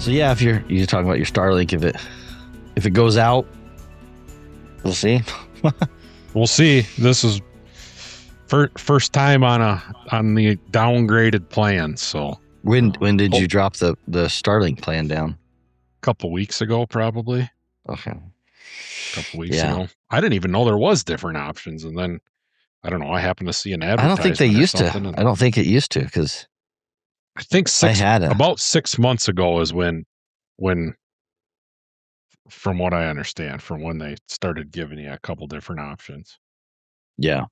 So yeah, if you're talking about your Starlink, if it goes out, we'll see. We'll see. This is first time on the downgraded plan. So when did you drop the Starlink plan down? A couple weeks ago, probably. Okay. A couple weeks ago. I didn't even know there was different options, and then I don't know. I happened to see an advertisement. I don't think they used to. I don't think it used to because I think about 6 months ago is when, from what I understand, from when they started giving you a couple different options. Yeah.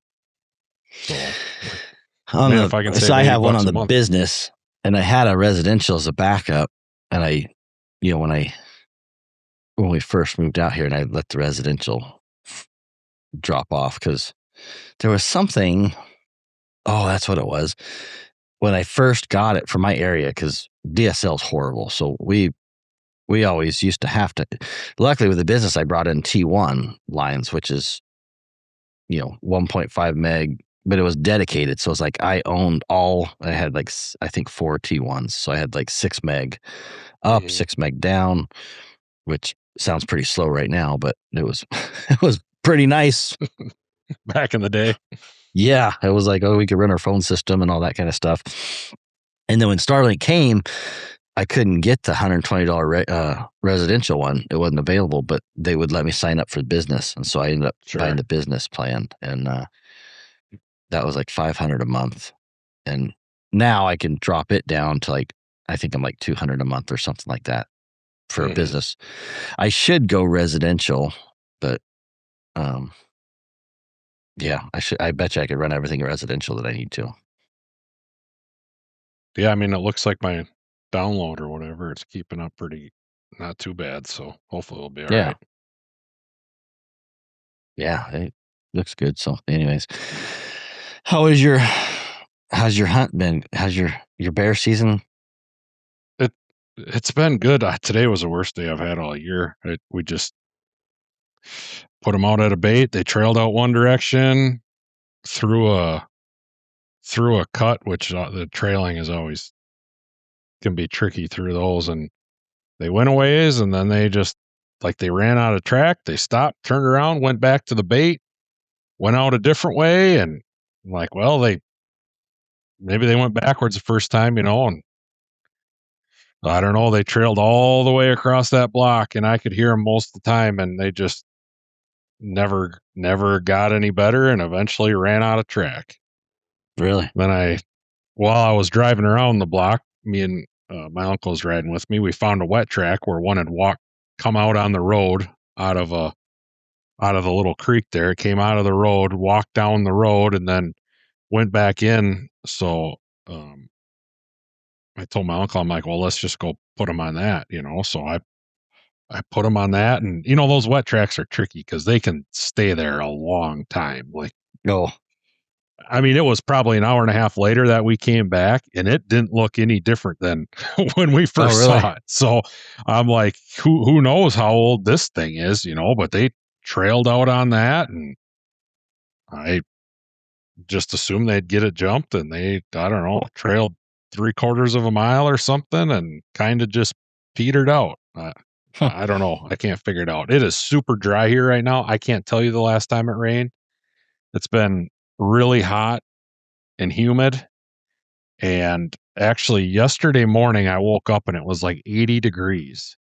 So, if I can save I have one on the business, and I had a residential as a backup, and when we first moved out here, and I let the residential drop off because there was something. Oh, that's what it was. When I first got it for my area, because DSL is horrible, so we always used to have to. Luckily, with the business, I brought in T1 lines, which is 1.5 meg, but it was dedicated. So it's like I owned all. I had I think 4 T1s, so I had 6 meg up, 6 meg down, which sounds pretty slow right now, but it was it was pretty nice back in the day. Yeah, it was like, we could run our phone system and all that kind of stuff. And then when Starlink came, I couldn't get the $120 residential one. It wasn't available, but they would let me sign up for the business. And so I ended up buying the business plan. And that was like $500 a month. And now I can drop it down to I think I'm $200 a month or something like that for a business. I should go residential, but yeah, I bet you I could run everything residential that I need to. Yeah, I mean, it looks like my download or whatever, it's keeping up not too bad. So hopefully it'll be all right. Yeah, it looks good. So anyways, how's your hunt been? How's your bear season? It's been good. Today was the worst day I've had all year. We just put them out at a bait. They trailed out one direction, through a cut, which the trailing is always can be tricky through those. And they went a ways, and then they just they ran out of track. They stopped, turned around, went back to the bait, went out a different way, and well, maybe they went backwards the first time, and I don't know. They trailed all the way across that block, and I could hear them most of the time, and they just never got any better, and eventually ran out of track. Really? Then while I was driving around the block, me and my uncle was riding with me. We found a wet track where one had come out on the road out of the little creek there. It came out of the road, walked down the road, and then went back in. So I told my uncle, I'm like, well, let's just go put them on that, So I put them on that, and those wet tracks are tricky because they can stay there a long time. I mean, it was probably an hour and a half later that we came back, and it didn't look any different than when we first saw it. So I'm like, who knows how old this thing is, but they trailed out on that, and I just assumed they'd get it jumped, and I don't know, trailed 3/4 of a mile or something and kind of just petered out. I don't know. I can't figure it out. It is super dry here right now. I can't tell you the last time it rained. It's been really hot and humid. And actually yesterday morning I woke up and it was 80 degrees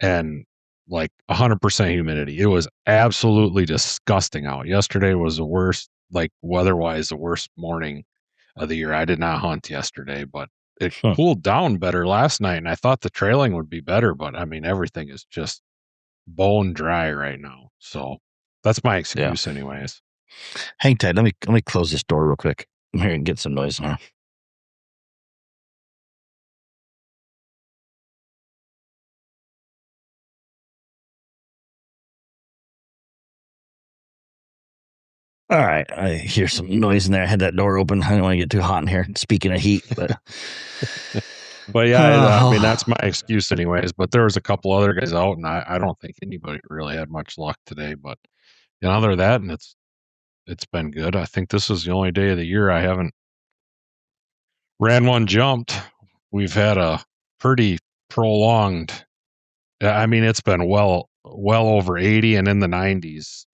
and 100% humidity. It was absolutely disgusting out. Yesterday was the worst, weather-wise, the worst morning of the year. I did not hunt yesterday, but it cooled down better last night, and I thought the trailing would be better, but I mean, everything is just bone dry right now. So that's my excuse anyways. Hang tight. Let me close this door real quick. I'm hearing get some noise now. All right, I hear some noise in there. I had that door open. I don't want to get too hot in here. Speaking of heat, but but yeah, I mean, that's my excuse anyways. But there was a couple other guys out, and I don't think anybody really had much luck today. But other than that, and it's been good. I think this is the only day of the year I haven't ran one jumped. We've had a pretty prolonged. I mean, it's been well over 80 and in the 90s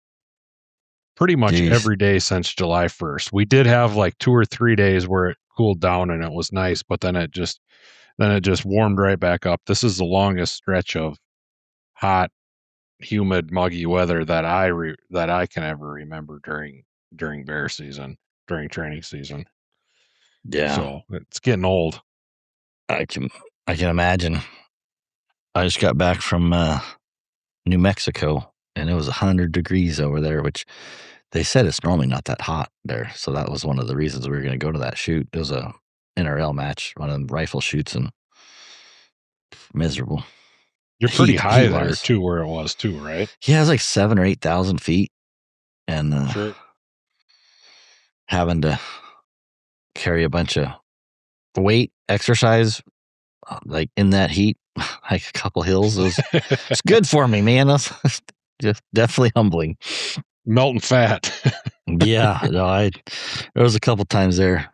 pretty much Jeez. every day since July 1st. We did have like 2 or 3 days where it cooled down and it was nice, but then it just warmed right back up. This is the longest stretch of hot, humid, muggy weather that I can ever remember during bear season, during training season. Yeah. So it's getting old. I can imagine. I just got back from New Mexico, and it was 100 degrees over there, which they said it's normally not that hot there. So that was one of the reasons we were going to go to that shoot. It was a NRL match, one of them rifle shoots, and miserable. You're pretty high there wise. too, where it was too, right? Yeah, it was like 7,000 or 8,000 feet, and Sure. having to carry a bunch of weight exercise like in that heat, like a couple hills. It's good for me, man. That's just definitely humbling. Melting fat. Yeah, no, there was a couple times there.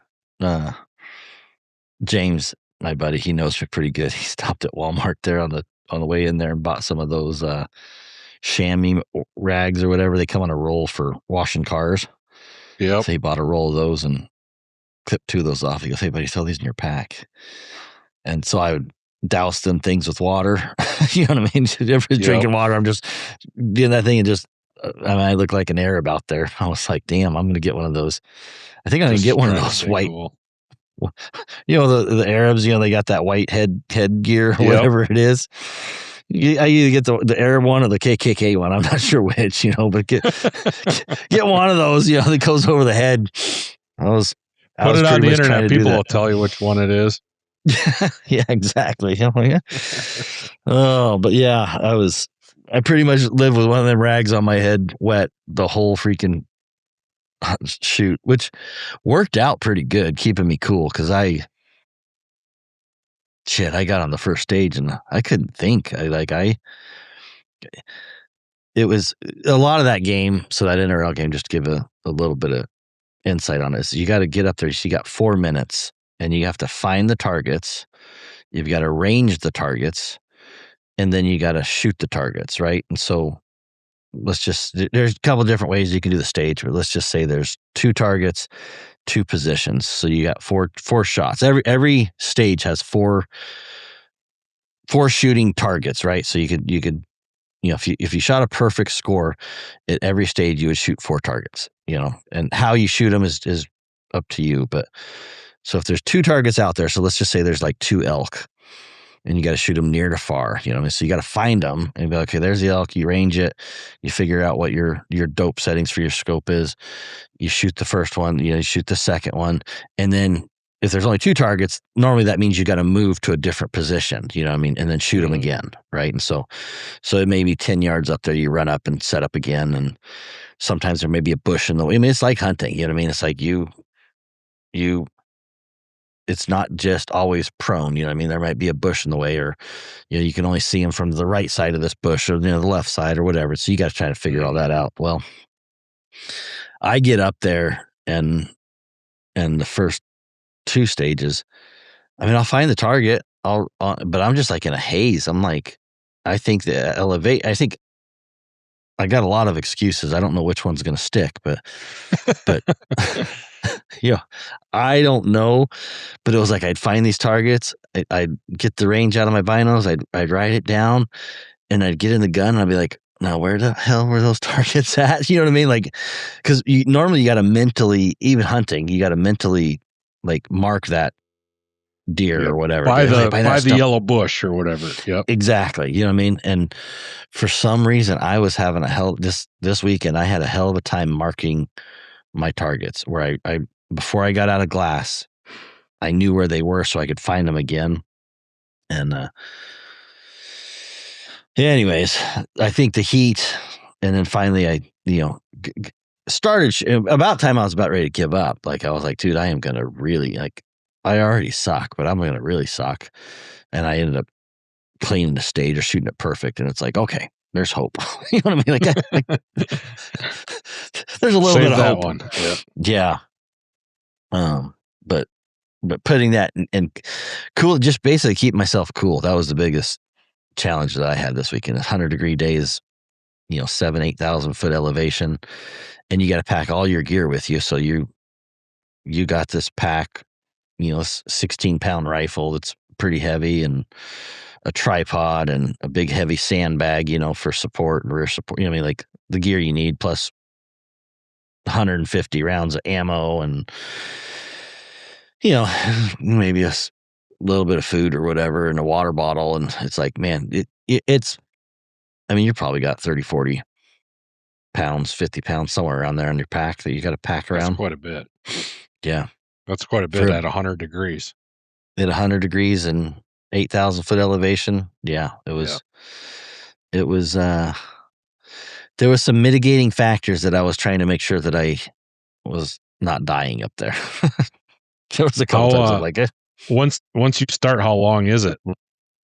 James, my buddy, he knows me pretty good. He stopped at Walmart there on the way in there and bought some of those chamois rags or whatever. They come on a roll for washing cars. Yep. So he bought a roll of those and clipped 2 of those off. He goes, "Hey, buddy, throw these in your pack." And so I would douse them things with water. You know what I mean? Drinking water, I'm just doing that thing and just, I look like an Arab out there. I was like, damn, I'm going to get one of those. I think I'm going to get one of those white, cool. You know, the Arabs, you know, they got that white headgear or whatever it is. I either get the Arab one or the KKK one. I'm not sure which, you know, but get one of those, you know, that goes over the head. Put it on the internet. People will tell you which one it is. Yeah, exactly. Oh, but yeah, I pretty much lived with one of them rags on my head wet the whole freaking shoot, which worked out pretty good, keeping me cool, because I got on the first stage and I couldn't think. It was a lot of that game. So that NRL game, just to give a little bit of insight on this, you got to get up there. You got 4 minutes and you have to find the targets. You've got to range the targets, and then you got to shoot the targets, right? And so there's a couple different ways you can do the stage, but let's just say there's 2 targets, 2 positions. So you got four shots. Every stage has four shooting targets, right? So you could, you know, if you shot a perfect score at every stage, you would shoot 4 targets, you know, and how you shoot them is up to you. But so if there's 2 targets out there, so let's just say there's like 2 elk, and you got to shoot them near to far, you know. So you got to find them and be like, okay, there's the elk. You range it, you figure out what your dope settings for your scope is. You shoot the first one, you know, you shoot the second one, and then if there's only 2 targets, normally that means you got to move to a different position, you know what I mean, and then shoot them again, right? And so it may be 10 yards up there. You run up and set up again, and sometimes there may be a bush in the way. I mean, it's like hunting, you know what I mean? It's like you. It's not just always prone, you know what I mean? There might be a bush in the way, or, you know, you can only see them from the right side of this bush or, you know, the left side or whatever. So you got to try to figure all that out. Well, I get up there and the first 2 stages, I mean, I'll find the target, but I'm just like in a haze. I'm like, I think I think I got a lot of excuses. I don't know which one's going to stick, but yeah, I don't know. But it was like I'd find these targets, I'd get the range out of my binos, I'd write it down, and I'd get in the gun, and I'd be like, now where the hell were those targets at? You know what I mean? Like, because normally you got to mentally, even hunting, you got to mentally like mark that deer or whatever. By the yellow bush or whatever. Yep. Exactly. You know what I mean? And for some reason, I was having this weekend, I had a hell of a time marking my targets, where I before I got out of glass, I knew where they were so I could find them again. And anyways, I think the heat, and then finally I, you know, started about time I was about ready to give up. Like I was like, dude, I am going to really, like, I already suck, but I'm going to really suck. And I ended up cleaning the stage or shooting it perfect. And it's like, okay, there's hope. You know what I mean? Like there's a little bit of that hope. One. Yeah. But but putting that in cool, just basically keep myself cool. That was the biggest challenge that I had this weekend. 100-degree days, 7,000-8,000 foot elevation, and you got to pack all your gear with you. So you got this pack, 16-pound rifle that's pretty heavy, and a tripod, and a big heavy sandbag, for support and rear support. Like the gear you need, plus 150 rounds of ammo, and maybe a little bit of food or whatever, and a water bottle. And it's like, man, it's, you probably got 30, 40 pounds, 50 pounds, somewhere around there on your pack that you got to pack That's around. quite a bit. Yeah. That's quite a bit at 100 degrees. At 100 degrees and 8,000 foot elevation. Yeah, it was, there was some mitigating factors that I was trying to make sure that I was not dying up there. There was a couple times I'm like, once you start, how long is it?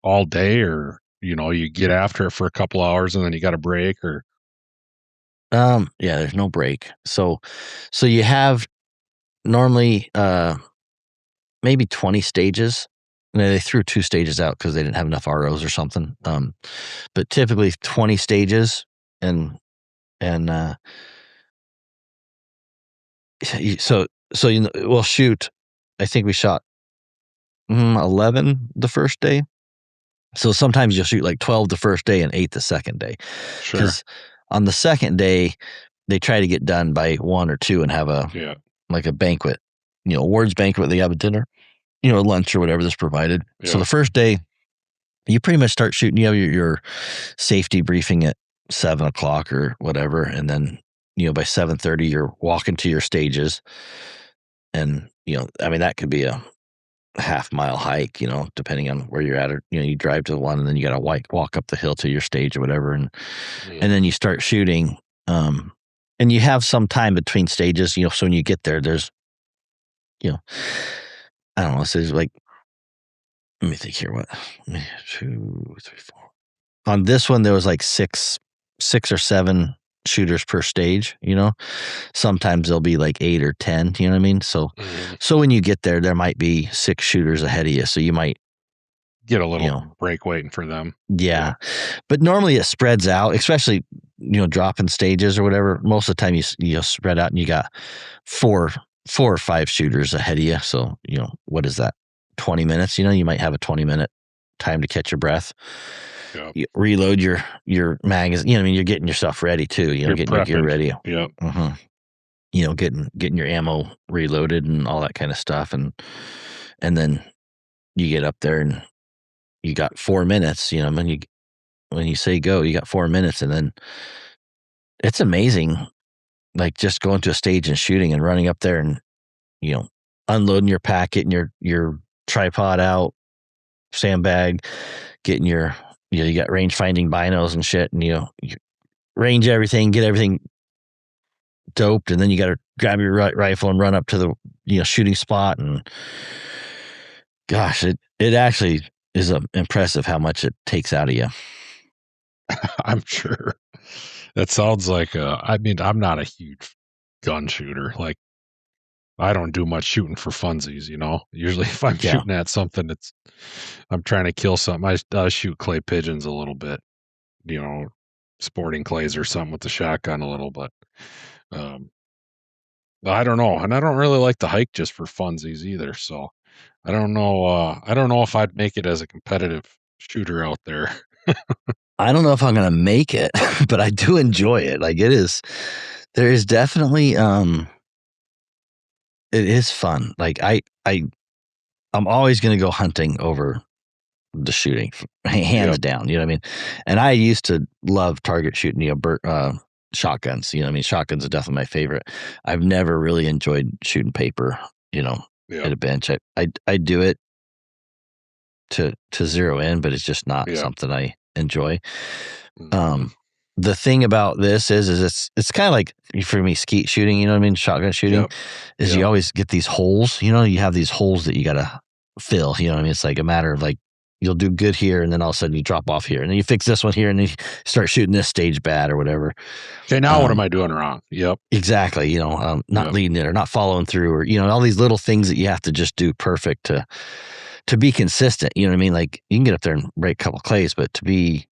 All day, or you get after it for a couple hours and then you got a break, or? Yeah, there's no break. So you have normally maybe 20 stages. They threw 2 stages out because they didn't have enough ROs or something. But typically 20 stages, and so we'll shoot. I think we shot 11 the first day. So sometimes you'll shoot like 12 the first day and 8 the second day. Sure. Because on the second day, they try to get done by 1 or 2 and have a banquet, awards banquet. They have a dinner, lunch or whatever that's provided. Yeah. So the first day, you pretty much start shooting. You have your safety briefing at 7:00 or whatever, and then by 7:30 you're walking to your stages, and that could be a half-mile hike, depending on where you're at, or you drive to one, and then you got to walk up the hill to your stage or whatever, and then you start shooting, and you have some time between stages, so when you get there, there's I don't know, so there's like, let me think here, 1, 2, 3, 4. On this one there was like 6 or 7 shooters per stage. Sometimes there'll be like 8 or 10, you know what I mean? So when you get there might be 6 shooters ahead of you, so you might get a little break waiting for them. Yeah. But normally it spreads out, especially dropping stages or whatever. Most of the time you spread out, and you got 4 or 5 shooters ahead of you. So what is that, 20 minutes? You might have a 20-minute time to catch your breath. Yep. You reload your magazine. You're getting yourself ready too. Getting prepping. Your gear ready. Yep. Getting your ammo reloaded and all that kind of stuff, and then you get up there and you got 4 minutes. When you say go, you got 4 minutes, and then it's amazing. Like just going to a stage and shooting and running up there and unloading your pack, getting your tripod out, sandbag, getting your you got range finding binos and shit, and you range everything, get everything doped, and then you got to grab your rifle and run up to the shooting spot. And gosh, it actually is impressive how much it takes out of you. I'm sure. That sounds like I'm not a huge gun shooter. Like, I don't do much shooting for funsies, Usually if I'm shooting at something, I'm trying to kill something. I shoot clay pigeons a little bit, sporting clays or something with the shotgun a little, but I don't know. And I don't really like to hike just for funsies either. So I don't know if I'd make it as a competitive shooter out there. I don't know if I'm going to make it, but I do enjoy it. Like there is definitely, it is fun. Like I'm always going to go hunting over the shooting, hands down. You know what I mean? And I used to love target shooting, shotguns. Shotguns are definitely my favorite. I've never really enjoyed shooting paper, at a bench. I do it to zero in, but it's just not something I enjoy. The thing about this is it's kind of like for me skeet shooting, shotgun shooting is you always get these holes, you have these holes that you got to fill, it's like a matter of like you'll do good here, and then all of a sudden you drop off here, and then you fix this one here, and then you start shooting this stage bad or whatever. Okay, now what am I doing wrong? Yep. Exactly. Not leading it or not following through, or all these little things that you have to just do perfect to be consistent. You know what I mean? Like, you can get up there and break a couple clays, but to be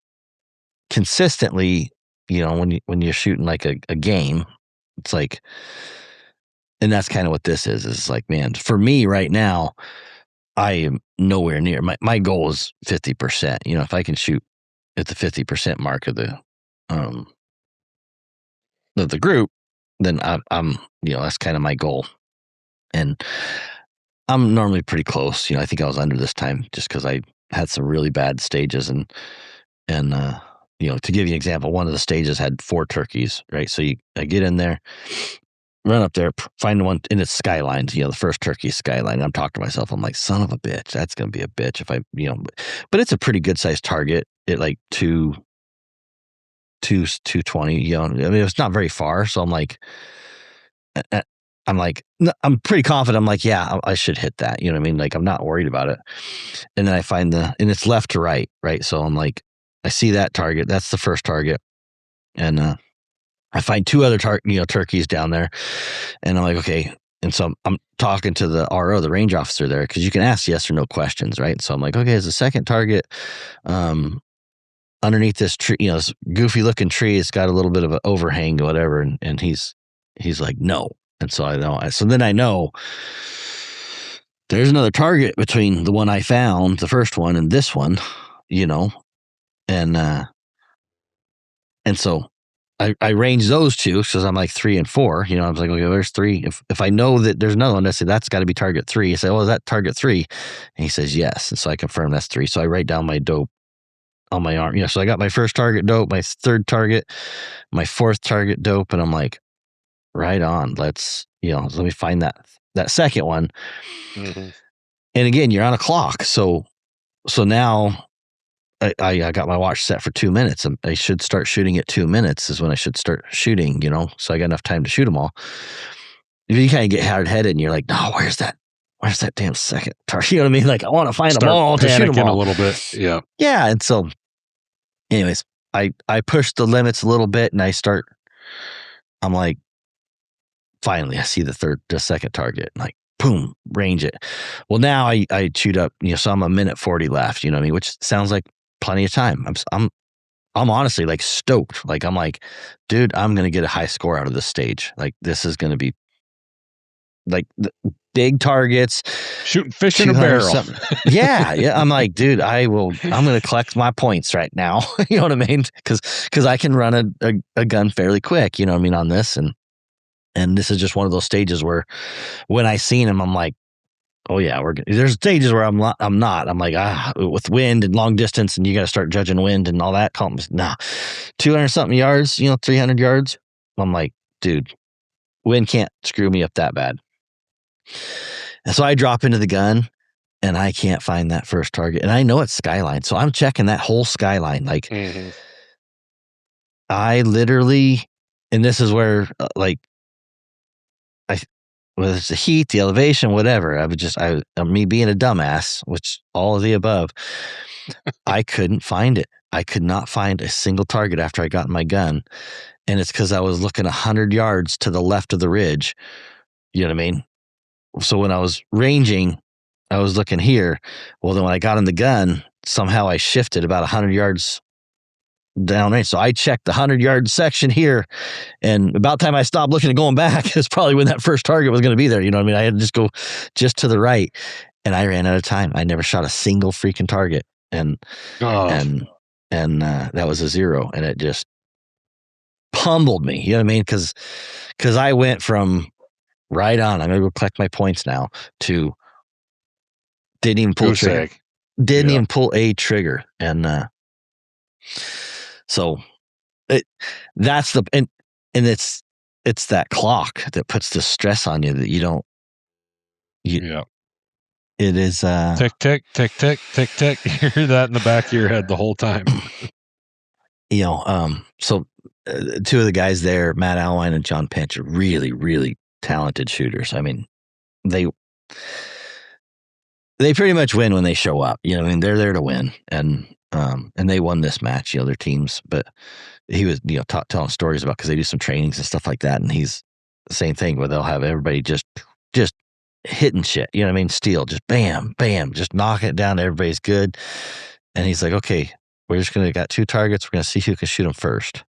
consistently, when you're shooting like a game, it's like, and that's kind of what this is. It's like, man, for me right now, I am nowhere near my goal is 50%. If I can shoot at the 50% mark of the group, then I'm that's kind of my goal. And I'm normally pretty close. I think I was under this time just because I had some really bad stages, and to give you an example, one of the stages had 4 turkeys, right? So I get in there, run up there, find one, and it's skylines. The first turkey skyline. I'm talking to myself. I'm like, son of a bitch, that's gonna be a bitch if I, but it's a pretty good sized target at like 220. I mean, it's not very far. So I'm like, I'm pretty confident. I'm like, yeah, I should hit that. You know what I mean? Like, I'm not worried about it. And then I find and it's left to right, right? So I'm like, I see that target. That's the first target. And I find 2 other turkeys down there. And I'm like, okay. And so I'm talking to the RO, the range officer there, because you can ask yes or no questions, right? So I'm like, okay, is the second target underneath this tree, this goofy looking tree? It's got a little bit of an overhang or whatever. And he's like, no. And so I know. So then I know there's another target between the one I found, the first one, and this one, and so I range those 2 because I'm like 3 and 4. I was like, okay, there's 3. If I know that there's another one, I say that's got to be target 3. I say, oh, is that target 3? And he says yes, and so I confirm that's 3. So I write down my dope on my arm. So I got my first target dope, my third target, my fourth target dope, and I'm like, right on. Let's let me find that second one. Mm-hmm. And again, you're on a clock, so now I got my watch set for 2 minutes. I should start shooting at 2 minutes is when I should start shooting, so I got enough time to shoot them all. You kind of get hard-headed and you're like, no, where's that damn second target? You know what I mean? Like, I want to find them all to shoot them all. A little bit. Yeah. Yeah. And so anyways, I push the limits a little bit, and I'm like, finally I see the second target, and like, boom, range it. Well, now I chewed up, so I'm a minute 40 left, you know what I mean? Which sounds like plenty of time. I'm honestly like stoked. Like, I'm like, dude, I'm going to get a high score out of this stage. Like, this is going to be like big targets. Shooting fish in a barrel. Yeah. I'm like, dude, I'm going to collect my points right now. You know what I mean? Because I can run a gun fairly quick, you know what I mean, on this. And this is just one of those stages where when I seen him, I'm like, oh yeah, there's stages where I'm not. I'm like, with wind and long distance, and you got to start judging wind and all that. 200 something yards, 300 yards. I'm like, dude, wind can't screw me up that bad. And so I drop into the gun, and I can't find that first target, and I know it's skyline, so I'm checking that whole skyline. Like, I literally, and this is where whether it's the heat, the elevation, whatever, me being a dumbass, which all of the above, I couldn't find it. I could not find a single target after I got in my gun. And it's because I was looking 100 yards to the left of the ridge. You know what I mean? So when I was ranging, I was looking here. Well, then when I got in the gun, somehow I shifted about 100 yards downrange. So I checked the 100-yard section here, and about the time I stopped looking and going back is probably when that first target was going to be there. You know what I mean? I had to just go just to the right, and I ran out of time. I never shot a single freaking target, and that was a 0, and it just pummeled me. You know what I mean? Because I went from right on, I'm going to go collect my points now, to didn't even pull a trigger. Didn't even pull a trigger, and so that's and it's that clock that puts the stress on you that you don't. It is tick tick tick tick tick tick. You hear that in the back of your head the whole time. So 2 of the guys there, Matt Alwine and John Pinch, are really, really talented shooters. I mean, they pretty much win when they show up. You know, I mean, they're there to win, and they won this match. You know, their teams, but he was telling stories about because they do some trainings and stuff like that, and he's the same thing where they'll have everybody just hitting shit. You know what I mean? Steel, just bam, bam, just knocking it down. Everybody's good, and he's like, okay, we're just gonna got 2 targets. We're gonna see who can shoot them first,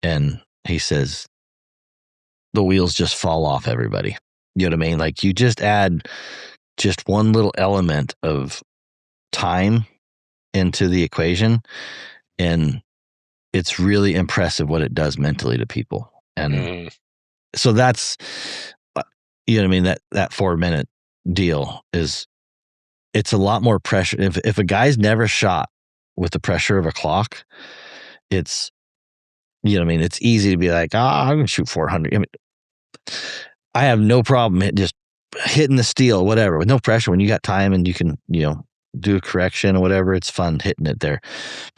and he says the wheels just fall off everybody. You know what I mean? Like you just add just one little element of time into the equation, and it's really impressive what it does mentally to people. And so that's, you know what I mean? That 4-minute deal it's a lot more pressure. If a guy's never shot with the pressure of a clock, it's, you know what I mean? It's easy to be like, I'm going to shoot 400. I mean, I have no problem just hitting the steel, whatever, with no pressure. When you got time and you can, do a correction or whatever, it's fun hitting it there.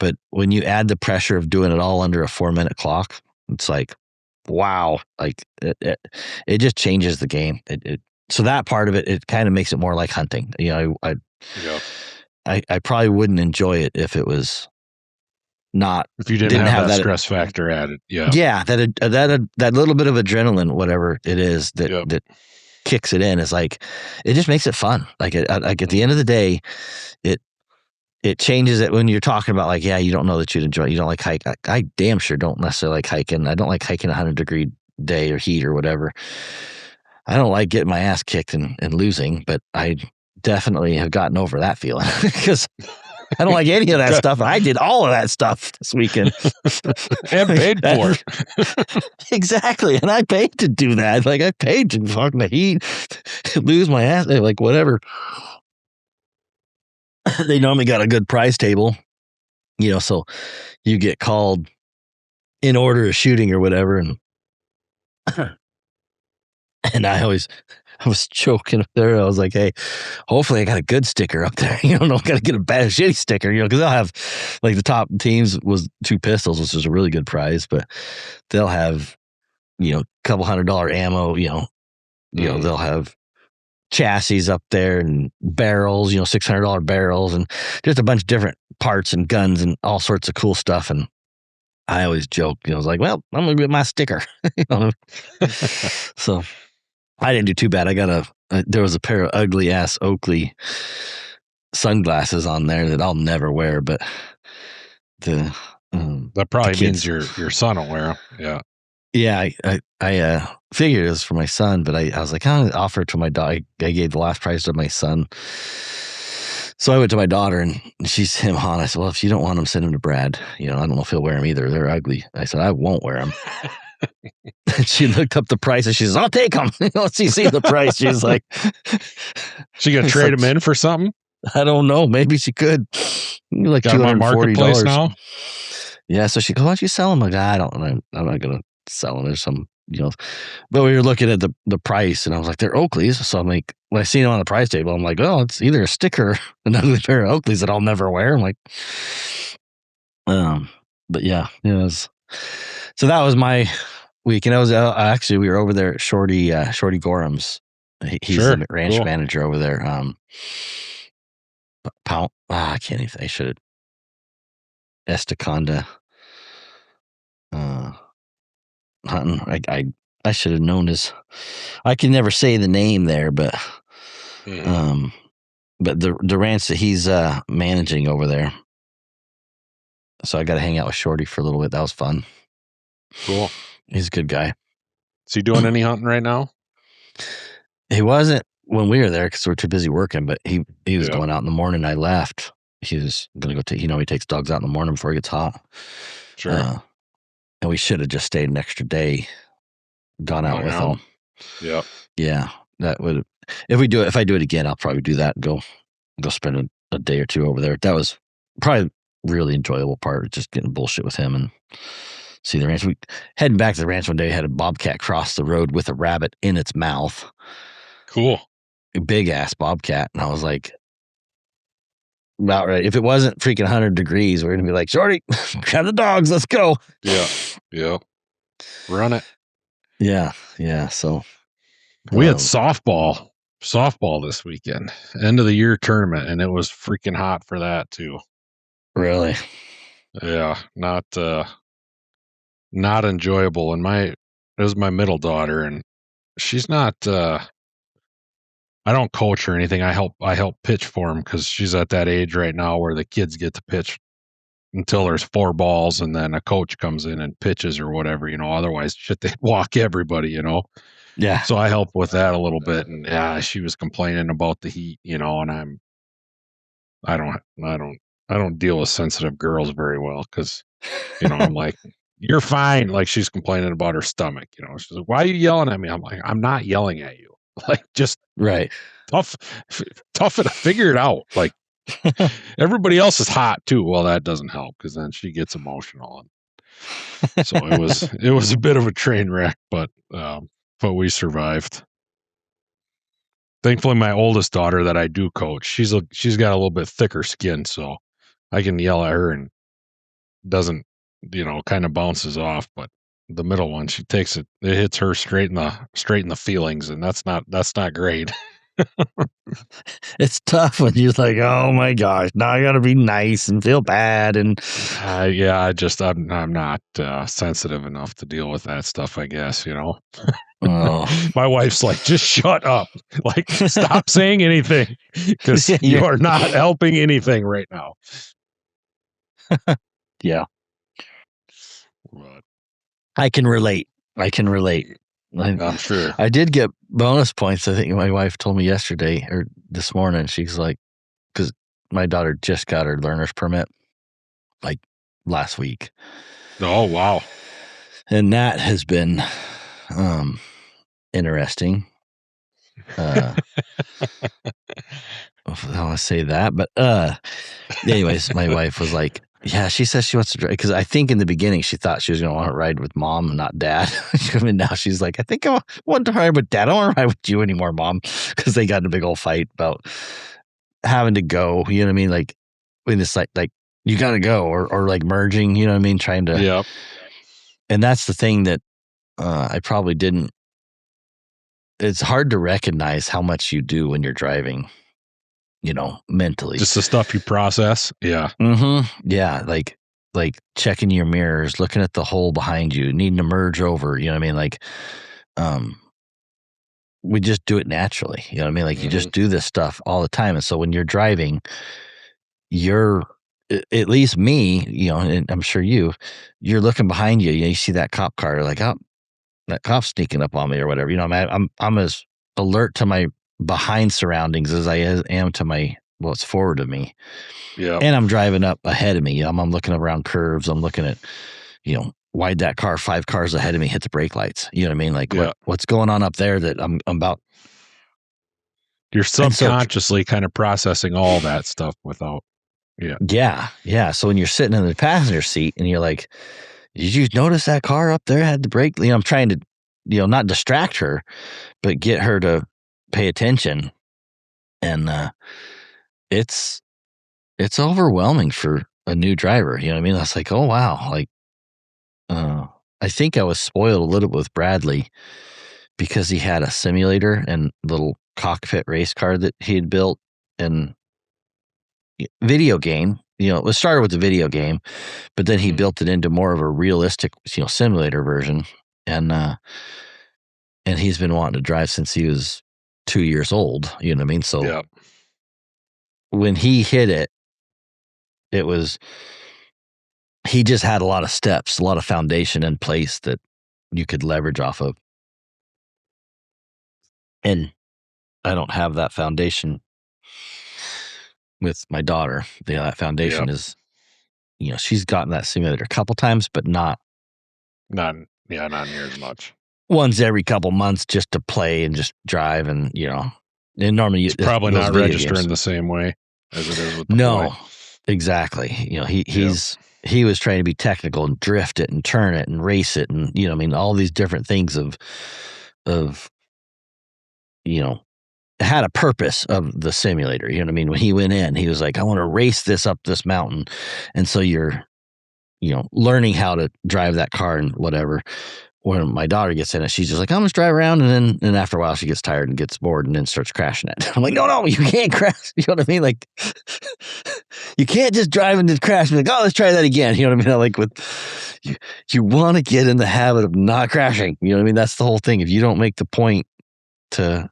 But when you add the pressure of doing it all under a 4-minute clock, it's like, wow, like it just changes the game. So that part of it kind of makes it more like hunting. You know, I probably wouldn't enjoy it if it was not, if you didn't have that stress factor added. Yeah, that little bit of adrenaline, whatever it is that kicks it in, is like, it just makes it fun. Like at the end of the day, it changes it when you're talking about like, yeah, you don't know that you'd enjoy it. You don't like hike. I damn sure don't necessarily like hiking. I don't like hiking 100-degree day or heat or whatever. I don't like getting my ass kicked and losing, but I definitely have gotten over that feeling because I don't like any of that stuff. And I did all of that stuff this weekend. And paid for it. Exactly. And I paid to do that. Like I paid to fucking the heat, lose my ass, like whatever. They normally got a good prize table, so you get called in order of shooting or whatever. And and I was joking up there. I was like, hey, hopefully I got a good sticker up there. Don't got to get a bad, shitty sticker, because they'll have, like, the top teams was 2 pistols, which is a really good prize, but they'll have, a couple $100 ammo, they'll have chassis up there and barrels, $600 barrels, and just a bunch of different parts and guns and all sorts of cool stuff. And I always joke, I was like, well, I'm going to get my sticker. So I didn't do too bad. I got there was a pair of ugly ass Oakley sunglasses on there that I'll never wear, but that probably means your son will wear them. Yeah. Yeah, I figured it was for my son, but I was like, I'm gonna offer it to my daughter. I gave the last prize to my son. So I went to my daughter, and she's him on. I said, well, if you don't want them, send them to Brad. I don't know if he'll wear them either. They're ugly. I said, I won't wear them. And she looked up the price, and she says, I'll take them. She see the price. She's like, she gonna trade them in for something? I don't know. Maybe she could. Like $240 now. Yeah. So she goes, why don't you sell them? Like, I'm not gonna sell them. There's some, but we were looking at the price, and I was like, they're Oakleys. So I'm like, when I see them on the price table, I'm like, oh, it's either a sticker or an ugly pair of Oakleys that I'll never wear. I'm like, but yeah, so that was my week. And I was actually, we were over there at Shorty Gorham's. He's the ranch manager over there. I can't even, I should have Estaconda. Hunting. I should have known I can never say the name there, but but the ranch that he's managing over there. So I got to hang out with Shorty for a little bit. That was fun. Cool. He's a good guy. Is he doing any hunting right now? He wasn't when we were there because we were too busy working, but he was going out in the morning. I left. He was going to go take, he takes dogs out in the morning before it gets hot. Sure. And we should have just stayed an extra day, gone out with him. Yeah. Yeah. That would, if I do it again, I'll probably do that and go spend a day or two over there. That was probably really enjoyable part, just getting bullshit with him and see the ranch. We heading back to the ranch one day, had a bobcat cross the road with a rabbit in its mouth. Cool. A big ass bobcat. And I was like, about right. If it wasn't freaking 100 degrees, we're going to be like, Shorty, grab the dogs. Let's go. Yeah. Yeah. Run it. Yeah. Yeah. So we had softball softball this weekend, end of the year tournament, and it was freaking hot for that too. Really? Yeah, not enjoyable. And it was my middle daughter, and she's not. I don't coach or anything. I help pitch for him because she's at that age right now where the kids get to pitch until there's 4 balls, and then a coach comes in and pitches or whatever. Otherwise, shit, they'd walk everybody. Yeah. So I help with that a little bit, and yeah, she was complaining about the heat, and I don't I don't I don't deal with sensitive girls very well because I'm like, "You're fine." Like, she's complaining about her stomach. She's like, "Why are you yelling at me?" I'm like, "I'm not yelling at you." Like, just Right. tough tough it figure it out. Like, everybody else is hot too. Well, that doesn't help because then she gets emotional, and so it was a bit of a train wreck, but we survived. Thankfully, my oldest daughter that I do coach, she's got a little bit thicker skin, so I can yell at her and doesn't, kind of bounces off. But the middle one, she takes it hits her straight in the feelings, and that's not great. It's tough when you're like, oh my gosh, now I gotta be nice and feel bad. And Yeah, I'm not sensitive enough to deal with that stuff, I guess. oh, My wife's like, just shut up. Like, stop saying anything because you you're- are not helping anything right now. yeah, But I can relate. I can relate. I'm sure. I did get bonus points. I think my wife told me yesterday or this morning. She's like, because my daughter just got her learner's permit like last week. Oh, wow. And that has been interesting. I don't want to say that, but anyways, my wife was like, yeah, she says she wants to drive because I think in the beginning she thought she was going to want to ride with mom and not dad. I mean, now she's like, I think I want to ride with dad. I don't want to ride with you anymore, mom, because they got in a big old fight about having to go. You know what I mean? Like when it's like you got to go or like merging. You know what I mean? Trying to. Yeah. And that's the thing that I probably didn't. It's hard to recognize how much you do when you're driving. Mentally. Just the stuff you process. Yeah. Mm-hmm. Yeah, like checking your mirrors, looking at the hole behind you, needing to merge over. You know what I mean? Like, we just do it naturally. You know what I mean? Like you just do this stuff all the time, and so when you're driving, at least me, and I'm sure you're looking behind you. You see that cop car, you're like, oh, that cop's sneaking up on me or whatever. I'm as alert to my behind surroundings as I am to what's forward of me. Yeah. And I'm driving up ahead of me. I'm looking around curves. I'm looking at, why'd that car 5 cars ahead of me hit the brake lights? You know what I mean? Like what's going on up there that I'm about. You're subconsciously kind of processing all that stuff without. Yeah. Yeah. So when you're sitting in the passenger seat and you're like, did you notice that car up there had the brake? I'm trying to, not distract her, but get her to pay attention. And it's overwhelming for a new driver. You know what I mean? I was like, oh wow. Like, I think I was spoiled a little bit with Bradley because he had a simulator and little cockpit race car that he had built and video game. It was started with the video game, but then he built it into more of a realistic, simulator version. And he's been wanting to drive since he was 2 years old. You know what I mean? So when he hit it, he just had a lot of steps, a lot of foundation in place that you could leverage off of. And I don't have that foundation with my daughter. That foundation is, she's gotten that simulator a couple times, but not not near as much. Once every couple months just to play and just drive. And, and normally it's probably not registering the same way as it is with the boy. Exactly. He was trying to be technical and drift it and turn it and race it. And, all these different things of, it had a purpose of the simulator. You know what I mean? When he went in, he was like, I want to race this up this mountain. And so you're, learning how to drive that car and whatever. when my daughter gets in it, she's just like, I'm just drive around, and then after a while she gets tired and gets bored and then starts crashing it. I'm like, no, you can't crash. You know what I mean? Like, you can't just drive and just crash. Be like, oh, let's try that again. You know what I mean? Like you want to get in the habit of not crashing. You know what I mean? That's the whole thing. If you don't make the point to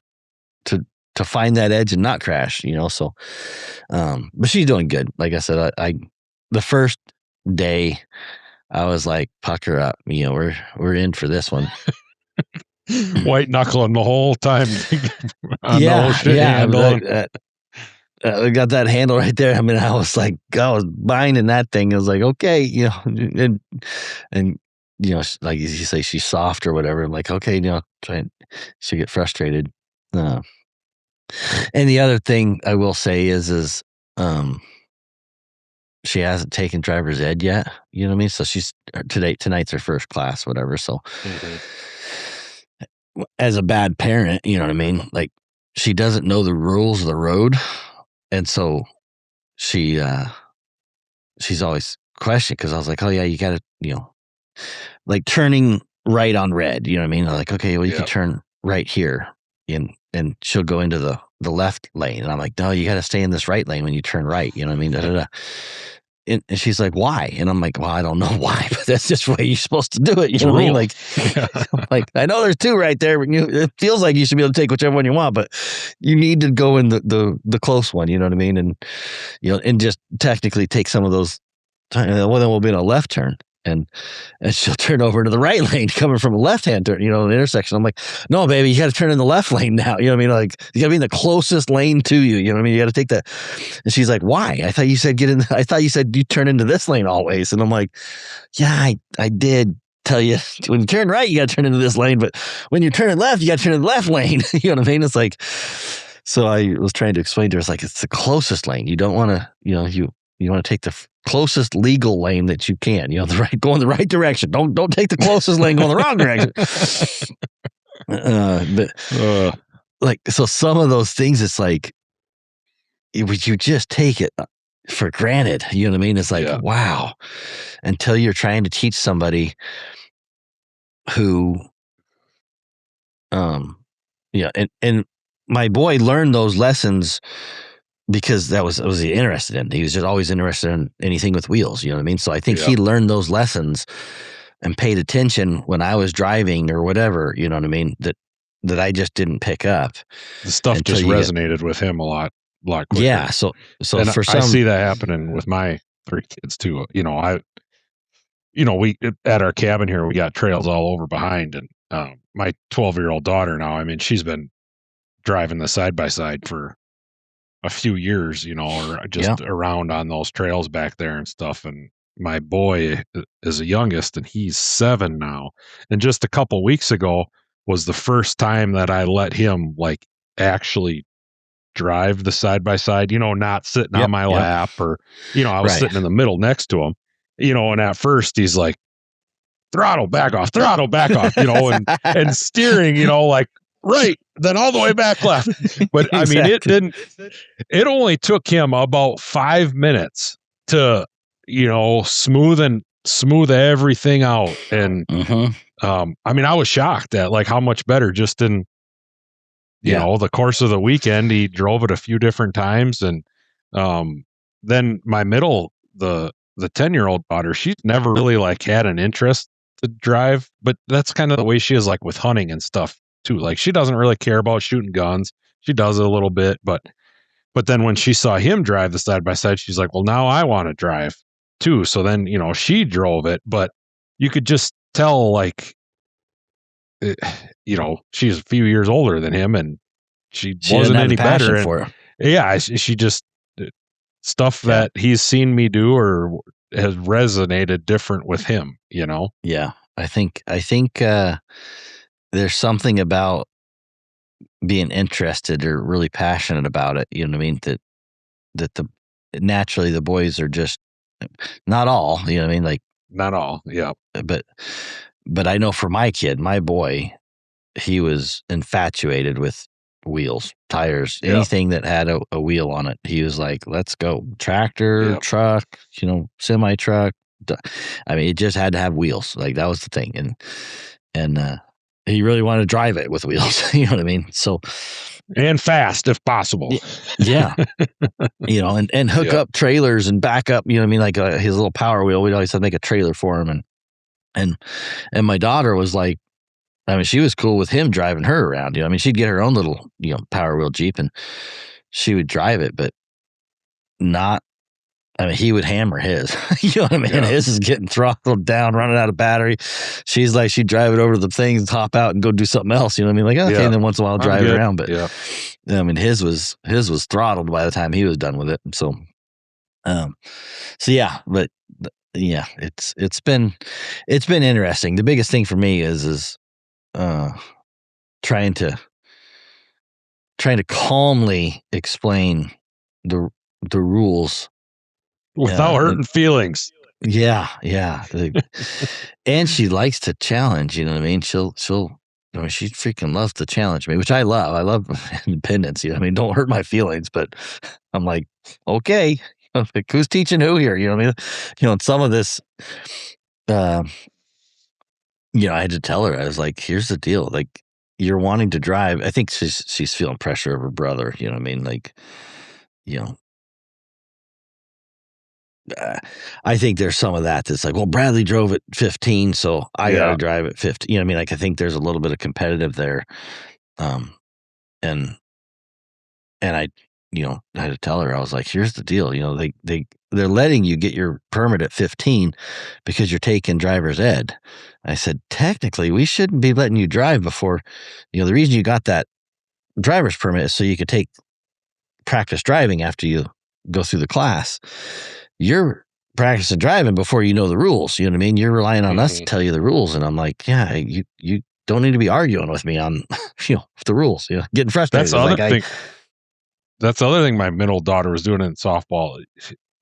find that edge and not crash, so, but she's doing good. Like I said, I the first day I was like, pucker up, we're in for this one. White knuckling the whole time. On the whole shit handle. I got that handle right there. I mean, I was binding that thing. I was like, okay, and like you say, she's soft or whatever. I'm like, okay, she'll get frustrated. And the other thing I will say is she hasn't taken driver's ed yet. You know what I mean? So tonight's her first class, whatever. So as a bad parent, you know what I mean? Like, she doesn't know the rules of the road. And so she's always questioning, because I was like, oh yeah, you got to, like turning right on red, you know what I mean? Like, okay, well, you can turn right here, and she'll go into the left lane. And I'm like, no, you got to stay in this right lane when you turn right. You know what I mean? Da, da, da. And she's like, why? And I'm like, well, I don't know why, but that's just the way you're supposed to do it. You know what I mean? Like, like, I know there's two right there, but it feels like you should be able to take whichever one you want, but you need to go in the close one. You know what I mean? And, and just technically take some of those. Well, then we'll be in a left turn. And she'll turn over to the right lane coming from a left-hand turn, an intersection. I'm like, no, baby, you got to turn in the left lane now. You know what I mean? Like, you got to be in the closest lane to you. You know what I mean? You got to take that. And she's like, why? I thought you said I thought you said you turn into this lane always. And I'm like, yeah, I did tell you, when you turn right, you got to turn into this lane. But when you're turning left, you got to turn in the left lane. You know what I mean? It's like, so I was trying to explain to her, it's like, it's the closest lane. You don't want to, you want to take the closest legal lane that you can, go in the right direction. Don't take the closest lane, go in the wrong direction. Like, so some of those things, it's like, you just take it for granted. You know what I mean? It's like, wow, until you're trying to teach somebody who, and my boy learned those lessons because that was he interested in. He was just always interested in anything with wheels. You know what I mean? So I think he learned those lessons and paid attention when I was driving or whatever. You know what I mean? That I just didn't pick up. The stuff just resonated with him a lot quicker. Yeah. So and for I see that happening with my 3 kids too. We at our cabin here, we got trails all over behind, and my 12-year-old daughter now, I mean, she's been driving the side by side for a few years, or just around on those trails back there and stuff. And my boy is the youngest, and he's 7 now. And just a couple weeks ago was the first time that I let him like actually drive the side by side, not sitting on my lap, or, I was sitting in the middle next to him, and at first he's like, throttle back off, and steering, like, right, then all the way back left. But exactly. I mean, it only took him about 5 minutes to, smooth everything out. And, I mean, I was shocked at like how much better just in, the course of the weekend, he drove it a few different times. And, then my middle, the 10-year-old daughter, she's never really like had an interest to drive, but that's kind of the way she is like with hunting and stuff too. Like, she doesn't really care about shooting guns. She does it a little bit, but then when she saw him drive the side by side, she's like, well, now I want to drive too. So then, she drove it, but you could just tell, like, she's a few years older than him, and she wasn't any better. And, yeah, she just stuff that he's seen me do or has resonated different with him, Yeah, I think there's something about being interested or really passionate about it. You know what I mean? That naturally the boys are just, not all. You know what I mean? Like, not all. Yeah. But I know for my kid, my boy, he was infatuated with wheels, tires, anything that had a wheel on it. He was like, let's go. Tractor, truck, semi truck. I mean, it just had to have wheels. Like, that was the thing. and he really wanted to drive it with wheels. You know what I mean? So, and fast if possible. Yeah. And hook up trailers and back up. You know what I mean? Like his little Power Wheel. We'd always have to make a trailer for him, and my daughter was like, I mean, she was cool with him driving her around. I mean, she'd get her own little Power Wheel Jeep and she would drive it, but not. I mean, he would hammer his. You know what I mean? Yeah. His is getting throttled down, running out of battery. She's like, she'd drive it over to the things, hop out, and go do something else. You know what I mean? Like, okay, and then once in a while drive it around. But I mean, his was throttled by the time he was done with it. So, but yeah, it's been interesting. The biggest thing for me is trying to calmly explain the rules without hurting feelings. Yeah. And she likes to challenge, you know what I mean? She'll I mean, she freaking loves to challenge me, which I love. I love independence. I mean, don't hurt my feelings, but I'm like, okay, like, who's teaching who here? You know what I mean? Some of this, I had to tell her, I was like, here's the deal. Like, you're wanting to drive. I think she's feeling pressure of her brother. You know what I mean? Like, I think there's some of that that's like, well, Bradley drove at 15, so I got to drive at 50. You know what I mean? Like, I think there's a little bit of competitive there. And I, I had to tell her, I was like, here's the deal. They're letting you get your permit at 15 because you're taking driver's ed. I said, technically, we shouldn't be letting you drive before, the reason you got that driver's permit is so you could take practice driving after you go through the class. You're practicing driving before you know the rules. You know what I mean? You're relying on us to tell you the rules. And I'm like, yeah, you don't need to be arguing with me on, the rules, getting frustrated. That's the other thing my middle daughter was doing in softball.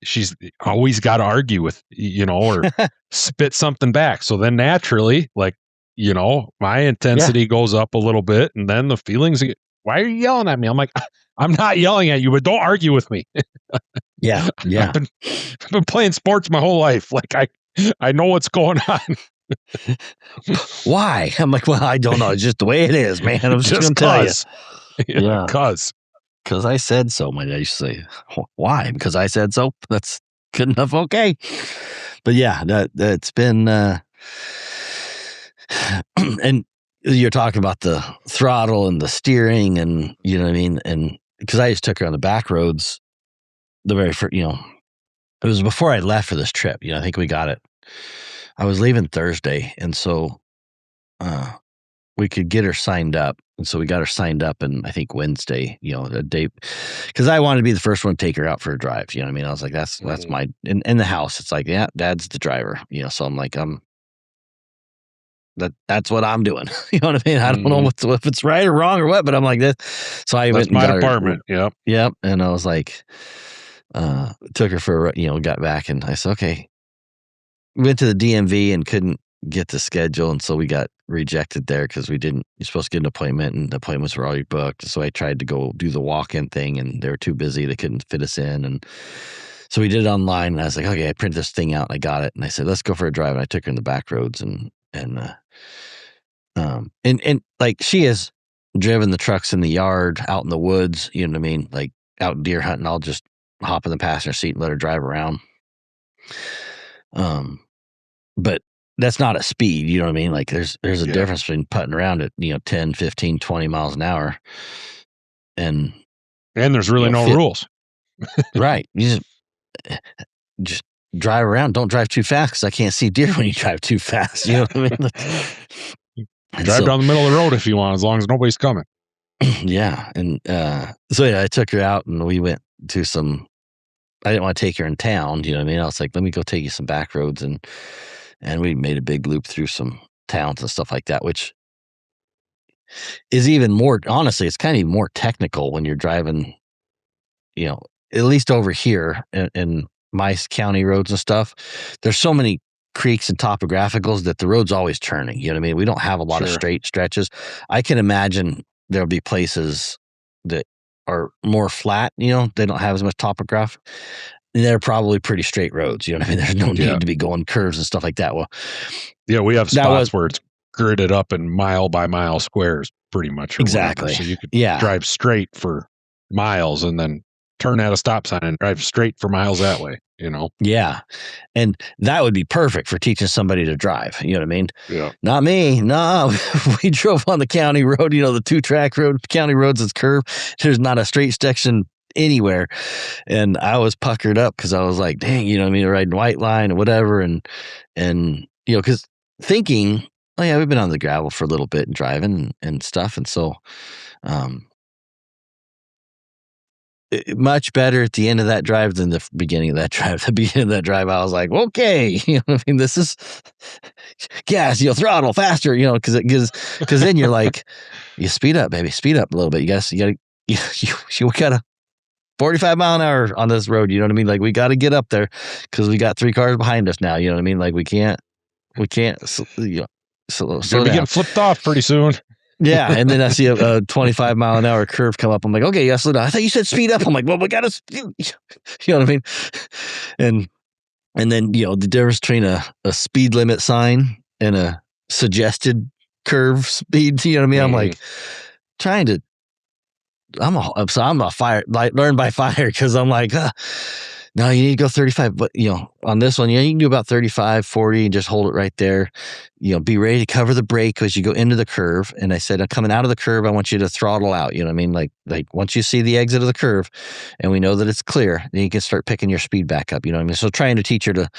She's always got to argue with, or spit something back. So then naturally, like, my intensity goes up a little bit, and then the feelings, why are you yelling at me? I'm like, I'm not yelling at you, but don't argue with me. Yeah. I've been playing sports my whole life. Like, I know what's going on. Why? I'm like, well, I don't know. It's just the way it is, man. I'm just going to tell you. Yeah. Because I said so. My dad used to say, why? Because I said so. That's good enough. Okay. But yeah, that's been, and you're talking about the throttle and the steering and, you know what I mean? And because I just took her on the back roads the very first, it was before I left for this trip. I think we got it. I was leaving Thursday. And so, we could get her signed up. And so we got her signed up, and I think Wednesday, the day, because I wanted to be the first one to take her out for a drive. You know what I mean? I was like, that's my, in the house. It's like, yeah, Dad's the driver, so I'm like, that's what I'm doing. You know what I mean? I don't know if it's right or wrong or what, but I'm like this. So I went and my got department. Her. Yep. And I was like, took her for, got back, and I said, okay, went to the DMV and couldn't get the schedule. And so we got rejected there because you're supposed to get an appointment, and the appointments were already booked. So I tried to go do the walk-in thing, and they were too busy. They couldn't fit us in. And so we did it online, and I was like, okay, I printed this thing out and I got it. And I said, let's go for a drive. And I took her in the back roads and like, she has driven the trucks in the yard, out in the woods, you know what I mean? Like out deer hunting, I'll just hop in the passenger seat and let her drive around. But that's not a speed, you know what I mean? Like there's a difference between putting around at, 10, 15, 20 miles an hour. And there's really no rules. Right. You just drive around. Don't drive too fast, because I can't see deer when you drive too fast. You know what I mean? Drive down the middle of the road if you want, as long as nobody's coming. Yeah. And so I took her out, and we went to I didn't want to take her in town, you know what I mean? I was like, let me go take you some back roads, and we made a big loop through some towns and stuff like that, which is even more, honestly, it's kind of even more technical when you're driving, at least over here in my county roads and stuff. There's so many creeks and topographicals that the road's always turning. You know what I mean? We don't have a lot of straight stretches. I can imagine there'll be places that are more flat, they don't have as much topography. They're probably pretty straight roads. You know what I mean? There's no need to be going curves and stuff like that. Well, yeah, we have spots where it's gridded up in mile by mile squares, pretty much, or Exactly. whatever. So you could Yeah. drive straight for miles and then turn at a stop sign and drive straight for miles that way, Yeah. And that would be perfect for teaching somebody to drive. You know what I mean? Yeah. Not me. No, we drove on the county road, the 2-track road, county roads is curved. There's not a straight section anywhere. And I was puckered up because I was like, dang, riding white line or whatever. And because thinking, oh yeah, we've been on the gravel for a little bit and driving and stuff. And so, much better at the end of that drive than the beginning of that drive. The beginning of that drive, I was like, okay, this is gas, throttle faster, because then you're like, you speed up, baby, speed up a little bit. You got a 45 mile an hour on this road. You know what I mean? Like, we got to get up there because we got 3 cars behind us now. You know what I mean? Like, we can't, slow Gonna be down. getting flipped off pretty soon. Yeah, and then I see a 25 mile an hour curve come up. I'm like, okay, slow down. I thought you said speed up. I'm like, well, we got to, you know what I mean? And then, the difference between a speed limit sign and a suggested curve speed, you know what I mean? I'm like trying to, I'm a fire, like learn by fire, because I'm like, no, you need to go 35. But, on this one, you can do about 35, 40 and just hold it right there. Be ready to cover the brake as you go into the curve. And I said, coming out of the curve, I want you to throttle out. You know what I mean? Like once you see the exit of the curve and we know that it's clear, then you can start picking your speed back up. You know what I mean? So trying to teach her to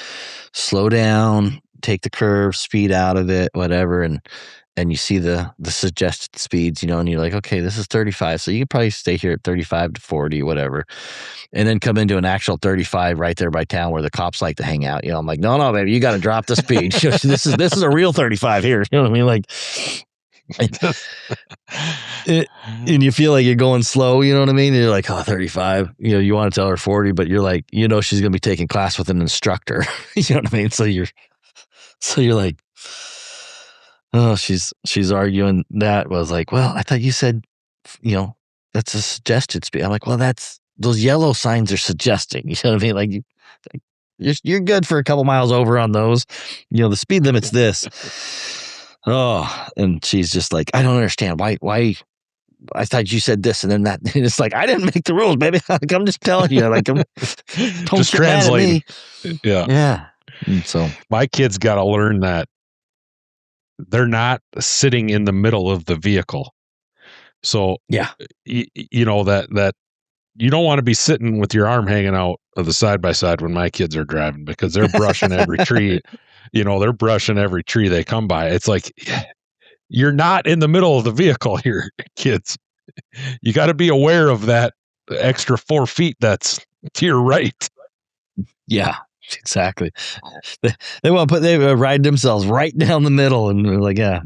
slow down, take the curve, speed out of it, whatever. And you see the suggested speeds, and you're like, okay, this is 35. So you can probably stay here at 35 to 40, whatever. And then come into an actual 35 right there by town where the cops like to hang out. I'm like, no, baby, you got to drop the speed. This is a real 35 here. You know what I mean? Like, and you feel like you're going slow. You know what I mean? And you're like, oh, 35. You want to tell her 40, but you're like, she's going to be taking class with an instructor. You know what I mean? So you're like, oh, she's arguing that. Was like, well, I thought you said, that's a suggested speed. I'm like, well, those yellow signs are suggesting. You know what I mean? Like, you're good for a couple miles over on those. The speed limit's this. Oh, and she's just like, I don't understand why. I thought you said this and then that. And it's like, I didn't make the rules, baby. I'm just telling you. Like, don't just translating. Yeah. Yeah. And so my kids got to learn that they're not sitting in the middle of the vehicle. So, yeah, that you don't want to be sitting with your arm hanging out of the side by side when my kids are driving, because they're brushing every tree. They're brushing every tree they come by. It's like, you're not in the middle of the vehicle here, kids. You got to be aware of that extra 4 feet that's to your right. Yeah. Exactly. They want to they ride themselves right down the middle, and they're like, yeah,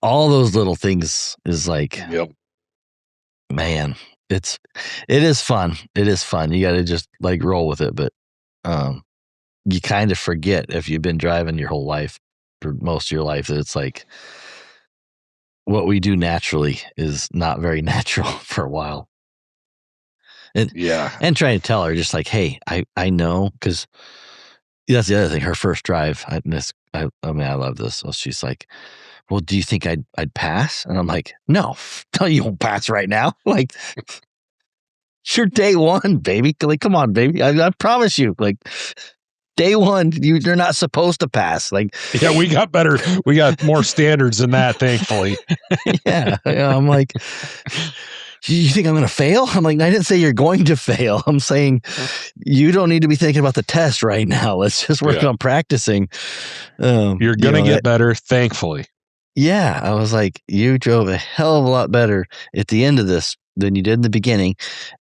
all those little things is like, yep. Man, it is fun. It is fun. You got to just like roll with it, but you kind of forget, if you've been driving your whole life, for most of your life, that it's like what we do naturally is not very natural for a while. And trying to tell her, just like, hey, I know, because that's the other thing. Her first drive, I love this. So she's like, well, do you think I'd pass? And I'm like, no, you won't pass right now. Like, it's your day one, baby. Like, come on, baby. I promise you. Like, day one, you're not supposed to pass. Like, yeah, we got more standards than that, thankfully. Yeah, I'm like, you think I'm going to fail? I'm like, I didn't say you're going to fail. I'm saying you don't need to be thinking about the test right now. Let's just work on practicing. You're going to get better, thankfully. Yeah, I was like, you drove a hell of a lot better at the end of this than you did in the beginning.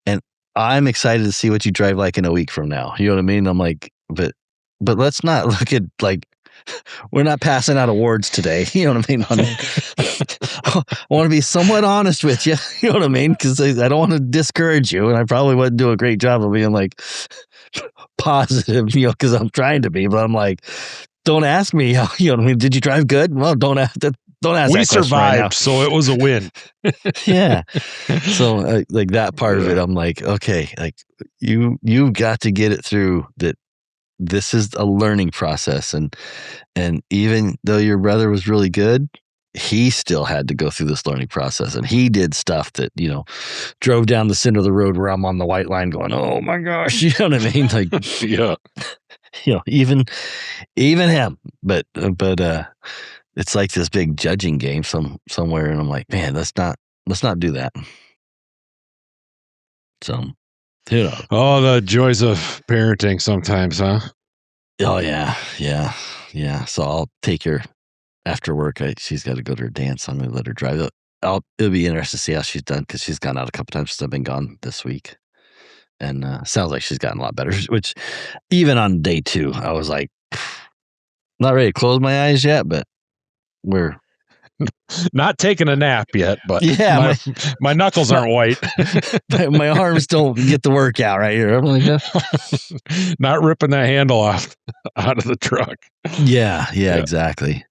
And I'm excited to see what you drive like in a week from now. You know what I mean? I'm like, but let's not look at, like, we're not passing out awards today. You know what I mean? I want to be somewhat honest with you. You know what I mean? Because I don't want to discourage you. And I probably wouldn't do a great job of being like positive, because I'm trying to be. But I'm like, don't ask me how, I mean, did you drive good? Well, don't ask that. Don't ask. We that survived, right, so it was a win. Yeah. So like that part of it, I'm like, okay, like you got to get it through that. this is a learning process, and even though your brother was really good, he still had to go through this learning process, and he did stuff that, drove down the center of the road where I'm on the white line going, oh my gosh, you know what I mean? Like, Yeah. Even him, but it's like this big judging game somewhere, and I'm like, man, let's not do that. So, who knows? Oh, the joys of parenting sometimes, huh? Oh yeah. So I'll take her after work. She's got to go to her dance. I'm gonna let her drive. It'll be interesting to see how she's done, because she's gone out a couple times since I've been gone this week, and sounds like she's gotten a lot better. Which even on day 2, I was like, not ready to close my eyes yet, but we're not taking a nap yet. But yeah, my knuckles aren't white. my arms don't get the workout right here. I'm like, not ripping that handle off out of the truck. Yeah, exactly.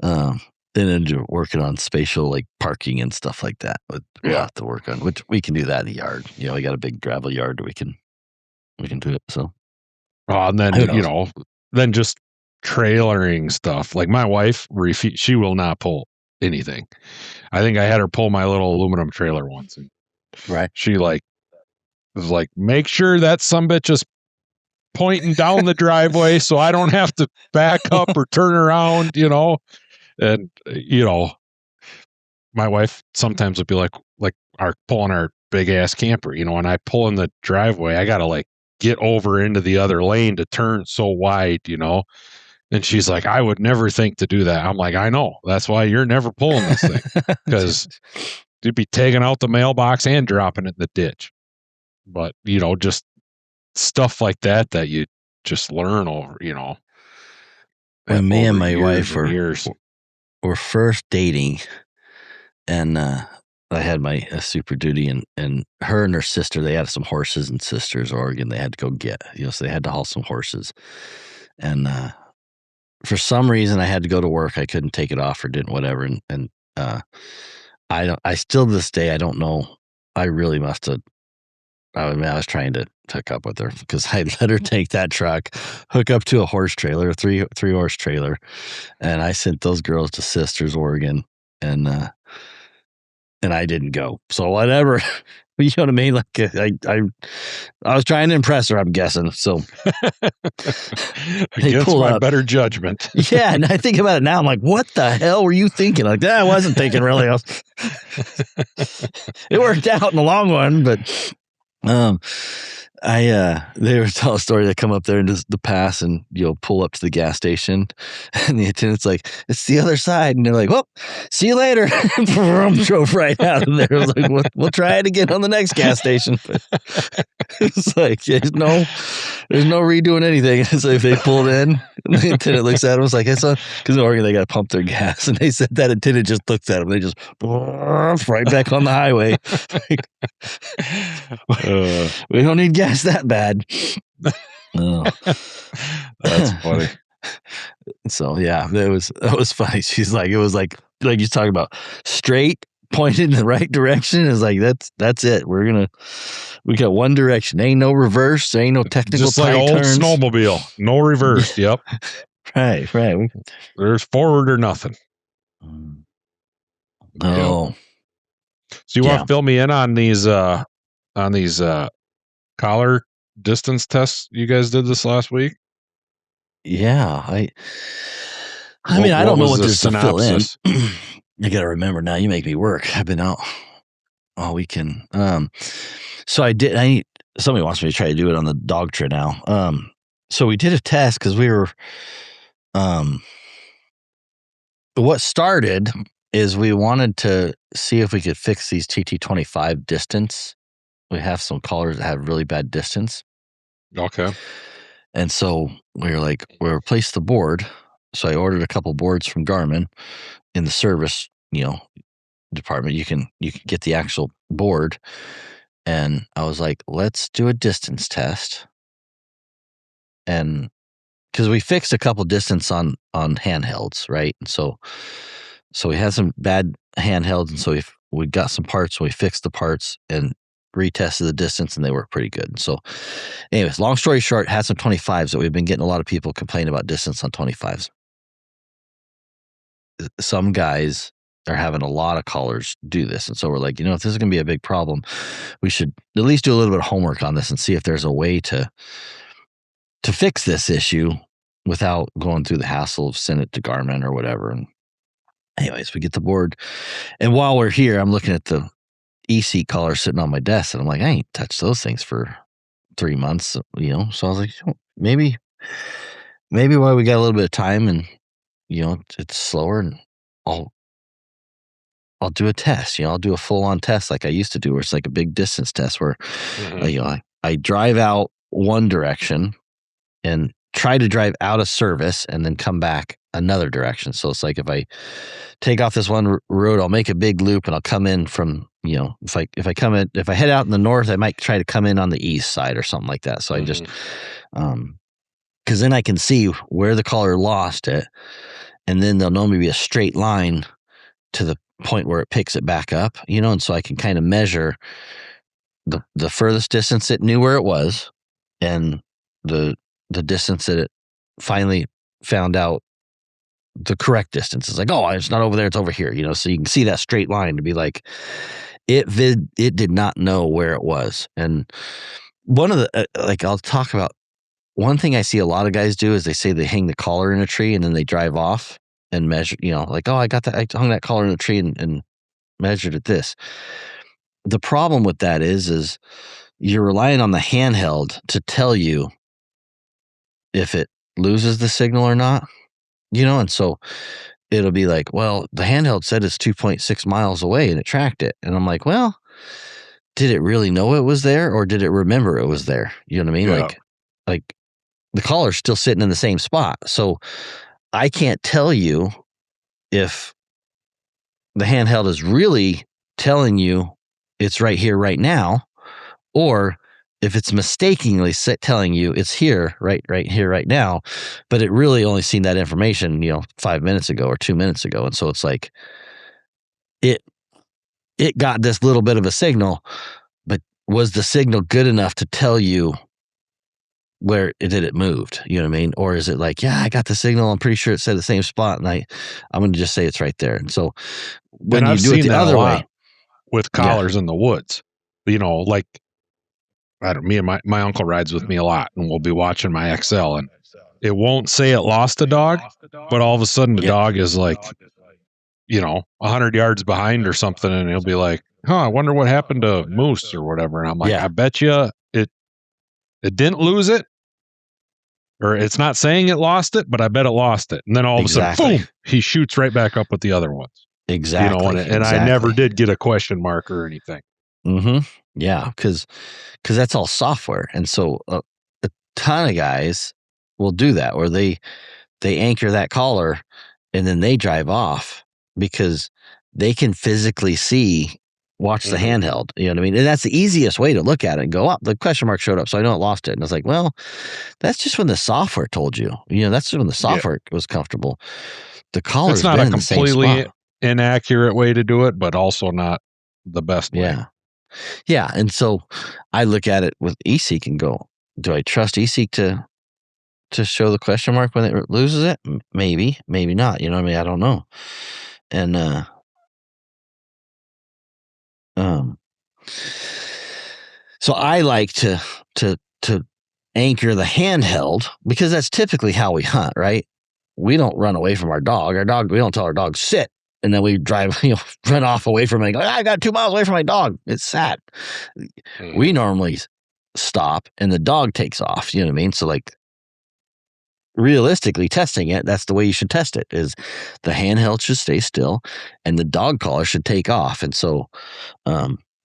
And then working on spatial, like parking and stuff like that. But we'll have to work on, which we can do that in the yard. We got a big gravel yard that we can do it. So, and then then just trailering stuff. Like my wife, she will not pull anything. I think I had her pull my little aluminum trailer once, and she was like, make sure that sumbitch is pointing down the driveway so I don't have to back up or turn around, and my wife sometimes would be like pulling our big ass camper, and I pull in the driveway, I gotta like get over into the other lane to turn so wide, and she's like, I would never think to do that. I'm like, I know, that's why you're never pulling this thing, because you'd be taking out the mailbox and dropping it in the ditch. But just stuff like that you just learn over, when me and my wife were first dating, and I had my Super Duty, and her and her sister, they had some horses in Sisters, Oregon. They had to go get, so they had to haul some horses, and for some reason I had to go to work. I couldn't take it off or didn't, whatever, and I still to this day I don't know. I really must have. I was trying to hook up with her, because I let her take that truck, hook up to a horse trailer, a three horse trailer, and I sent those girls to Sisters, Oregon, and I didn't go. So whatever, you know what I mean? Like I was trying to impress her, I'm guessing. So against my better judgment. Yeah, and I think about it now. I'm like, what the hell were you thinking? Like, I wasn't thinking really. It worked out in the long run, but. They were telling a story. They come up there into the pass and pull up to the gas station, and the attendant's like, it's the other side, and they're like, well, see you later. Drove right out of there. I was like, we'll try it again on the next gas station. It's like, there's no redoing anything. So if they pulled in, and the attendant looks at him, it's like, it's because in Oregon they got to pump their gas, and they said that attendant just looked at him. They just right back on the highway. We don't need gas that bad. That's funny. So yeah, that was funny. She's like, it was like you talking about, straight, pointed in the right direction. It's like that's it. We got one direction. Ain't no reverse. Ain't no technical just like old turns. snowmobile. No reverse. Yep. Right. There's forward or nothing. Oh. Yep. So you want to fill me in on these collar distance tests you guys did this last week? Yeah, I mean, I don't know what there's to fill in. You got to remember now. You make me work. I've been out all weekend. So somebody wants me to try to do it on the dog trip now. So we did a test because we were. What started is we wanted to see if we could fix these TT25 distance. We have some collars that have really bad distance. Okay. And so we were like, we replaced the board. So I ordered a couple boards from Garmin in the service, department. You can get the actual board. And I was like, let's do a distance test. And because we fixed a couple distance on handhelds, right? And so we had some bad handhelds, and so we got some parts, and we fixed the parts, and retested the distance and they work pretty good. So anyways, long story short, had some 25s that we've been getting a lot of people complain about distance on 25s. Some guys are having a lot of callers do this. And so we're like, if this is going to be a big problem, we should at least do a little bit of homework on this and see if there's a way to fix this issue without going through the hassle of sending it to Garmin or whatever. And anyways, we get the board. And while we're here, I'm looking at the EC collar sitting on my desk and I'm like, I ain't touched those things for 3 months, So I was like, maybe while we got a little bit of time and, it's slower and I'll do a test, I'll do a full on test like I used to do, where it's like a big distance test where, I drive out one direction and try to drive out of service and then come back another direction. So it's like if I take off this one road, I'll make a big loop and I'll come in from, if I head out in the north, I might try to come in on the east side or something like that. So I just, because then I can see where the caller lost it, and then there'll normally be a straight line to the point where it picks it back up, and so I can kind of measure the furthest distance it knew where it was and the distance that it finally found out the correct distance. It's like, oh, it's not over there, it's over here, so you can see that straight line to be like, it did not know where it was. And one of the, I'll talk about one thing I see a lot of guys do is they say they hang the collar in a tree and then they drive off and measure, like, oh, I hung that collar in a tree and measured at this. The problem with that is you're relying on the handheld to tell you if it loses the signal or not, and so it'll be like, well, the handheld said it's 2.6 miles away and it tracked it. And I'm like, well, did it really know it was there or did it remember it was there? You know what I mean? Yeah. Like the collar's still sitting in the same spot. So I can't tell you if the handheld is really telling you it's right here, right now, or if it's mistakenly telling you it's here, right here, right now, but it really only seen that information, 5 minutes ago or 2 minutes ago. And so it's like, it got this little bit of a signal, but was the signal good enough to tell you where it moved? You know what I mean? Or is it like, yeah, I got the signal, I'm pretty sure it said the same spot, and I'm going to just say it's right there. And so when you do it the other way, with collars in the woods, like, I don't, me and my uncle rides with me a lot, and we'll be watching my XL, and it won't say it lost a dog, but all of a sudden the dog is like, 100 yards behind or something, and he'll be like, I wonder what happened to Moose or whatever. And I'm like, I bet you it didn't lose it, or it's not saying it lost it, but I bet it lost it. And then all of a sudden, boom, he shoots right back up with the other ones. Exactly. And I never did get a question mark or anything. Mm-hmm. Yeah, because that's all software. And so a ton of guys will do that, where they anchor that collar and then they drive off because they can physically watch the handheld. You know what I mean? And that's the easiest way to look at it and go, oh, the question mark showed up, so I know it lost it. And it's like, well, that's just when the software told you. That's when the software was comfortable. The collar's not been a in the same completely spot. Inaccurate way to do it, but also not the best way. Yeah. And so I look at it with eSeek and go, do I trust eSeek to show the question mark when it loses it? Maybe not. You know what I mean? I don't know. And so I like to anchor the handheld because that's typically how we hunt, right? We don't run away from our dog. We don't tell our dog sit, and then we drive, run off away from it. Go, I got 2 miles away from my dog. It's sad. We normally stop and the dog takes off. You know what I mean? So like, realistically testing it, that's the way you should test it, is the handheld should stay still and the dog collar should take off. And so,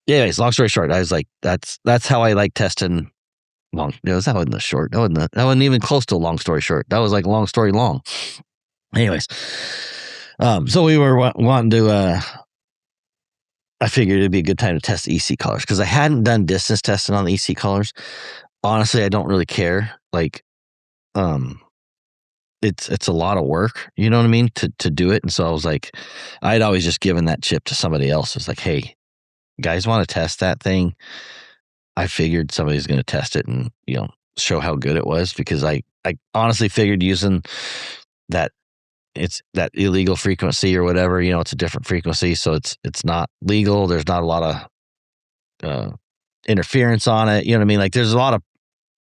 anyways, long story short, I was like, that's how I like testing long. That wasn't the short. That wasn't even close to a long story short. That was like long story long. Anyways, so we were wanting to, I figured it'd be a good time to test the EC collars because I hadn't done distance testing on the EC collars. Honestly, I don't really care. Like, it's a lot of work, you know what I mean, to do it. And so I was like, I'd always just given that chip to somebody else. It's like, hey, guys want to test that thing, I figured somebody's going to test it and, show how good it was, because I honestly figured using that, it's that illegal frequency or whatever, it's a different frequency. So it's not legal. There's not a lot of interference on it. You know what I mean? Like, there's a lot of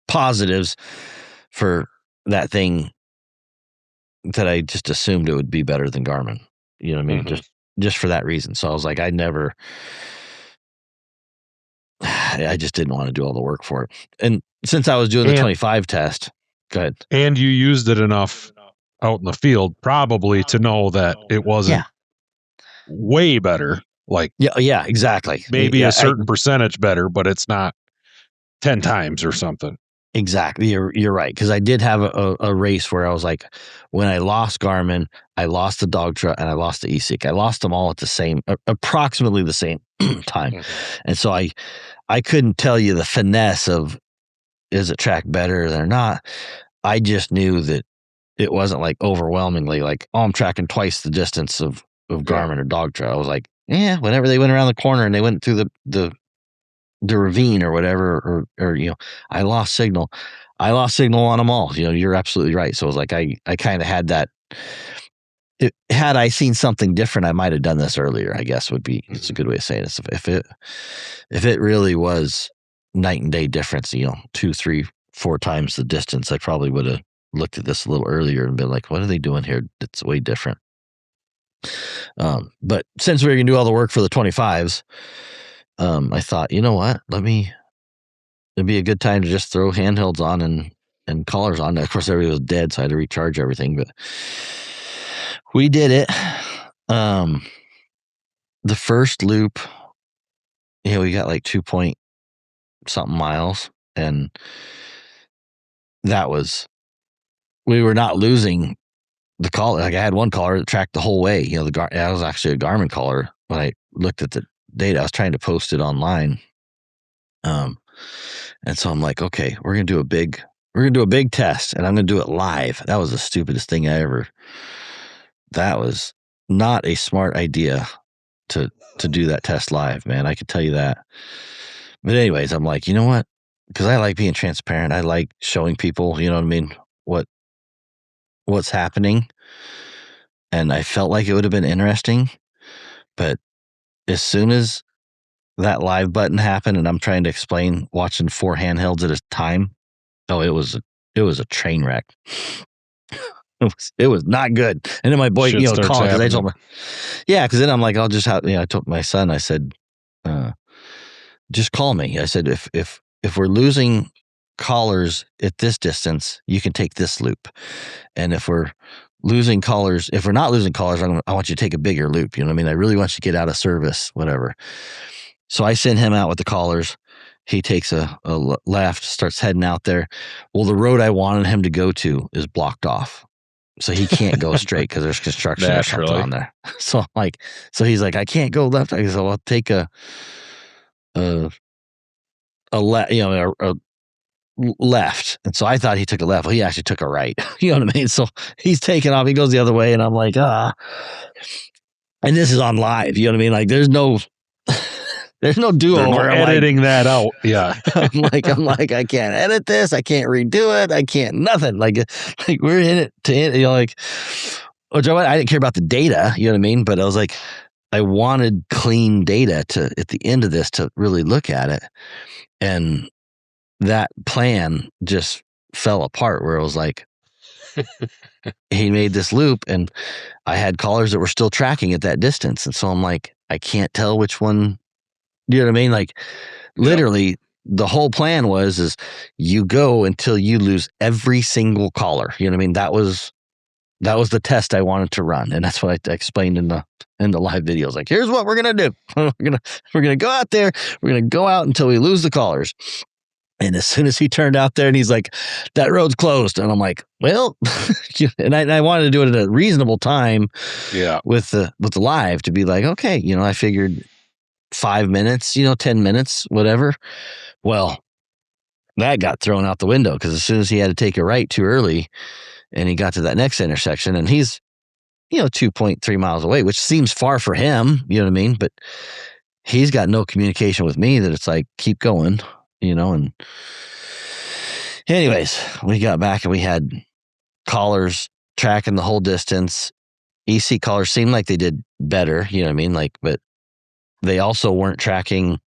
positives for that thing that I just assumed it would be better than Garmin. You know what I mean? Just for that reason. So I was like, I just didn't want to do all the work for it. And since I was doing the 25 test, go ahead. And you used it enough out in the field probably to know that it wasn't way better. Like, yeah, exactly. Maybe a certain percentage better, but it's not 10 times or something. Exactly. You're right. Because I did have a race where I was like, when I lost Garmin, I lost the Dogtra and I lost the eSync. I lost them all at the same, approximately the same time. And so I couldn't tell you the finesse of, is it track better or not? I just knew that it wasn't like overwhelmingly like, oh, I'm tracking twice the distance of Garmin or Dogtra. I was like, yeah, whenever they went around the corner and they went through the ravine or whatever, or I lost signal. I lost signal on them all. You're absolutely right. So it was like, I kind of had that. Had I seen something different, I might have done this earlier, I guess it's a good way of saying it. If it really was night and day difference, 2, 3, 4 times the distance, I probably would have looked at this a little earlier and been like, what are they doing here? It's way different. But since we were going to do all the work for the 25s, I thought, you know what? It'd be a good time to just throw handhelds on and collars on. Of course, everybody was dead, so I had to recharge everything, but we did it. The first loop, we got like 2 point something miles, and we were not losing the collar. Like, I had one collar that tracked the whole way. That was actually a Garmin collar. When I looked at the data, I was trying to post it online. And so I'm like, okay, we're gonna do a big test, and I'm gonna do it live. That was the stupidest thing I ever. That was not a smart idea to do that test live, man. I could tell you that. But anyways, I'm like, you know what? Because I like being transparent. I like showing people, you know what I mean, what's happening. And I felt like it would have been interesting, but as soon as that live button happened and I'm trying to explain watching 4 handhelds at a time, it was a train wreck. It was not good. And then my boy, called, because I told him, because then I'm like, I'll just have, I told my son, I said, just call me. I said, if we're losing collars at this distance, you can take this loop. And if we're losing collars, if we're not losing collars, I want you to take a bigger loop. You know what I mean? I really want you to get out of service, whatever. So I send him out with the collars. He takes a left, starts heading out there. Well, the road I wanted him to go to is blocked off. So he can't go straight because there's construction or something on there. So he's like, I can't go left. I said, well, I'll take a left. And so I thought he took a left. Well, he actually took a right. You know what I mean? So he's taking off. He goes the other way, and I'm like, and this is on live. You know what I mean? Like, there's no do-over. Editing that out. Yeah. I'm like, I can't edit this. I can't redo it. I can't nothing. Like we're in it to end, I didn't care about the data, you know what I mean? But I was like, I wanted clean data at the end of this to really look at it. And that plan just fell apart, where it was like, he made this loop and I had collars that were still tracking at that distance. And so I'm like, I can't tell which one. You know what I mean? Like, literally, the whole plan is you go until you lose every single collar. You know what I mean? That was the test I wanted to run, and that's what I explained in the live videos. Like, here's what we're gonna do. we're gonna go out there. We're gonna go out until we lose the collars. And as soon as he turned out there, and he's like, "That road's closed," and I'm like, "Well," and I wanted to do it at a reasonable time. Yeah. With the live, to be like, okay, I figured 5 minutes, 10 minutes, whatever. Well, that got thrown out the window, because as soon as he had to take a right too early and he got to that next intersection, and he's, 2.3 miles away, which seems far for him, you know what I mean? But he's got no communication with me that it's like, keep going, and anyways, we got back and we had collars tracking the whole distance. EC collars seemed like they did better, you know what I mean? Like, but they also weren't tracking.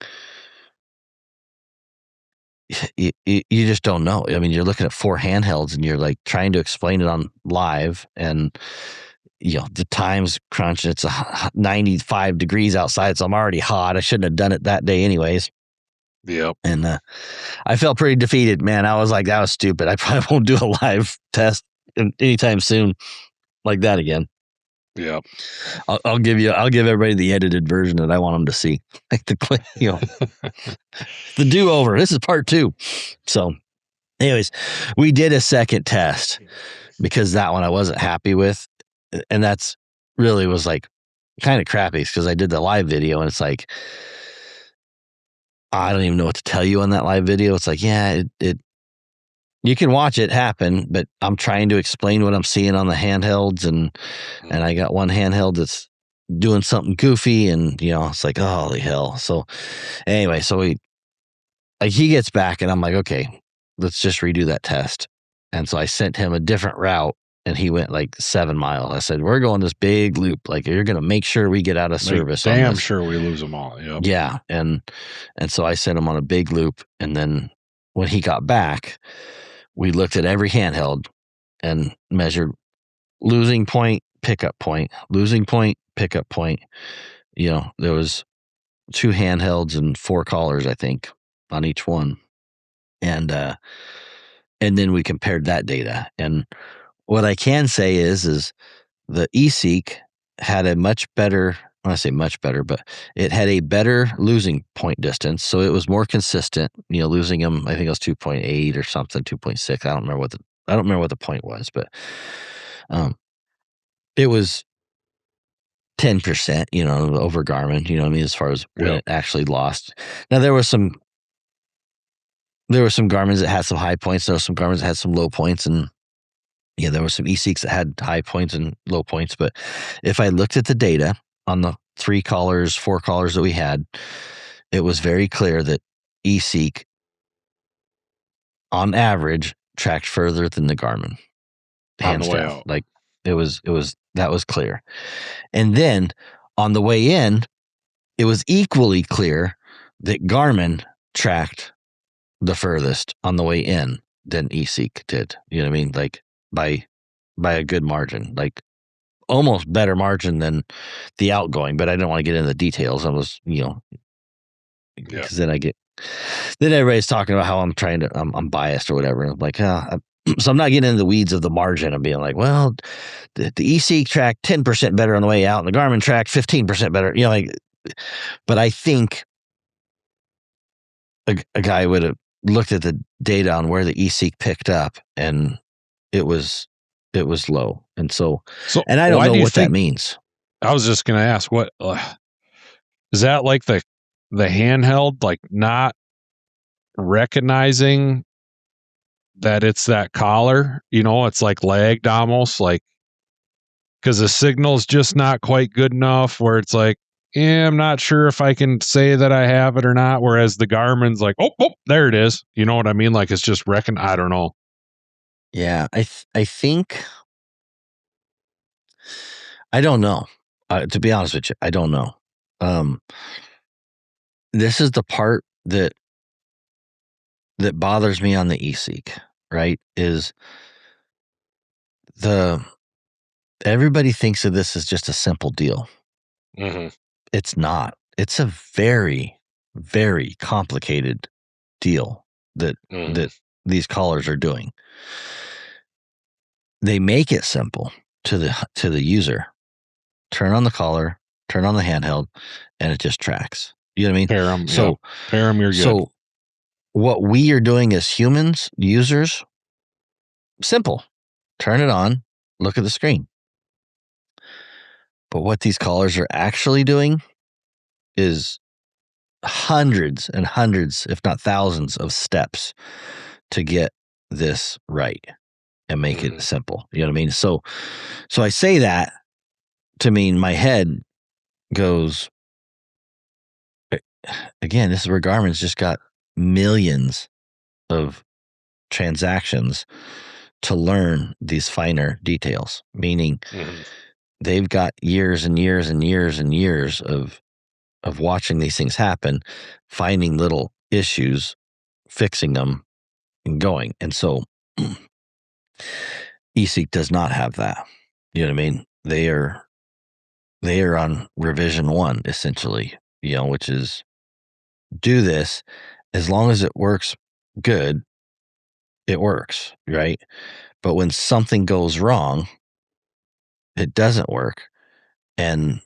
You just don't know. I mean, you're looking at 4 handhelds and you're like trying to explain it on live, and the time's crunch. It's 95 degrees outside, so I'm already hot. I shouldn't have done it that day anyways. Yep. And I felt pretty defeated, man. I was like, that was stupid. I probably won't do a live test anytime soon like that again. Yeah. I'll give everybody the edited version that I want them to see. Like the do-over. This is part 2. So anyways, we did a second test because that one I wasn't happy with. And that's really was like kind of crappy because I did the live video and it's like, I don't even know what to tell you on that live video. It's like, yeah, it you can watch it happen, but I'm trying to explain what I'm seeing on the handhelds, and I got one handheld that's doing something goofy, and it's like, holy hell. So anyway, he gets back and I'm like, okay, let's just redo that test. And so I sent him a different route and he went like 7 miles. I said, we're going this big loop. Like, you're going to make sure we get out of service. Damn sure we lose them all. Yep. Yeah. And so I sent him on a big loop. And then when he got back, we looked at every handheld and measured losing point, pickup point, losing point, pickup point. There was 2 handhelds and 4 collars, I think, on each one. And then we compared that data. And what I can say is the eSeek had a much better, I want to say much better, but it had a better losing point distance. So it was more consistent, losing them, I think it was 2.8 or something, 2.6. I don't remember what the point was, but it was 10%, over Garmin, what I mean, as far as when it actually lost. Now there were some Garmins that had some high points. There were some Garmins that had some low points, and there were some eSeeks that had high points and low points. But if I looked at the data on the 3 collars, 4 collars that we had, it was very clear that eSeek, on average, tracked further than the Garmin. Hands down. Like that was clear. And then on the way in, it was equally clear that Garmin tracked the furthest on the way in than eSeek did. You know what I mean? Like by a good margin, like almost better margin than the outgoing, but I didn't want to get into the details. I was, because then everybody's talking about how I'm biased or whatever. I'm like, so I'm not getting into the weeds of the margin. I'm being like, well, the eSeek tracked 10% better on the way out and the Garmin tracked 15% better, but I think a guy would have looked at the data on where the eSeek picked up, and it was low. And so and I don't know what that means. I was just going to ask, what is that, like the handheld, like not recognizing that it's that collar, it's like lagged almost, like, because the signal's just not quite good enough where it's like, yeah, I'm not sure if I can say that I have it or not. Whereas the Garmin's like, oh, there it is. You know what I mean? Like, it's just I don't know. Yeah, I think, I don't know. To be honest with you, I don't know. This is the part that bothers me on the eSeek, right? Is everybody thinks of this as just a simple deal. Mm-hmm. It's not. It's a very, very complicated deal that these callers are doing. They make it simple to the user. Turn on the collar, turn on the handheld, and it just tracks. You know what I mean? Pair them. So pair them. You're good. So what we are doing as humans, users, simple. Turn it on, look at the screen. But what these callers are actually doing is hundreds and hundreds, if not thousands, of steps to get this right and make it simple. You know what I mean? So I say that to mean my head goes, again, this is where Garmin's just got millions of transactions to learn these finer details, meaning they've got years and years and years and years of watching these things happen, finding little issues, fixing them, and going. And so eSeek does not have that. You know what I mean? They are on revision 1, essentially, which is do this as long as it works good, it works, right? But when something goes wrong, it doesn't work. And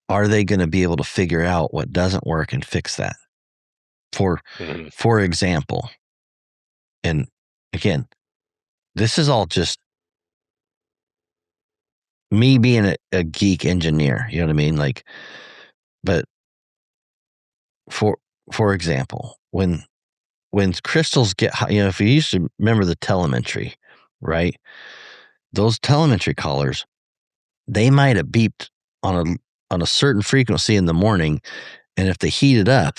are they going to be able to figure out what doesn't work and fix that? For example, and again, this is all just me being a geek engineer, you know what I mean? Like, but for example, when crystals get high, if you used to remember the telemetry, right? Those telemetry collars, they might have beeped on a certain frequency in the morning, and if they heat it up,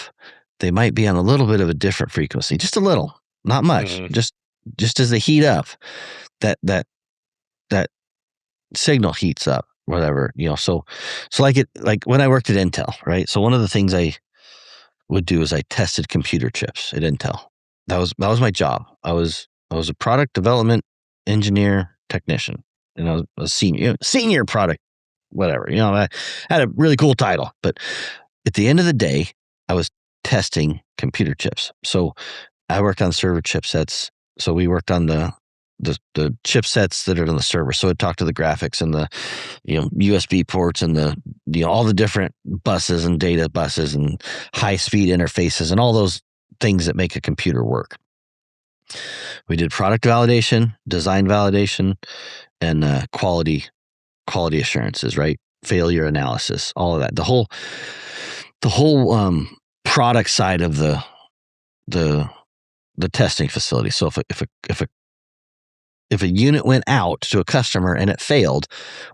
they might be on a little bit of a different frequency, just a little, not much, just as they heat up, that signal heats up, whatever, so like when I worked at Intel, right? So one of the things I would do is I tested computer chips at Intel. That was my job. I was a product development engineer technician, and I was a senior product, whatever. I had a really cool title, but at the end of the day, I was testing computer chips. So I worked on server chipsets. So we worked on the chipsets that are on the server. So it talked to the graphics and the USB ports and the all the different buses and data buses and high speed interfaces and all those things that make a computer work. We did product validation, design validation, and quality assurances, right? Failure analysis, all of that. The whole product side of the testing facility. So if a unit went out to a customer and it failed,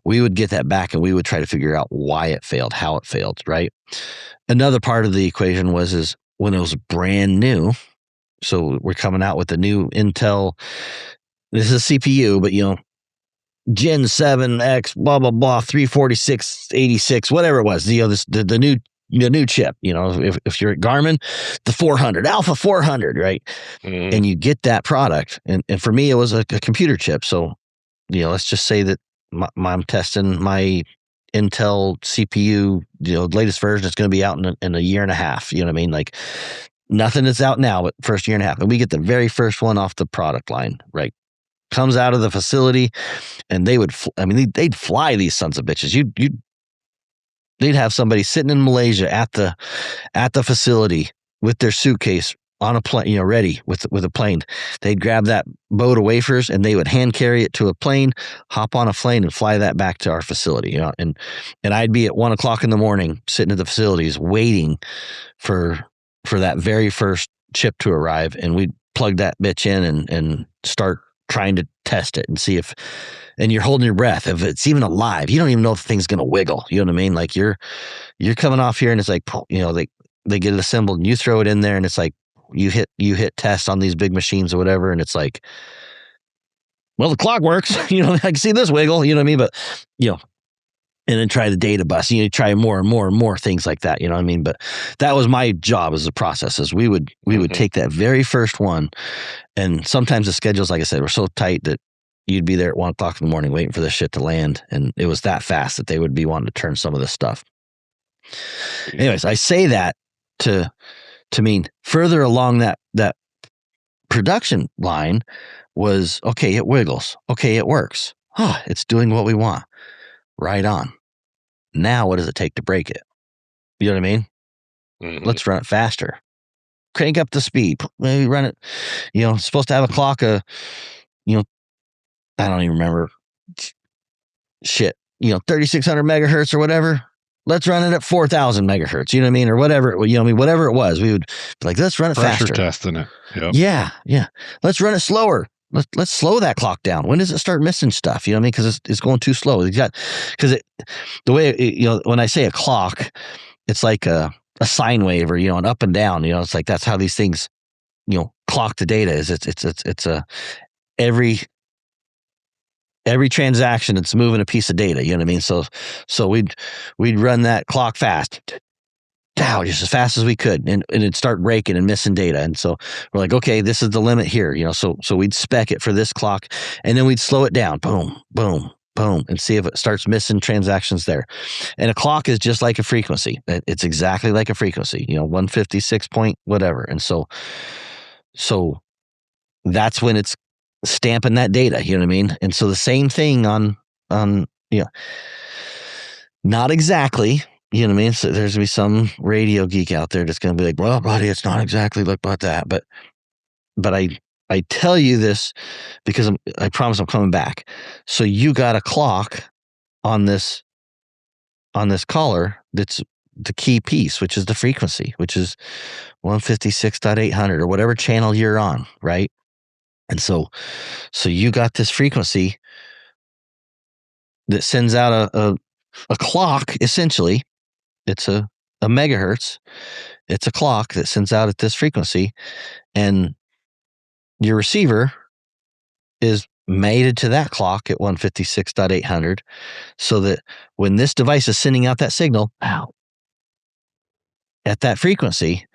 we would get that back and we would try to figure out why it failed, how it failed, right? Another part of the equation was when it was brand new. So we're coming out with the new Intel. This is a CPU, but Gen 7X, blah blah blah, 34686, whatever it was. The new chip. If you're at Garmin, the 400 Alpha 400, right? And you get that product, and for me it was a computer chip. So let's just say that I'm testing my Intel CPU, latest version is going to be out in a year and a half. You know what I mean? Like nothing that's out now, but first year and a half, and we get the very first one off the product line, right? Comes out of the facility, and they'd fly these sons of bitches. They'd have somebody sitting in Malaysia at the facility with their suitcase on a plane, ready with a plane. They'd grab that boat of wafers and they would hand carry it to a plane, hop on a plane, and fly that back to our facility. And I'd be at 1:00 in the morning sitting at the facilities waiting for that very first chip to arrive, and we'd plug that bitch in and start trying to test it and see if. And you're holding your breath. If it's even alive, you don't even know if the thing's going to wiggle. You know what I mean? Like you're coming off here, and it's like, they get it assembled, and you throw it in there, and it's like you hit test on these big machines or whatever, and it's like, well, the clock works. I can see this wiggle. You know what I mean? But and then try the data bus. Try more and more and more things like that. You know what I mean? But that was my job as a process. Is we would take that very first one, and sometimes the schedules, like I said, were so tight that you'd be there at 1:00 in the morning waiting for this shit to land. And it was that fast that they would be wanting to turn some of this stuff. Anyways, I say that to mean further along that production line was, okay, it wiggles. Okay, it works. It's doing what we want. Right on. Now, what does it take to break it? You know what I mean? Let's run it faster. Crank up the speed. Maybe run it, it's supposed to have a clock of, I don't even remember shit, 3,600 megahertz or whatever. Let's run it at 4,000 megahertz. You know what I mean? Or whatever, whatever it was, we would be like, let's run it faster. Pressure testing it. Yep. Yeah. Let's run it slower. Let's slow that clock down. When does it start missing stuff? You know what I mean? Because it's going too slow. The way when I say a clock, it's like a sine wave or, an up and down. It's like that's how these things, clock the data. Is it's a every transaction it's moving a piece of data. You know what I mean? So we'd run that clock fast. Just as fast as we could, and it'd start breaking and missing data. And so we're like, okay, this is the limit here. So we'd spec it for this clock, and then we'd slow it down. Boom, boom, boom, and see if it starts missing transactions there. And a clock is just like a frequency. It's exactly like a frequency. 156 point whatever. And so that's when it's stamping that data. You know what I mean? And so the same thing on not exactly. You know what I mean? So there's going to be some radio geek out there that's going to be like, well, buddy, it's not exactly like about that. But I tell you this because I promise I'm coming back. So you got a clock on this collar that's the key piece, which is the frequency, which is 156.800 or whatever channel you're on, right? And so you got this frequency that sends out a clock, essentially. It's a megahertz. It's a clock that sends out at this frequency, and your receiver is mated to that clock at 156.800, so that when this device is sending out that signal at that frequency,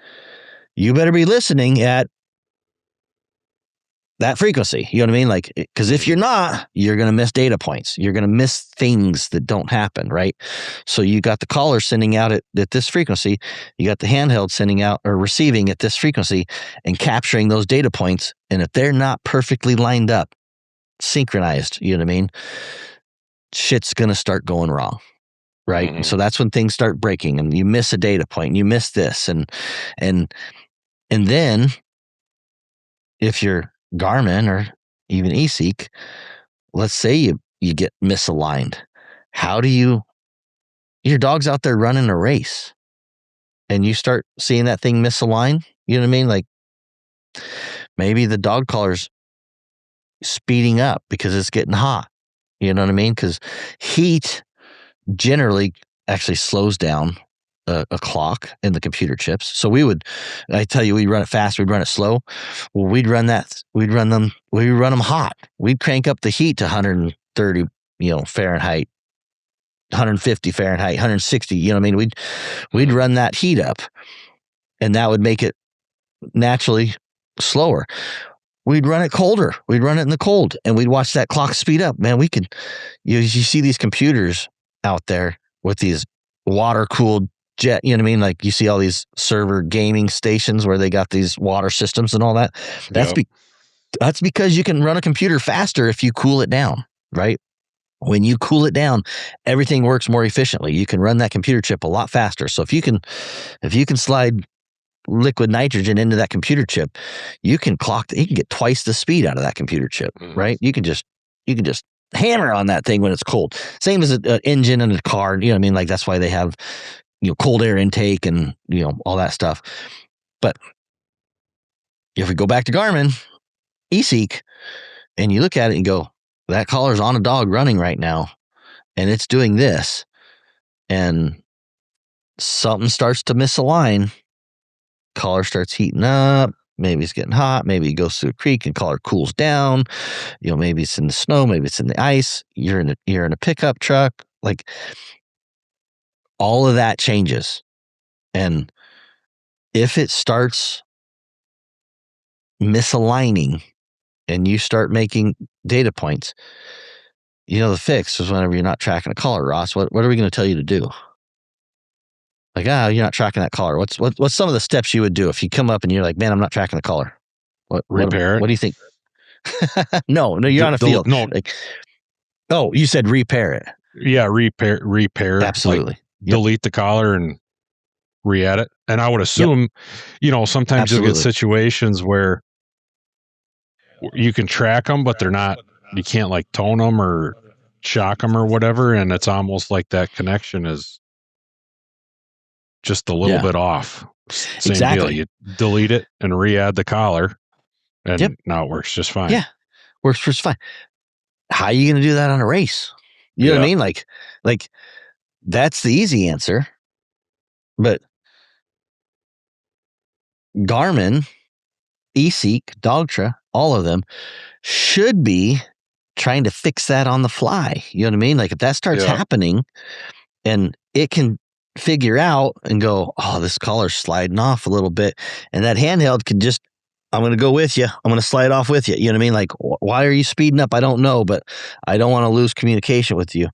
you better be listening at that frequency. You know what I mean? Like, because if you're not, you're going to miss data points. You're going to miss things that don't happen, right? So you got the caller sending out at this frequency. You got the handheld sending out or receiving at this frequency and capturing those data points. And if they're not perfectly lined up, synchronized, you know what I mean? Shit's going to start going wrong, right? Mm-hmm. And so that's when things start breaking, and you miss a data point, and you miss this. And then if you're Garmin or even eSeek, let's say you get misaligned. How do your dog's out there running a race and you start seeing that thing misalign? You know what I mean? Like maybe the dog collar's speeding up because it's getting hot. You know what I mean? Because heat generally actually slows down a clock in the computer chips. So I tell you, we'd run it fast, we'd run it slow. Well, we'd run them hot. We'd crank up the heat to 130, Fahrenheit, 150 Fahrenheit, 160, you know what I mean? We'd run that heat up, and that would make it naturally slower. We'd run it colder. We'd run it in the cold, and we'd watch that clock speed up. Man, you see these computers out there with these water-cooled jet, you know what I mean? Like you see all these server gaming stations where they got these water systems and all that. That's because you can run a computer faster if you cool it down, right? When you cool it down, everything works more efficiently. You can run that computer chip a lot faster. So if you can slide liquid nitrogen into that computer chip, you can get twice the speed out of that computer chip, right? You can just hammer on that thing when it's cold. Same as an engine in a car, you know what I mean? Like that's why they have cold air intake and all that stuff. But if we go back to Garmin, eSeek, and you look at it and go, that collar's on a dog running right now, and it's doing this, and something starts to misalign, collar starts heating up, maybe it's getting hot, maybe it goes through a creek and collar cools down, maybe it's in the snow, maybe it's in the ice, you're in a pickup truck, like all of that changes. And if it starts misaligning and you start making data points, the fix is whenever you're not tracking a collar, Ross, what are we going to tell you to do? Like, you're not tracking that collar. What's some of the steps you would do if you come up and you're like, man, I'm not tracking the collar? Repair it. What do you think? No, you're on a field. No. You said repair it. Yeah, repair. Absolutely. Like, delete the collar and re-add it. And I would assume, sometimes Absolutely. you'll get situations where you can track them, but you can't like tone them or shock them or whatever. And it's almost like that connection is just a little bit off. Same deal. You delete it and re-add the collar, and now it works just fine. Yeah, works just fine. How are you going to do that on a race? You know what I mean? Like that's the easy answer. But Garmin, eSeek, Dogtra, all of them should be trying to fix that on the fly. You know what I mean? Like if that starts happening and it can figure out and go, oh, this collar's sliding off a little bit. And that handheld can just, I'm going to go with you. I'm going to slide off with you. You know what I mean? Like, why are you speeding up? I don't know, but I don't want to lose communication with you.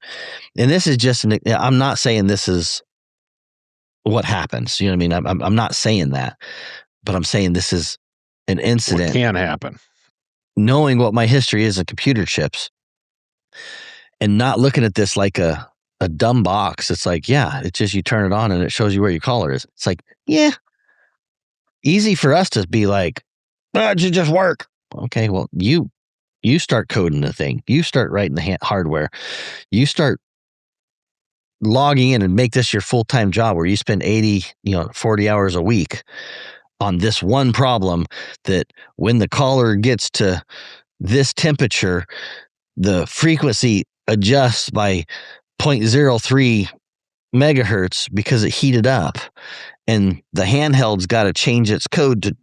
And this is just, I'm not saying this is what happens. You know what I mean? I'm not saying that, but I'm saying this is an incident. What can happen. Knowing what my history is of computer chips and not looking at this like a dumb box. It's like, yeah, it's just you turn it on and it shows you where your collar is. It's like, yeah, easy for us to be like, oh, it should just work. Okay, well, you start coding the thing. You start writing the hardware. You start logging in and make this your full-time job where you spend 40 hours a week on this one problem that when the collar gets to this temperature, the frequency adjusts by 0.03 megahertz because it heated up. And the handheld's got to change its code to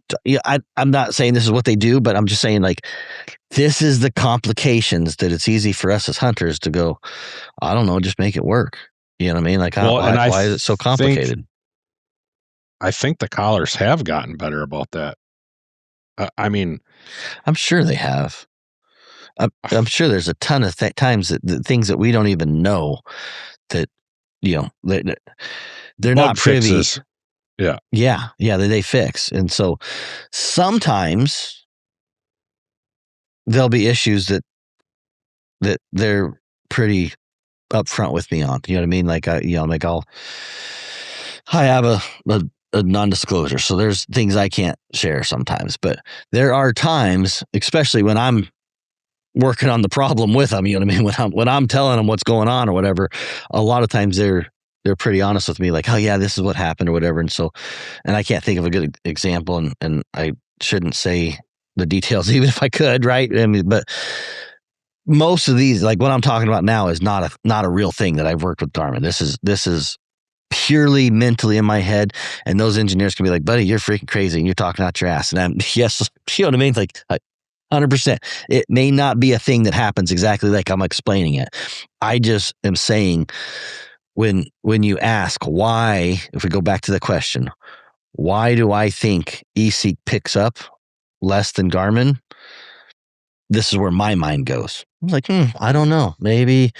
I'm not saying this is what they do, but I'm just saying like this is the complications that it's easy for us as hunters to go, I don't know, just make it work. You know what I mean? Like why is it so complicated? I think the collars have gotten better about that. I mean, I'm sure they have. I'm sure there's a ton of times that things that we don't even know that, they're not privy. Fixes. Yeah, that they fix. And so sometimes there'll be issues that they're pretty upfront with me on. You know what I mean? Like I have a non-disclosure, so there's things I can't share sometimes. But there are times, especially when I'm working on the problem with them, you know what I mean? When I'm telling them what's going on or whatever, a lot of times they're pretty honest with me, like, oh yeah, this is what happened or whatever. And so, and I can't think of a good example, and I shouldn't say the details even if I could, right? I mean, but most of these, like what I'm talking about now, is not a real thing that I've worked with Garmin. This is purely mentally in my head, and those engineers can be like, buddy, you're freaking crazy and you're talking out your ass. And I'm, yes, you know what I mean? Like 100%. It may not be a thing that happens exactly like I'm explaining it. I just am saying, when you ask why, if we go back to the question, why do I think eSeek picks up less than Garmin? This is where my mind goes. I'm like, I don't know. Maybe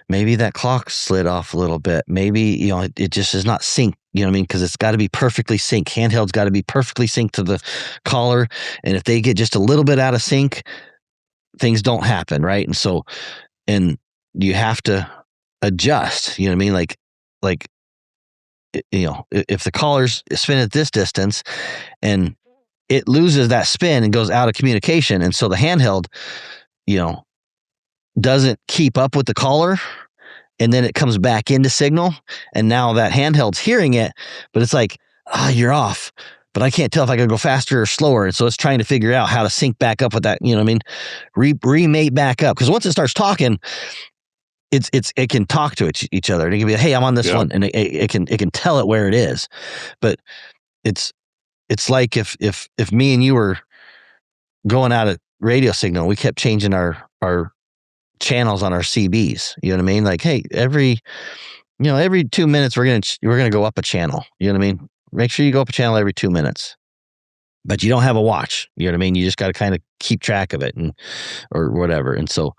that clock slid off a little bit. Maybe, it just is not synced. You know what I mean? Because it's got to be perfectly synced. Handheld's got to be perfectly synced to the collar. And if they get just a little bit out of sync, things don't happen, right? And so, and you have to adjust. You know what I mean? Like, if the collar's spin at this distance and it loses that spin and goes out of communication, and so the handheld, doesn't keep up with the collar, and then it comes back into signal, and now that handheld's hearing it, but it's like, you're off, but I can't tell if I gotta go faster or slower, and so it's trying to figure out how to sync back up with that. You know what I mean? Remate back up, because once it starts talking, it can talk to each other, and it can be like, hey, I'm on this one, and it can tell it where it is, but it's like if me and you were going out at radio signal, we kept changing our channels on our CBs. You know what I mean? Like, hey, every 2 minutes we're gonna go up a channel. You know what I mean? Make sure you go up a channel every 2 minutes. But you don't have a watch. You know what I mean? You just got to kind of keep track of it or whatever. And so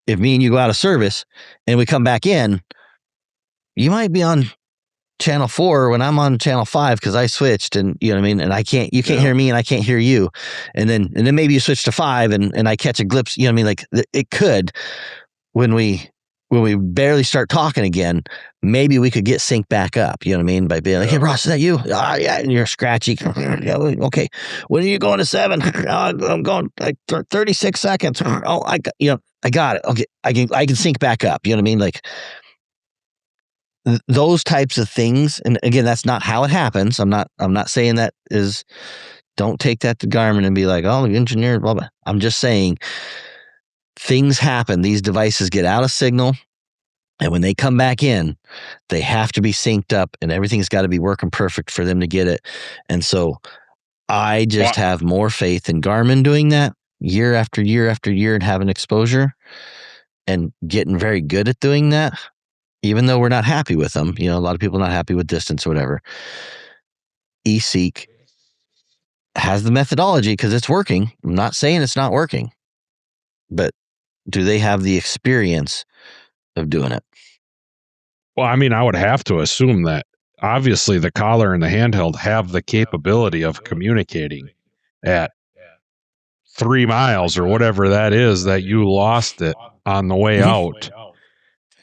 if me and you go out of service and we come back in, you might be on channel 4 when I'm on channel 5 because I switched, and you know what I mean, and you can't hear me and I can't hear you, and then maybe you switch to 5 and I catch a glimpse. You know what I mean? Like it could, when we barely start talking again, maybe we could get synced back up. You know what I mean? By being like, hey Ross, is that you? Yeah, and you're scratchy. Okay, when are you going to 7? I'm going like 36 seconds. Oh, I got it. Okay, I can sync back up. You know what I mean? Like those types of things. And again, that's not how it happens. I'm not saying that is, don't take that to Garmin and be like, oh, the engineer, blah, blah. I'm just saying things happen. These devices get out of signal, and when they come back in, they have to be synced up, and everything's got to be working perfect for them to get it. And so I just have more faith in Garmin doing that year after year after year and having exposure and getting very good at doing that, even though we're not happy with them. A lot of people are not happy with distance or whatever. eSeek has the methodology because it's working. I'm not saying it's not working, but do they have the experience of doing it? Well, I mean, I would have to assume that obviously the collar and the handheld have the capability of communicating at 3 miles or whatever that is that you lost it on the way out.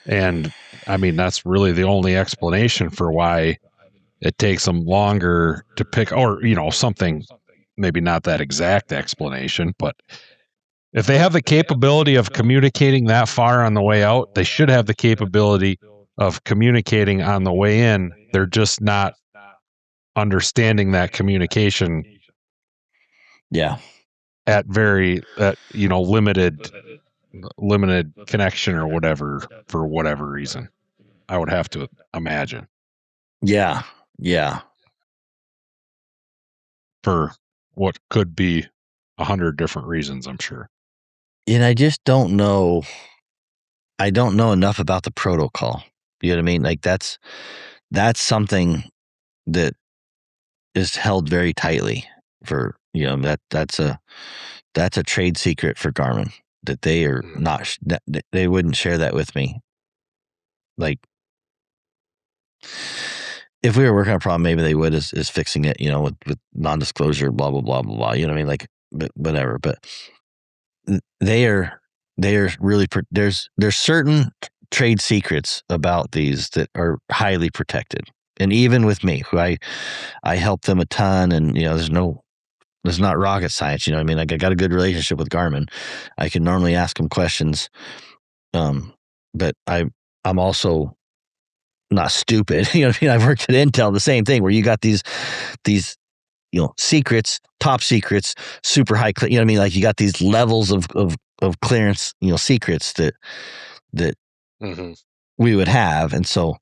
And I mean, that's really the only explanation for why it takes them longer to pick, or, something, maybe not that exact explanation, but if they have the capability of communicating that far on the way out, they should have the capability of communicating on the way in. They're just not understanding that communication. Yeah. At limited connection or whatever, for whatever reason. I would have to imagine. Yeah. Yeah. For what could be 100 different reasons, I'm sure. And I just don't know. I don't know enough about the protocol. You know what I mean? Like that's something that is held very tightly for, that's a trade secret for Garmin that they are not, they wouldn't share that with me. Like if we were working on a problem, maybe they would is fixing it, with non-disclosure, blah, blah, blah, blah, blah. You know what I mean? Like, but whatever, but they are really, there's certain trade secrets about these that are highly protected. And even with me, who I help them a ton, and there's not rocket science. You know what I mean? Like I got a good relationship with Garmin. I can normally ask them questions, but I'm also not stupid. You know what I mean? I've worked at Intel, the same thing, where you got these secrets, top secrets, super high. You know what I mean? Like you got these levels of clearance, secrets that we would have, and so,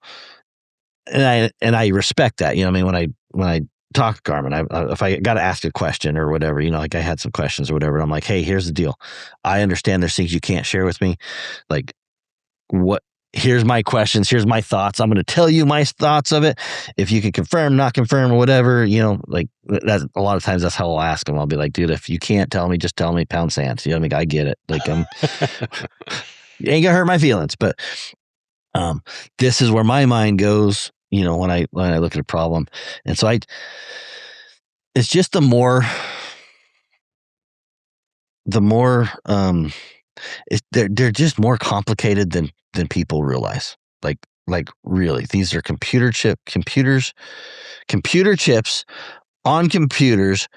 and I respect that. You know what I mean? When I talk to Garmin, if I got to ask a question or whatever, like I had some questions or whatever, I'm like, hey, here's the deal. I understand there's things you can't share with me. Like here's my questions. Here's my thoughts. I'm going to tell you my thoughts of it. If you can confirm, not confirm, or whatever, like that's a lot of times that's how I'll ask them. I'll be like, dude, if you can't tell me, just tell me, pound sand. You know what I mean? I get it. Like you ain't gonna hurt my feelings, but this is where my mind goes, when I look at a problem. And so it's just the more they're just more complicated than people realize. Like really, these are computer chips on computers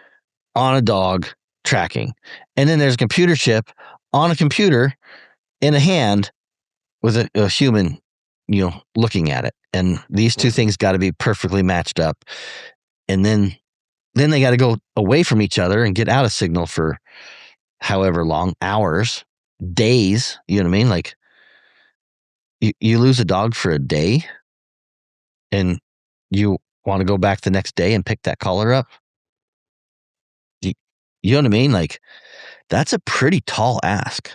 on a dog tracking. And then there's a computer chip on a computer in a hand with a human, looking at it. And these two things got to be perfectly matched up. And then they got to go away from each other and get out of signal for however long, hours, days. You know what I mean? Like you lose a dog for a day and you want to go back the next day and pick that collar up. You know what I mean? Like that's a pretty tall ask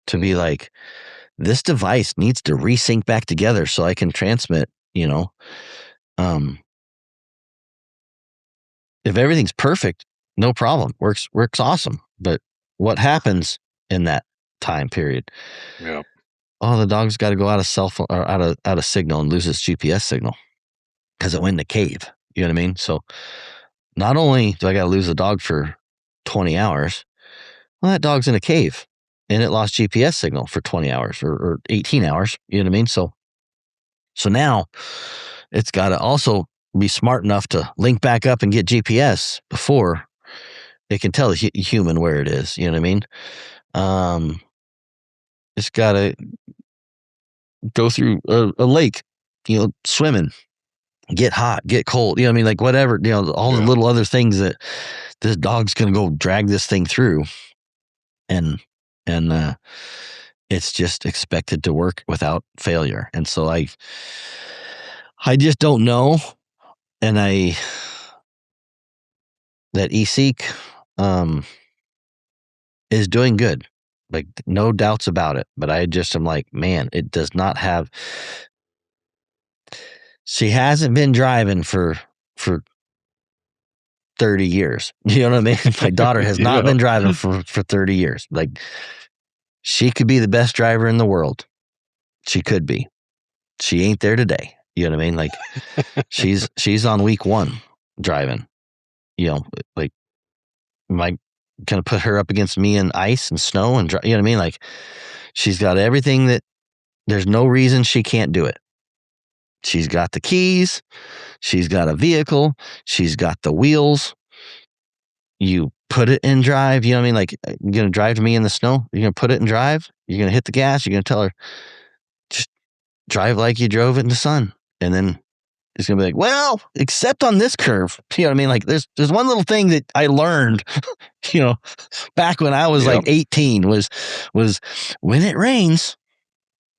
to be like, this device needs to resync back together so I can transmit, if everything's perfect, no problem. Works awesome. But what happens in that time period? Yeah. Oh, the dog's got to go out of cell phone or out of signal and lose its GPS signal because it went in the cave. You know what I mean? So not only do I got to lose the dog for 20 hours, well, that dog's in a cave and it lost GPS signal for 20 hours or 18 hours. You know what I mean? So now it's got to also be smart enough to link back up and get GPS before it can tell the human where it is. You know what I mean? It's got to go through a lake, swimming, get hot, get cold. You know what I mean? Like whatever, all the little other things that this dog's going to go drag this thing through. And it's just expected to work without failure. And so I just don't know. And that eSeek is doing good. Like, no doubts about it. But I just am like, man, it does not have. She hasn't been driving for 30 years. You know what I mean? My daughter has not been driving for 30 years. Like, she could be the best driver in the world. She could be. She ain't there today. You know what I mean? Like, she's on week 1 driving. You know, like, am I gonna put her up against me in ice and snow and you know what I mean? Like, she's got everything that there's no reason she can't do it. She's got the keys. She's got a vehicle. She's got the wheels. You put it in drive. You know what I mean? Like, you're going to drive to me in the snow. You're going to put it in drive. You're going to hit the gas. You're going to tell her, just drive like you drove it in the sun. And then it's going to be like, well, except on this curve. You know what I mean? Like, there's one little thing that I learned, you know, back when I was like 18 was when it rains,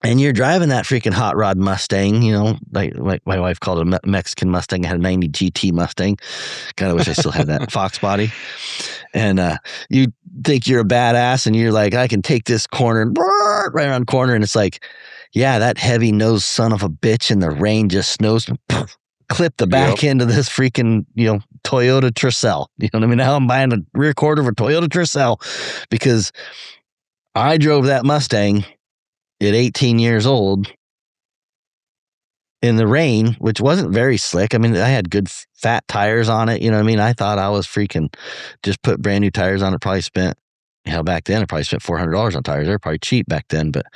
and you're driving that freaking hot rod Mustang, you know, like my wife called it a Mexican Mustang. I had a 90 GT Mustang. God, I wish I still had that Fox body. And you think you're a badass, and you're like, I can take this corner and right around the corner. And it's like, yeah, that heavy nosed son of a bitch in the rain just snows, clip the back end of this freaking, you know, Toyota Tercel. You know what I mean? Now I'm buying a rear quarter of a Toyota Tercel because I drove that Mustang at 18 years old in the rain, which wasn't very slick. I mean, I had good fat tires on it. You know what I mean? I thought I was freaking just put brand new tires on it. Probably spent, back then I probably spent $400 on tires. They're probably cheap back then, but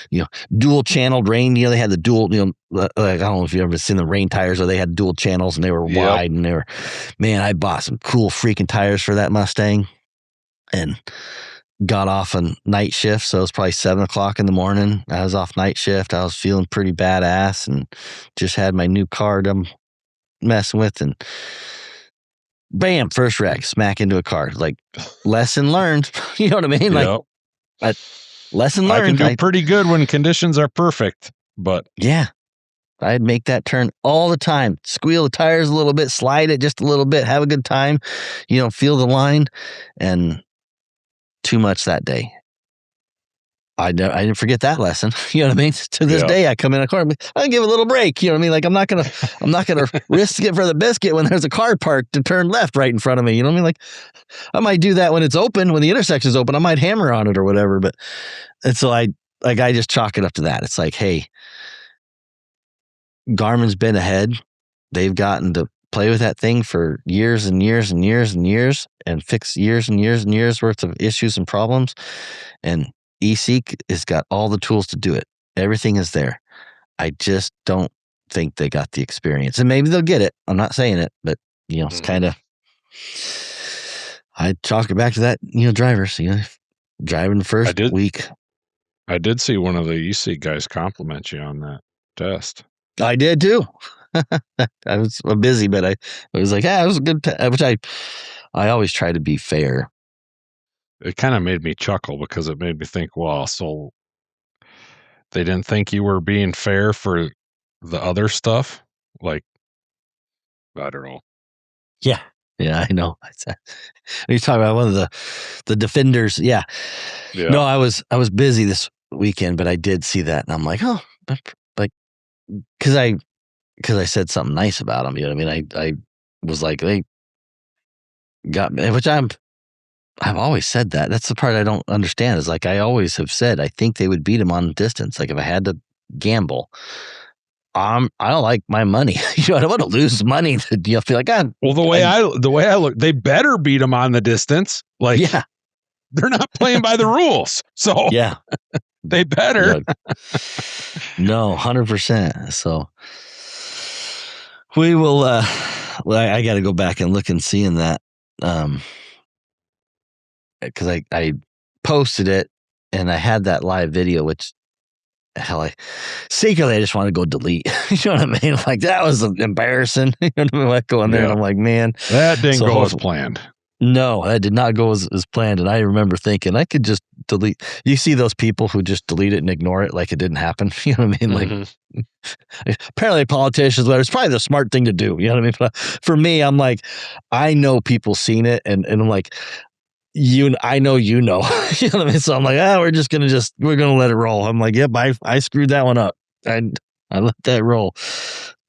you know, dual channeled rain, you know, they had the dual, you know, like, I don't know if you've ever seen the rain tires where they had dual channels and they were wide, and they were, man, I bought some cool freaking tires for that Mustang and got off on night shift. So it was probably 7:00 in the morning. I was off night shift. I was feeling pretty badass and just had my new car I'm messing with, and bam, first wreck, smack into a car. Like, lesson learned. You know what I mean? Like, lesson learned. I can do pretty good when conditions are perfect, but yeah, I'd make that turn all the time. Squeal the tires a little bit, slide it just a little bit, have a good time, you know, feel the line, and too much that day. I didn't forget that lesson. You know what I mean? To this day, I come in a car, I give a little break. You know what I mean? Like, I'm not gonna risk it for the biscuit when there's a car parked to turn left right in front of me. You know what I mean? Like, I might do that when it's open, when the intersection's open. I might hammer on it or whatever. But and so I just chalk it up to that. It's like, hey, Garmin's been ahead. They've gotten to play with that thing for years and years and years and years, and fix years and years and years worth of issues and problems. And eSeek has got all the tools to do it. Everything is there. I just don't think they got the experience, and maybe they'll get it. I'm not saying it, but you know, it's kind of. I chalk it back to that, you know, drivers. You know, driving the first week. I did see one of the eSeek guys compliment you on that test. I did too. I was busy, but I was like, it was a good test, which I always try to be fair. It kind of made me chuckle because it made me think, well, so they didn't think you were being fair for the other stuff? Like, I don't know. Yeah, I know. You're talking about one of the defenders. Yeah. No, I was busy this weekend, but I did see that, and I'm like, oh, like, because I said something nice about them. You know what I mean? I was like, they got me, which I've always said that. That's the part I don't understand. Is like, I always have said, I think they would beat him on distance. Like, if I had to gamble, I don't like my money. You know, I don't want to lose money. You feel like, well, the way I look, they better beat him on the distance. Like, yeah, they're not playing by the rules. So yeah, they better. No, 100%. So we will. Well, I got to go back and look and see in that. Because I posted it and I had that live video, which hell, secretly I just want to go delete. You know what I mean? Like, that was embarrassing. You know what I mean? Like, going there and I'm like, man, that didn't go as planned. No, that did not go as planned. And I remember thinking I could just delete. You see those people who just delete it and ignore it like it didn't happen. You know what I mean? Mm-hmm. Like, apparently politicians, but it's probably the smart thing to do. You know what I mean? But for me, I'm like, I know people seen it, and I'm like, I know you know. You know what I mean? So I'm like, we're gonna let it roll. I'm like, yep, I screwed that one up. I let that roll.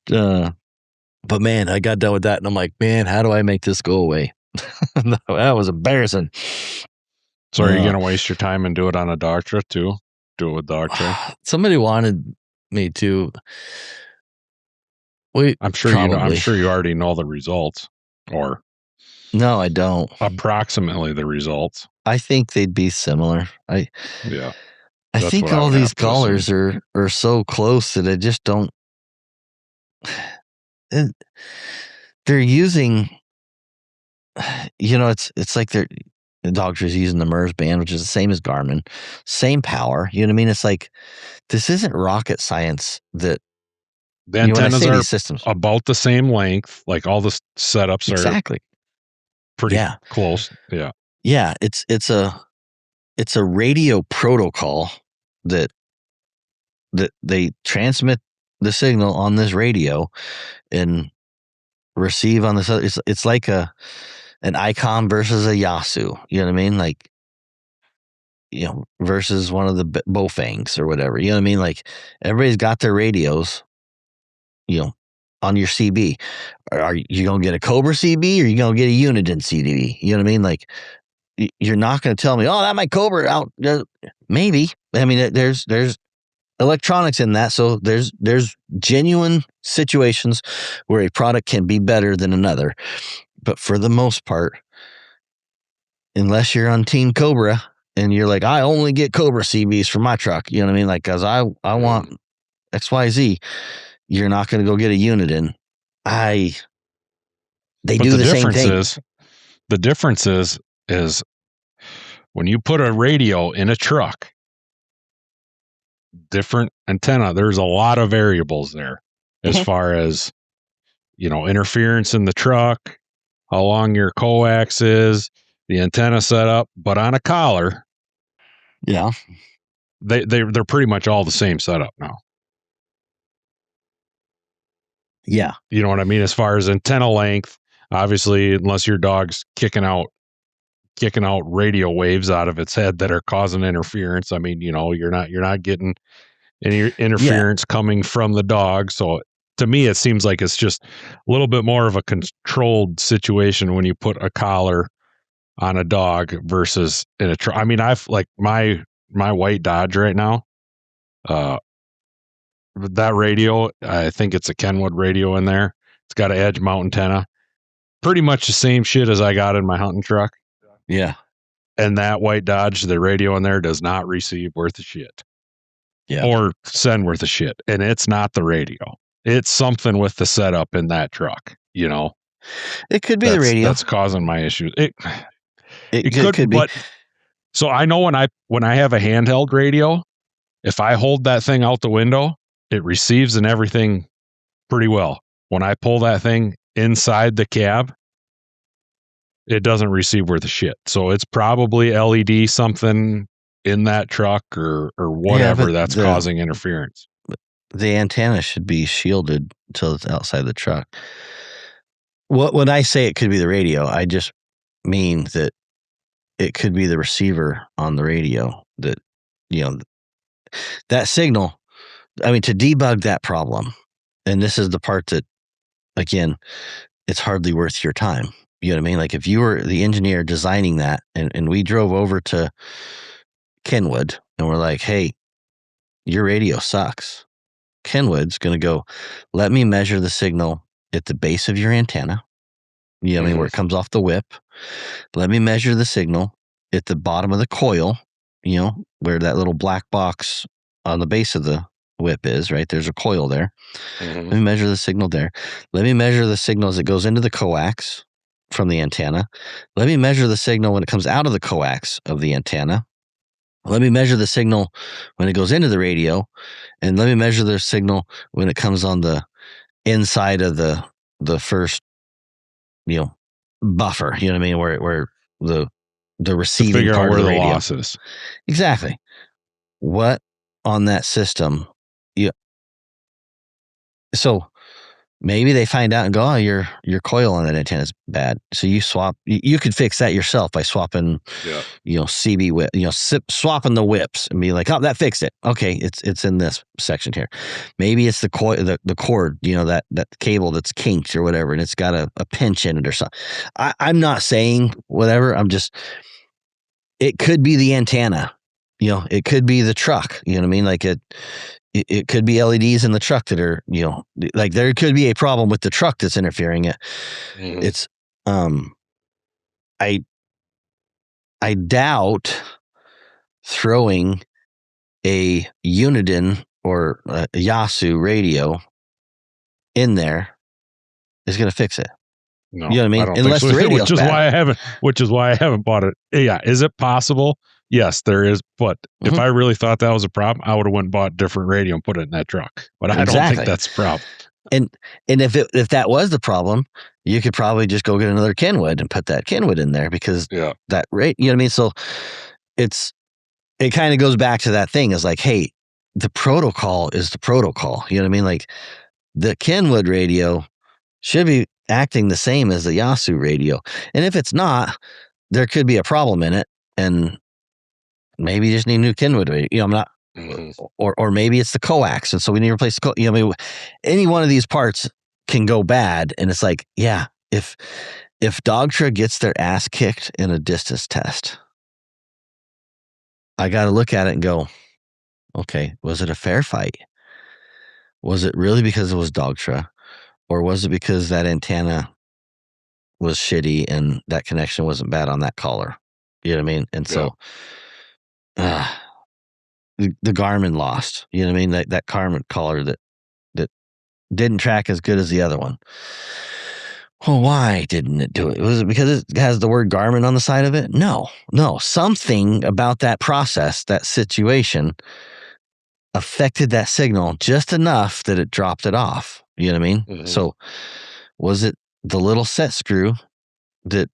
But man, I got done with that, and I'm like, man, how do I make this go away? That was embarrassing. So are you going to waste your time and do it on a dog tray too? Do it with dog tray? Somebody wanted me to. I'm sure you know. I'm sure you already know the results, or no, I don't. Approximately the results. I think they'd be similar. I think all these collars are so close that I just don't. They're using. It's like the doctor's using the MERS band, which is the same as Garmin, same power. You know what I mean? It's like this isn't rocket science. That the antennas are systems about the same length. Like all the setups exactly pretty close. Yeah, yeah. It's a radio protocol that they transmit the signal on this radio and receive on this other. It's like an Icon versus a Yasu. You know what I mean? Like, versus one of the Bofangs or whatever. You know what I mean? Like everybody's got their radios, on your CB. Are you going to get a Cobra CB or are you going to get a Uniden CB? You know what I mean? Like you're not going to tell me, oh, that might Cobra out. Maybe. I mean, there's electronics in that. So there's genuine situations where a product can be better than another. But for the most part, unless you're on Team Cobra and you're like, I only get Cobra CBs for my truck, you know what I mean? Like, cause I want XYZ, you're not going to go get a Uniden. They do the same thing. The difference is when you put a radio in a truck, different antenna, there's a lot of variables there as far as, interference in the truck, how long your coax is, the antenna setup. But on a collar, yeah, they're pretty much all the same setup now. Yeah. You know what I mean? As far as antenna length, obviously, unless your dog's kicking out radio waves out of its head that are causing interference. I mean, you're not getting any interference coming from the dog. So to me, it seems like it's just a little bit more of a controlled situation when you put a collar on a dog versus in a truck. I mean, I've like my white Dodge right now. That radio, I think it's a Kenwood radio in there. It's got an edge mount antenna. Pretty much the same shit as I got in my hunting truck. Yeah. And that white Dodge, the radio in there does not receive worth of shit. Yeah. Or send worth of shit. And it's not the radio. It's something with the setup in that truck, It could be the radio. That's causing my issues. It could be. But so I know when I have a handheld radio, if I hold that thing out the window, it receives and everything pretty well. When I pull that thing inside the cab, it doesn't receive worth of shit. So it's probably LED something in that truck or whatever that's causing interference. The antenna should be shielded until it's outside the truck. When I say it could be the radio, I just mean that it could be the receiver on the radio that, that signal. I mean, to debug that problem, and this is the part that, again, it's hardly worth your time. You know what I mean? Like if you were the engineer designing that and we drove over to Kenwood and we're like, hey, your radio sucks. Kenwood's going to go, let me measure the signal at the base of your antenna. You know what I mean? Where it comes off the whip. Let me measure the signal at the bottom of the coil, where that little black box on the base of the whip is, right? There's a coil there. Let me measure the signal there. Let me measure the signal as it goes into the coax from the antenna. Let me measure the signal when it comes out of the coax of the antenna. Let me measure the signal when it goes into the radio. And let me measure the signal when it comes on the inside of the first, buffer, you know what I mean, where the receiving to figure part out where of the the radio. loss is. Exactly. What on that system? Yeah. So maybe they find out and go, oh, your coil on that antenna is bad. So you swap. You could fix that yourself by swapping, CB whip, swapping the whips and be like, oh, that fixed it. Okay, it's in this section here. Maybe it's the coil, the cord, that cable that's kinked or whatever, and it's got a pinch in it or something. I'm not saying whatever. It could be the antenna. It could be the truck. You know what I mean? Like it could be LEDs in the truck that are, like there could be a problem with the truck that's interfering. It's, I doubt throwing a Uniden or a Yasu radio in there is going to fix it. No, you know what I mean? I don't Unless think so. the radio's bad. Which is why I haven't bought it. Yeah, is it possible? Yes, there is. But if I really thought that was a problem, I would have went and bought a different radio and put it in that truck. But I don't think that's a problem. And if that was the problem, you could probably just go get another Kenwood and put that Kenwood in there because that rate, you know what I mean? So it kind of goes back to that thing is like, hey, the protocol is the protocol. You know what I mean? Like the Kenwood radio should be acting the same as the Yasu radio. And if it's not, there could be a problem in it. And maybe you just need a new Kenwood radio. I'm not, or maybe it's the coax. And so we need to replace the any one of these parts can go bad. And it's like, yeah, if Dogtra gets their ass kicked in a distance test, I got to look at it and go, okay, was it a fair fight? Was it really because it was Dogtra? Or was it because that antenna was shitty and that connection wasn't bad on that collar? You know what I mean? And so the Garmin lost. You know what I mean? That Garmin collar that didn't track as good as the other one. Well, why didn't it do it? Was it because it has the word Garmin on the side of it? No. Something about that process, that situation, affected that signal just enough that it dropped it off. You know what I mean? So was it the little set screw that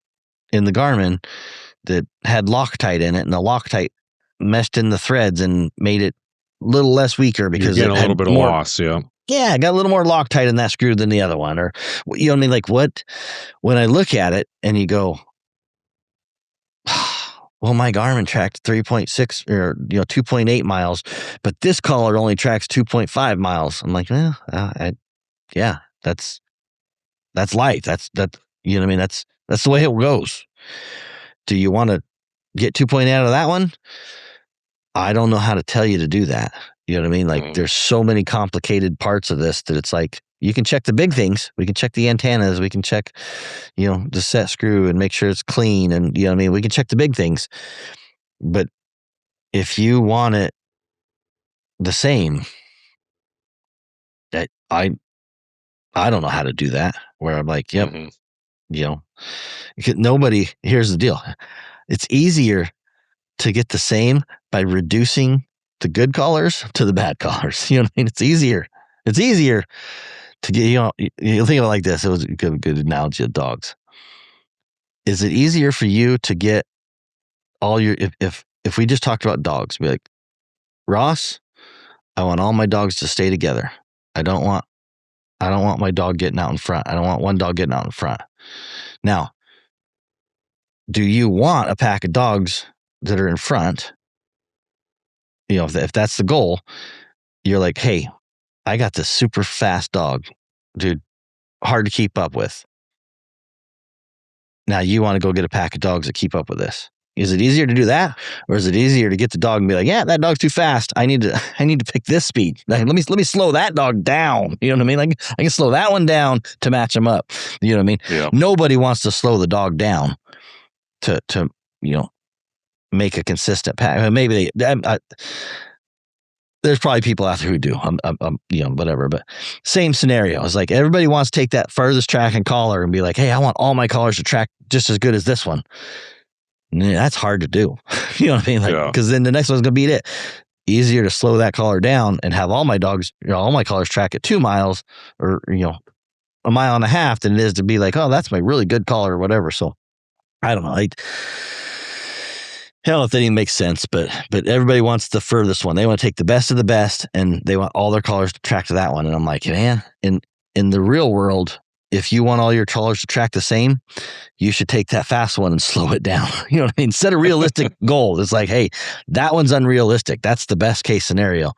in the Garmin that had Loctite in it, and the Loctite meshed in the threads and made it a little less weaker because it had a little bit of loss? Yeah, I got a little more Loctite in that screw than the other one. Or, you know what I mean? Like what, when I look at it and you go, well, my Garmin tracked 3.6 or 2.8 miles, but this collar only tracks 2.5 miles. I'm like, yeah, that's life. That's you know what I mean? That's the way it goes. Do you want to get 2.8 out of that one? I don't know how to tell you to do that. You know what I mean? Like there's so many complicated parts of this that it's like, you can check the big things. We can check the antennas. We can check, the set screw and make sure it's clean. And, you know what I mean? We can check the big things. But if you want it the same, I don't know how to do that, where I'm like, yep, nobody, here's the deal. It's easier to get the same by reducing the good collars to the bad collars. You know what I mean? It's easier to get, you think of it like this. It was a good analogy of dogs. Is it easier for you to get all your, if we just talked about dogs, be like, Ross, I want all my dogs to stay together. I don't want my dog getting out in front. I don't want one dog getting out in front. Now, do you want a pack of dogs that are in front? If that's the goal, you're like, hey, I got this super fast dog, dude, hard to keep up with. Now you want to go get a pack of dogs that keep up with this. Is it easier to do that, or is it easier to get the dog and be like, yeah, that dog's too fast. I need to pick this speed. Like, let me slow that dog down. You know what I mean? Like I can slow that one down to match him up. You know what I mean? Yeah. Nobody wants to slow the dog down to make a consistent pack. Maybe there's probably people out there who do. I'm whatever. But same scenario. It's like everybody wants to take that furthest tracking collar and be like, hey, I want all my collars to track just as good as this one. Yeah, that's hard to do. You know what I mean? Like, because then the next one's gonna beat it. Easier to slow that collar down and have all my dogs, all my collars track at 2 miles, or a mile and a half than it is to be like, oh, that's my really good collar or whatever. So I don't know. I don't know if that even makes sense, but everybody wants the furthest one. They want to take the best of the best, and they want all their collars to track to that one. And I'm like, man, in the real world, if you want all your collars to track the same, you should take that fast one and slow it down. You know what I mean? Set a realistic goal. It's like, hey, that one's unrealistic. That's the best case scenario.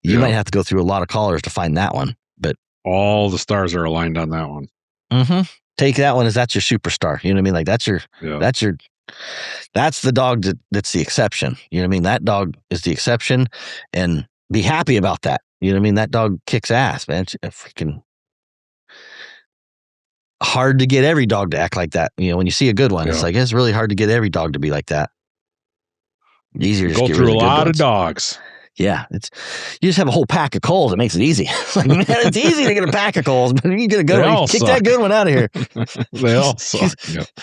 You might have to go through a lot of collars to find that one, but all the stars are aligned on that one. Mm-hmm. Take that one as that's your superstar. You know what I mean? Like that's the dog that's the exception. You know what I mean? That dog is the exception, and be happy about that. You know what I mean? That dog kicks ass, man. It's freaking hard to get every dog to act like that. You know, when you see a good one, it's like, it's really hard to get every dog to be like that. Easier to go through really a lot of dogs. Yeah, you just have a whole pack of coals. It makes it easy. It's like, man, it's easy to get a pack of coals, but you get a good one. Kick that good one out of here. They all suck.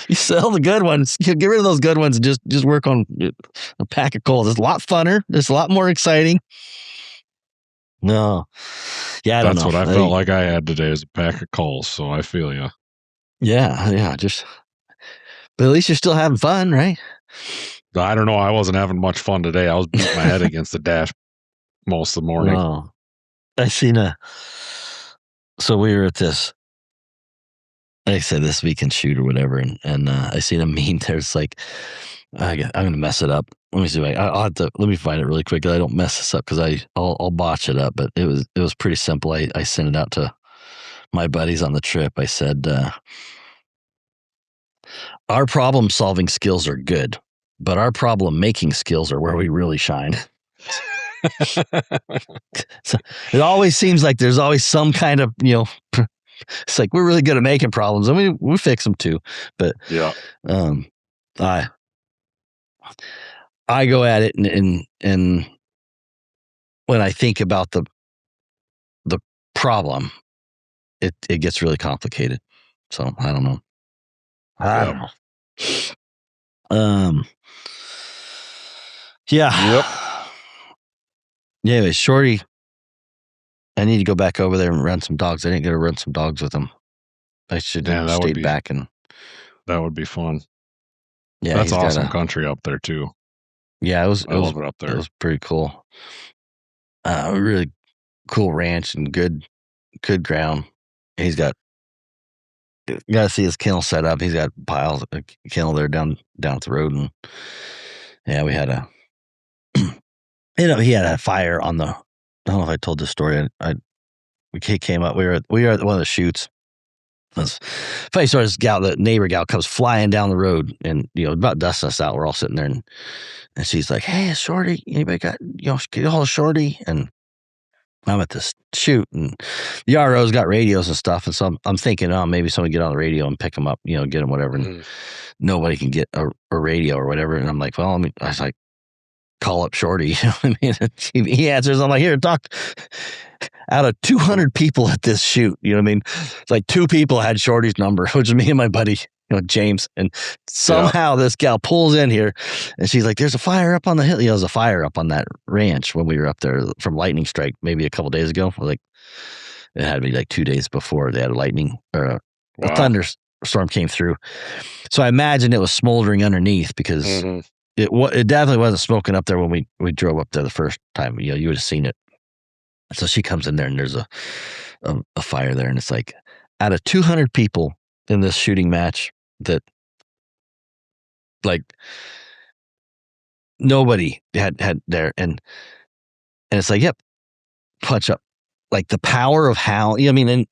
You sell the good ones. You get rid of those good ones and just work on a pack of coals. It's a lot funner. It's a lot more exciting. No, yeah, that's what I felt like I had today is a pack of coals. So I feel you. Yeah. But at least you're still having fun, right? I don't know. I wasn't having much fun today. I was beating my head against the dash most of the morning. Oh, I seen so we were at this, like I said, this weekend shoot or whatever, and I seen a meme. There's like, I'm gonna mess it up. Let me see. I'll have to let me find it really quick. I don't mess this up because I'll botch it up. But it was pretty simple. I sent it out to my buddies on the trip. I said, our problem solving skills are good, but our problem making skills are where we really shine. So it always seems like there's always some kind of, it's like we're really good at making problems and we fix them too. But I go at it and when I think about the problem, it gets really complicated. So I don't know. Yeah. Yep. Yeah, anyway, Shorty, I need to go back over there and run some dogs. I didn't get to run some dogs with him. I should have stayed back and. That would be fun. Yeah, that's awesome country up there too. Yeah, I love it up there. It was pretty cool. Really cool ranch and good ground. He's got to see his kennel set up. He's got piles of kennel there down at the road, and yeah, we had he had a fire on the. I don't know if I told this story. We came up. We were at one of the shoots. Funny story. This gal, the neighbor gal, comes flying down the road, and about dusting us out. We're all sitting there, and she's like, "Hey, Shorty, anybody got get a hold of Shorty?" And I'm at this shoot, and the RO's got radios and stuff, and so I'm thinking, oh, maybe somebody get on the radio and pick them up, get them whatever. And nobody can get a radio or whatever. And I'm like, well, I was like, call up Shorty. You know what I mean? He answers. I'm like, here, talk. Out of 200 people at this shoot, you know what I mean? It's like 2 people had Shorty's number, which is me and my buddy, James. And somehow this gal pulls in here, and she's like, "There's a fire up on the hill." There's a fire up on that ranch when we were up there from lightning strike maybe a couple days ago. Like it had to be like 2 days before they had a lightning or a thunderstorm came through. So I imagine it was smoldering underneath because it definitely wasn't smoking up there when we drove up there the first time. You would have seen it. So she comes in there and there's a fire there, and it's like out of 200 people in this shooting match that like nobody had there, and it's like, yep, punch up, like the power of how and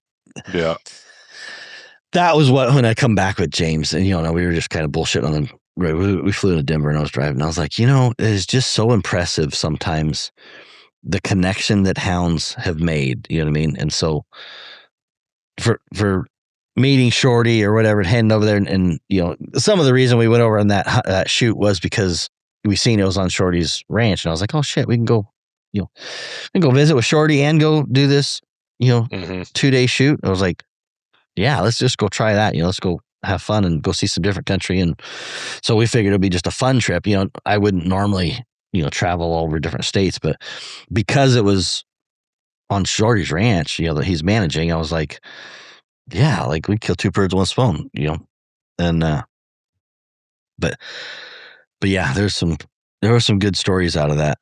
that was when I come back with James, and we were just kind of bullshitting on them. Right, we flew to Denver, and I was driving, and I was like, it is just so impressive sometimes. The connection that hounds have made, you know what I mean? And so for meeting Shorty or whatever, heading over there and some of the reason we went over on that shoot was because we seen it was on Shorty's ranch, and I was like, oh shit, we can go, we can go visit with Shorty and go do this, 2-day shoot. I was like, yeah, let's just go try that. Let's go have fun and go see some different country. And so we figured it'd be just a fun trip. I wouldn't normally travel all over different states, but because it was on Shorty's ranch, that he's managing, I was like, Yeah, like we kill two birds with one stone, and but yeah, there were some good stories out of that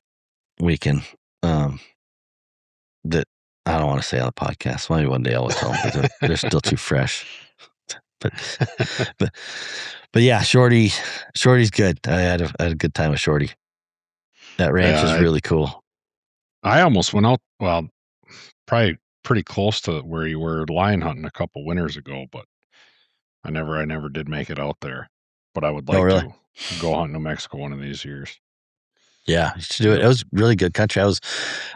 weekend. That I don't want to say on the podcast. Maybe one day I will tell them, but they're still too fresh. But but but yeah, Shorty's good. I had a good time with Shorty. That ranch is really cool. I almost went out. Well, probably pretty close to where you were lion hunting a couple winters ago, but I never did make it out there. But I would like to go hunt New Mexico one of these years. Yeah, you should do it. It was really good country.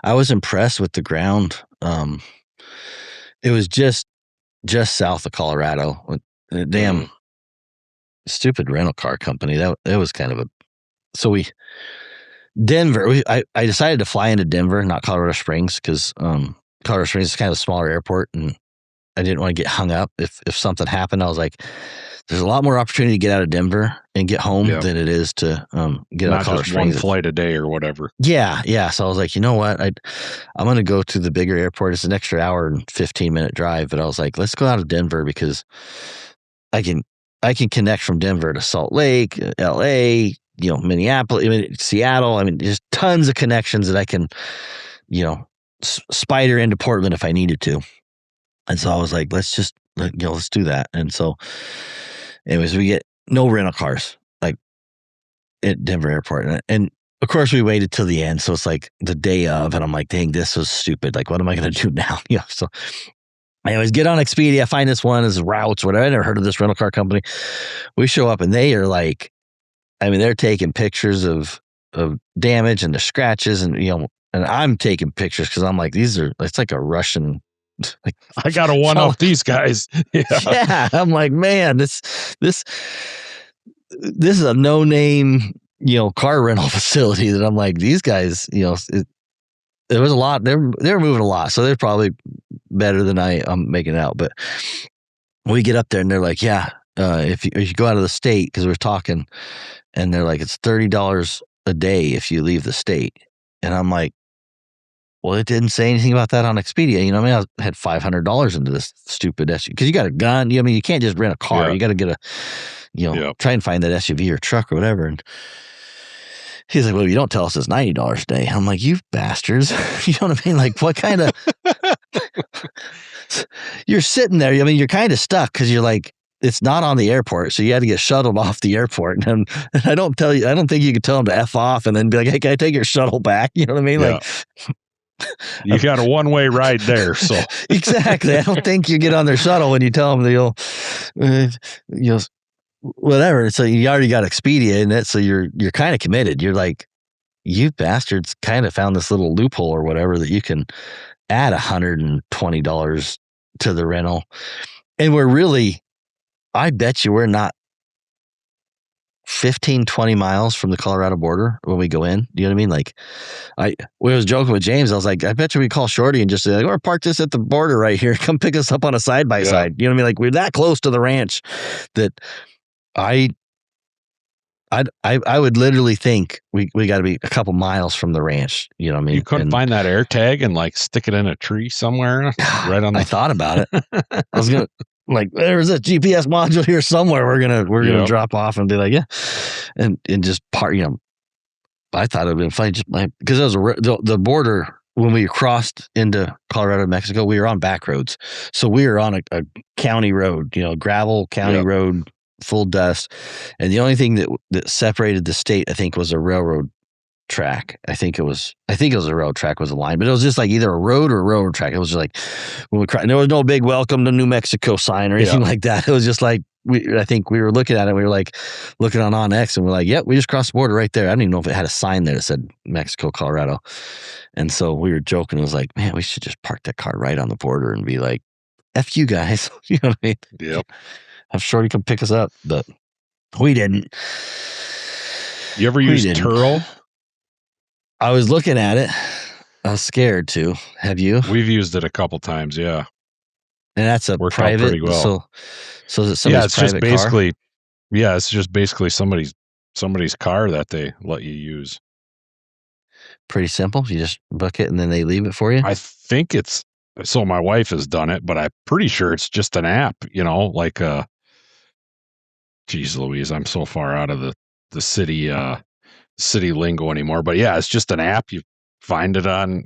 I was impressed with the ground. It was just south of Colorado. Damn stupid rental car company. That it was kind of a Denver. I decided to fly into Denver, not Colorado Springs, because Colorado Springs is kind of a smaller airport, and I didn't want to get hung up if something happened. I was like, there's a lot more opportunity to get out of Denver and get home than it is to get out of Colorado Springs. Not just one flight a day or whatever. Yeah. So I was like, you know what? I'm going to go to the bigger airport. It's an extra hour and 15-minute drive, but I was like, let's go out of Denver because I can connect from Denver to Salt Lake, LA, Minneapolis, Seattle. I mean, there's tons of connections that I can, spider into Portland if I needed to. And so I was like, let's do that. And so anyways, we get no rental cars like at Denver airport. And of course we waited till the end. So it's like the day of, and I'm like, dang, this was stupid. Like, what am I going to do now? So anyways, get on Expedia, find this one as routes, whatever. I never heard of this rental car company. We show up and they are like, I mean, they're taking pictures of damage and the scratches and, and I'm taking pictures because I'm like, it's like a Russian. Like, I got to one up these guys. Yeah. I'm like, man, this is a no name, car rental facility that I'm like, these guys, there was a lot. They're moving a lot, so they're probably better than I'm making it out. But we get up there and they're like, yeah, if you go out of the state, because we're talking, and they're like, it's $30 a day if you leave the state, and I'm like, well, it didn't say anything about that on Expedia. You know what I mean? I had $500 into this stupid SUV because you got a gun. I mean, you can't just rent a car. Yeah. You got to get a, try and find that SUV or truck or whatever. And he's like, well, if you don't tell us it's $90 a day. I'm like, you bastards. You know what I mean? Like, what kind of, you're sitting there. I mean, you're kind of stuck because you're like, it's not on the airport. So you had to get shuttled off the airport. And I don't think you could tell them to F off and then be like, hey, can I take your shuttle back? You know what I mean? Yeah. Like, you got a one-way ride there, so exactly. I don't think you get on their shuttle when you tell them you'll whatever. So you already got Expedia in it, so you're kind of committed. You're like, you bastards kind of found this little loophole or whatever that you can add $120 to the rental, and I bet you we're not 15-20 miles from the Colorado border when we go in. Do you know what I mean? Like, I was joking with James. I was like, I bet you we call Shorty and just say, like, we're park this at the border right here. Come pick us up on a side by side. You know what I mean? Like, we're that close to the ranch that I would literally think we got to be a couple miles from the ranch. You know what I mean? You couldn't find that air tag and like stick it in a tree somewhere right on the. I thought about it. I was gonna. Like, there's a GPS module here somewhere. We're gonna drop off and be like, yeah, and just park. I thought it would have been funny just because it was the border when we crossed into Colorado, Mexico. We were on back roads, so we were on a county road, gravel county road, full dust, and the only thing that separated the state, I think, was a railroad track. I think it was a railroad track was a line, but it was just like either a road or a railroad track. It was just like when we cried, there was no big welcome to New Mexico sign or anything like that. It was just like I think we were looking at it. We were like looking on OnX, and we're like, "Yep, we just crossed the border right there." I don't even know if it had a sign there that said Mexico, Colorado. And so we were joking. It was like, man, we should just park that car right on the border and be like, "F you guys," you know what I mean? Yep. Have Shorty come pick us up, but we didn't. You ever use Turo? I was looking at it. I was scared to. Have you? We've used it a couple times, yeah. And that's a worked private. Out pretty well. So is it somebody's it's just basically, car? Yeah, it's just basically somebody's car that they let you use. Pretty simple. You just book it and then they leave it for you. I think it's so my wife has done it, but I'm pretty sure it's just an app, like geez Louise, I'm so far out of the city lingo anymore. But yeah, it's just an app. You find it on,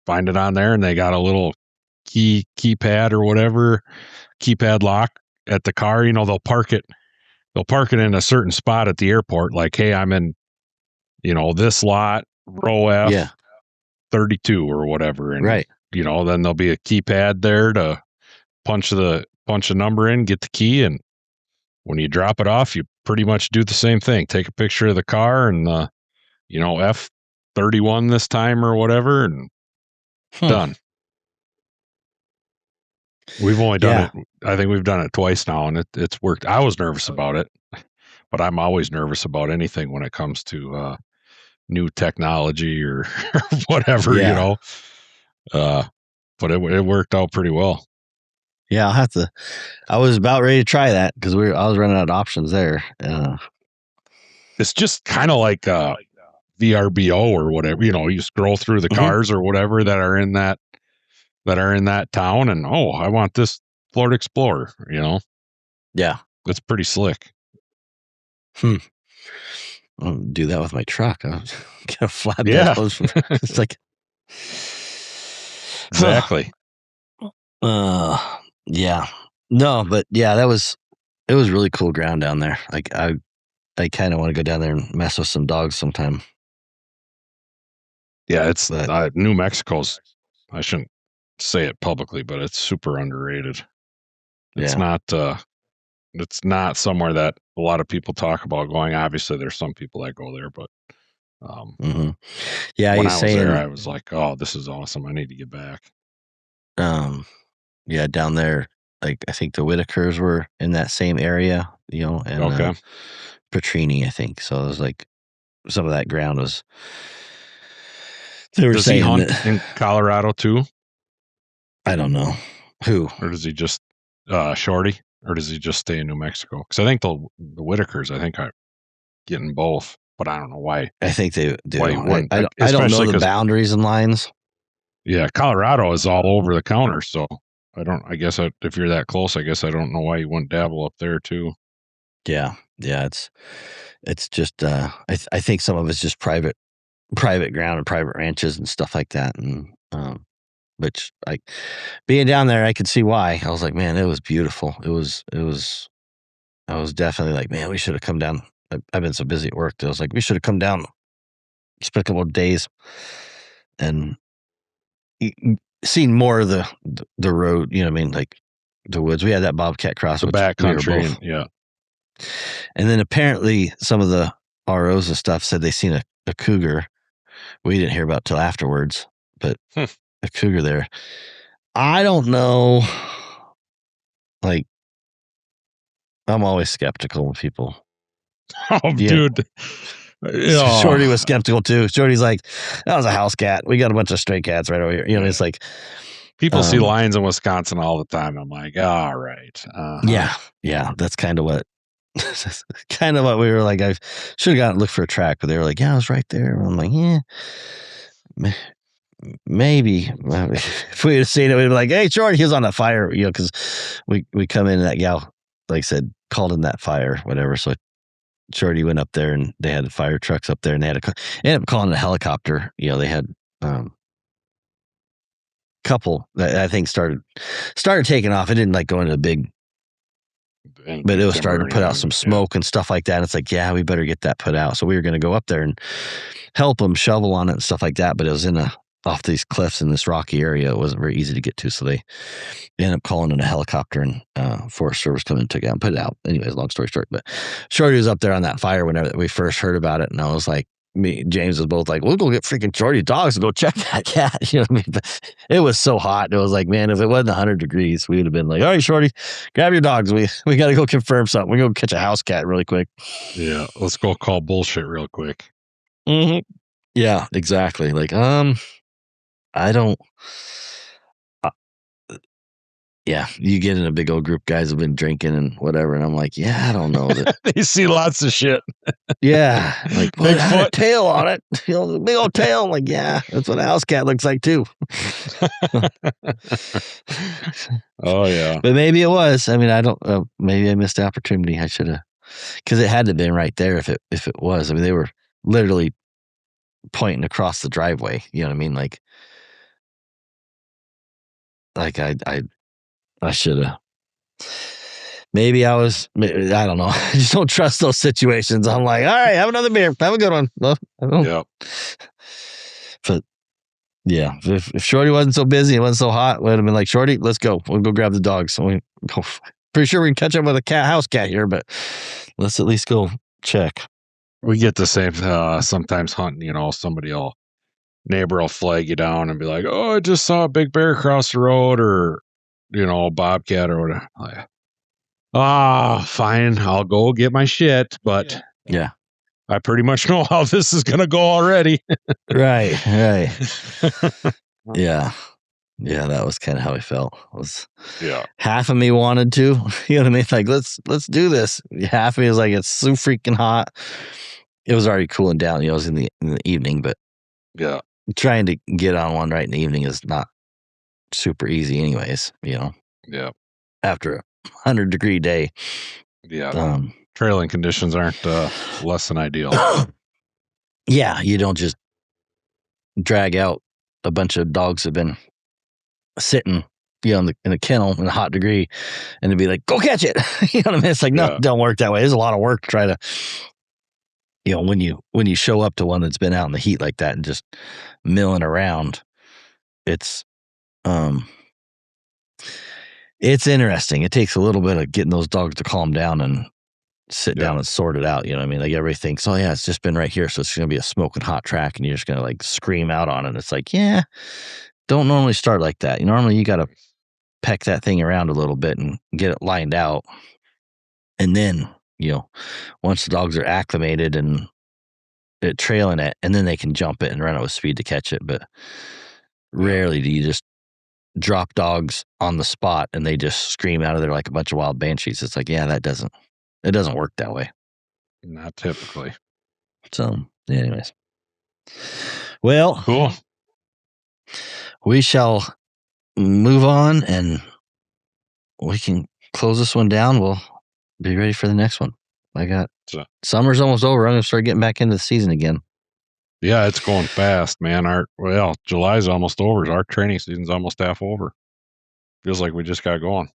find it on there, and they got a little keypad or whatever, keypad lock at the car. They'll park it in a certain spot at the airport, like, hey, I'm in, this lot, row Yeah. F 32 or whatever. And, Right. then there'll be a keypad there to punch a number in, get the key. And when you drop it off, you pretty much do the same thing. Take a picture of the car and, F31 this time or whatever, and done. We've only done Yeah. it. I think we've done it twice now, and it's worked. I was nervous about it, but I'm always nervous about anything when it comes to new technology or whatever, Yeah. But it worked out pretty well. Yeah, I'll have to. I was about ready to try that because I was running out of options there. It's just kind of like VRBO or whatever. You scroll through the cars or whatever that are in that town, and I want this Ford Explorer. Yeah. It's pretty slick. I'll do that with my truck. I'll get a flatbed. Yeah. It's like exactly. Yeah. No, but yeah, it was really cool ground down there. Like I kind of want to go down there and mess with some dogs sometime. Yeah, it's New Mexico's. I shouldn't say it publicly, but it's super underrated. It's not. It's not somewhere that a lot of people talk about going. Obviously, there's some people that go there, but yeah, when he's I was there, I was like, "Oh, this is awesome! I need to get back." Yeah, down there, like I think the Whitakers were in that same area, and Petrini, I think. So it was like some of that ground was. They were Does saying he hunt in Colorado too? I don't know who, or does he just Shorty, or does he just stay in New Mexico? Because I think the Whitakers, I think are getting both, but I don't know why. I think they do. I don't know the boundaries and lines. Yeah, Colorado is all over the counter, so I guess if you're that close, I guess I don't know why you wouldn't dabble up there too. Yeah, it's just I think some of it's just private ground and private ranches and stuff like that, and which being down there, I could see why. I was like, man, it was beautiful. It was. I was definitely like, man, we should have come down. I've been so busy at work. I was like, we should have come down, spent a couple of days, and seen more of the road. You know what I mean? Like the woods. We had that bobcat cross, The back country, yeah. And then apparently some of the ROs and stuff said they seen a cougar. We didn't hear about it till afterwards, but a cougar there. I don't know. Like, I'm always skeptical of people. Oh, dude. Shorty was skeptical too. Shorty's like, that was a house cat. We got a bunch of stray cats right over here. It's like people see lions in Wisconsin all the time. I'm like, all right. Yeah. That's kind of what we were like. I should have gone and looked for a track, but they were like, yeah, I was right there. I'm like, yeah, maybe if we had seen it, we'd be like, hey, Shorty, he was on that fire, because we come in and that gal, like I said, called in that fire, whatever. So Shorty went up there and they had fire trucks up there, and they had ended up calling a helicopter. They had couple that I think started taking off. It didn't like go into a big, but it was starting to put out some smoke and stuff like that. And it's like, yeah, we better get that put out. So we were going to go up there and help them shovel on it and stuff like that. But it was off these cliffs in this rocky area. It wasn't very easy to get to. So they ended up calling in a helicopter, and Forest Service come and took it out and put it out. Anyways, long story short, but Shorty was up there on that fire whenever we first heard about it. And I was like, me and James was both like, we'll go get freaking Shorty dogs and go check that cat. You know what I mean? But it was so hot. It was like, man, if it wasn't 100 degrees, we would have been like, all right, Shorty, grab your dogs. We got to go confirm something. We go catch a house cat really quick. Yeah, let's go call bullshit real quick. Mm-hmm. Yeah, exactly. Like, I don't. Yeah, you get in a big old group, guys have been drinking and whatever, and I'm like, yeah, I don't know that. They see lots of shit. Yeah, like, well, it had a Bigfoot. tail on it. The big old tail. I'm like, yeah, that's what a house cat looks like too. Oh yeah. But maybe it was. I mean, I don't. Maybe I missed the opportunity. I should have, because it had to have been right there if it was. I mean, they were literally pointing across the driveway. You know what I mean? Like I should have. Maybe I was. I don't know. I just don't trust those situations. I'm like, all right, have another beer. Have a good one. No, I don't. Yep. But yeah, if Shorty wasn't so busy, it wasn't so hot, would have been like, Shorty, let's go. We'll go grab the dogs. So we go. Pretty sure we can catch up with a house cat here, but let's at least go check. We get the same sometimes hunting, neighbor will flag you down and be like, "Oh, I just saw a big bear across the road," or a bobcat or whatever. Like, fine, I'll go get my shit, but Yeah. I pretty much know how this is gonna go already. Right. Yeah. Yeah, that was kind of how I felt. Yeah. Half of me wanted to, you know what I mean? Like, let's do this. Half of me was like, it's so freaking hot. It was already cooling down. It was in the evening, but yeah, trying to get on one right in the evening is not super easy, anyways. Yeah. After a 100-degree day. Yeah. Trailing conditions aren't less than ideal. Yeah, you don't just drag out a bunch of dogs that have been sitting, in the kennel in a hot degree, and to be like, go catch it. You know what I mean? It's like, no, it don't work that way. There's a lot of work to try to, when you show up to one that's been out in the heat like that and just milling around, it's interesting. It takes a little bit of getting those dogs to calm down and sit down and sort it out. You know what I mean? Like, everybody thinks, oh yeah, it's just been right here, so it's going to be a smoking hot track, and you're just going to like scream out on it. It's like, yeah, don't normally start like that. Normally you got to peck that thing around a little bit and get it lined out. And then, once the dogs are acclimated and trailing it, and then they can jump it and run it with speed to catch it. But rarely do you just drop dogs on the spot and they just scream out of there like a bunch of wild banshees. It's like, yeah, it doesn't work that way. Not typically. So, anyways. Well, cool. We shall move on, and we can close this one down. We'll be ready for the next one. Summer's almost over. I'm going to start getting back into the season again. Yeah, it's going fast, man. July's almost over. Our training season's almost half over. Feels like we just got going.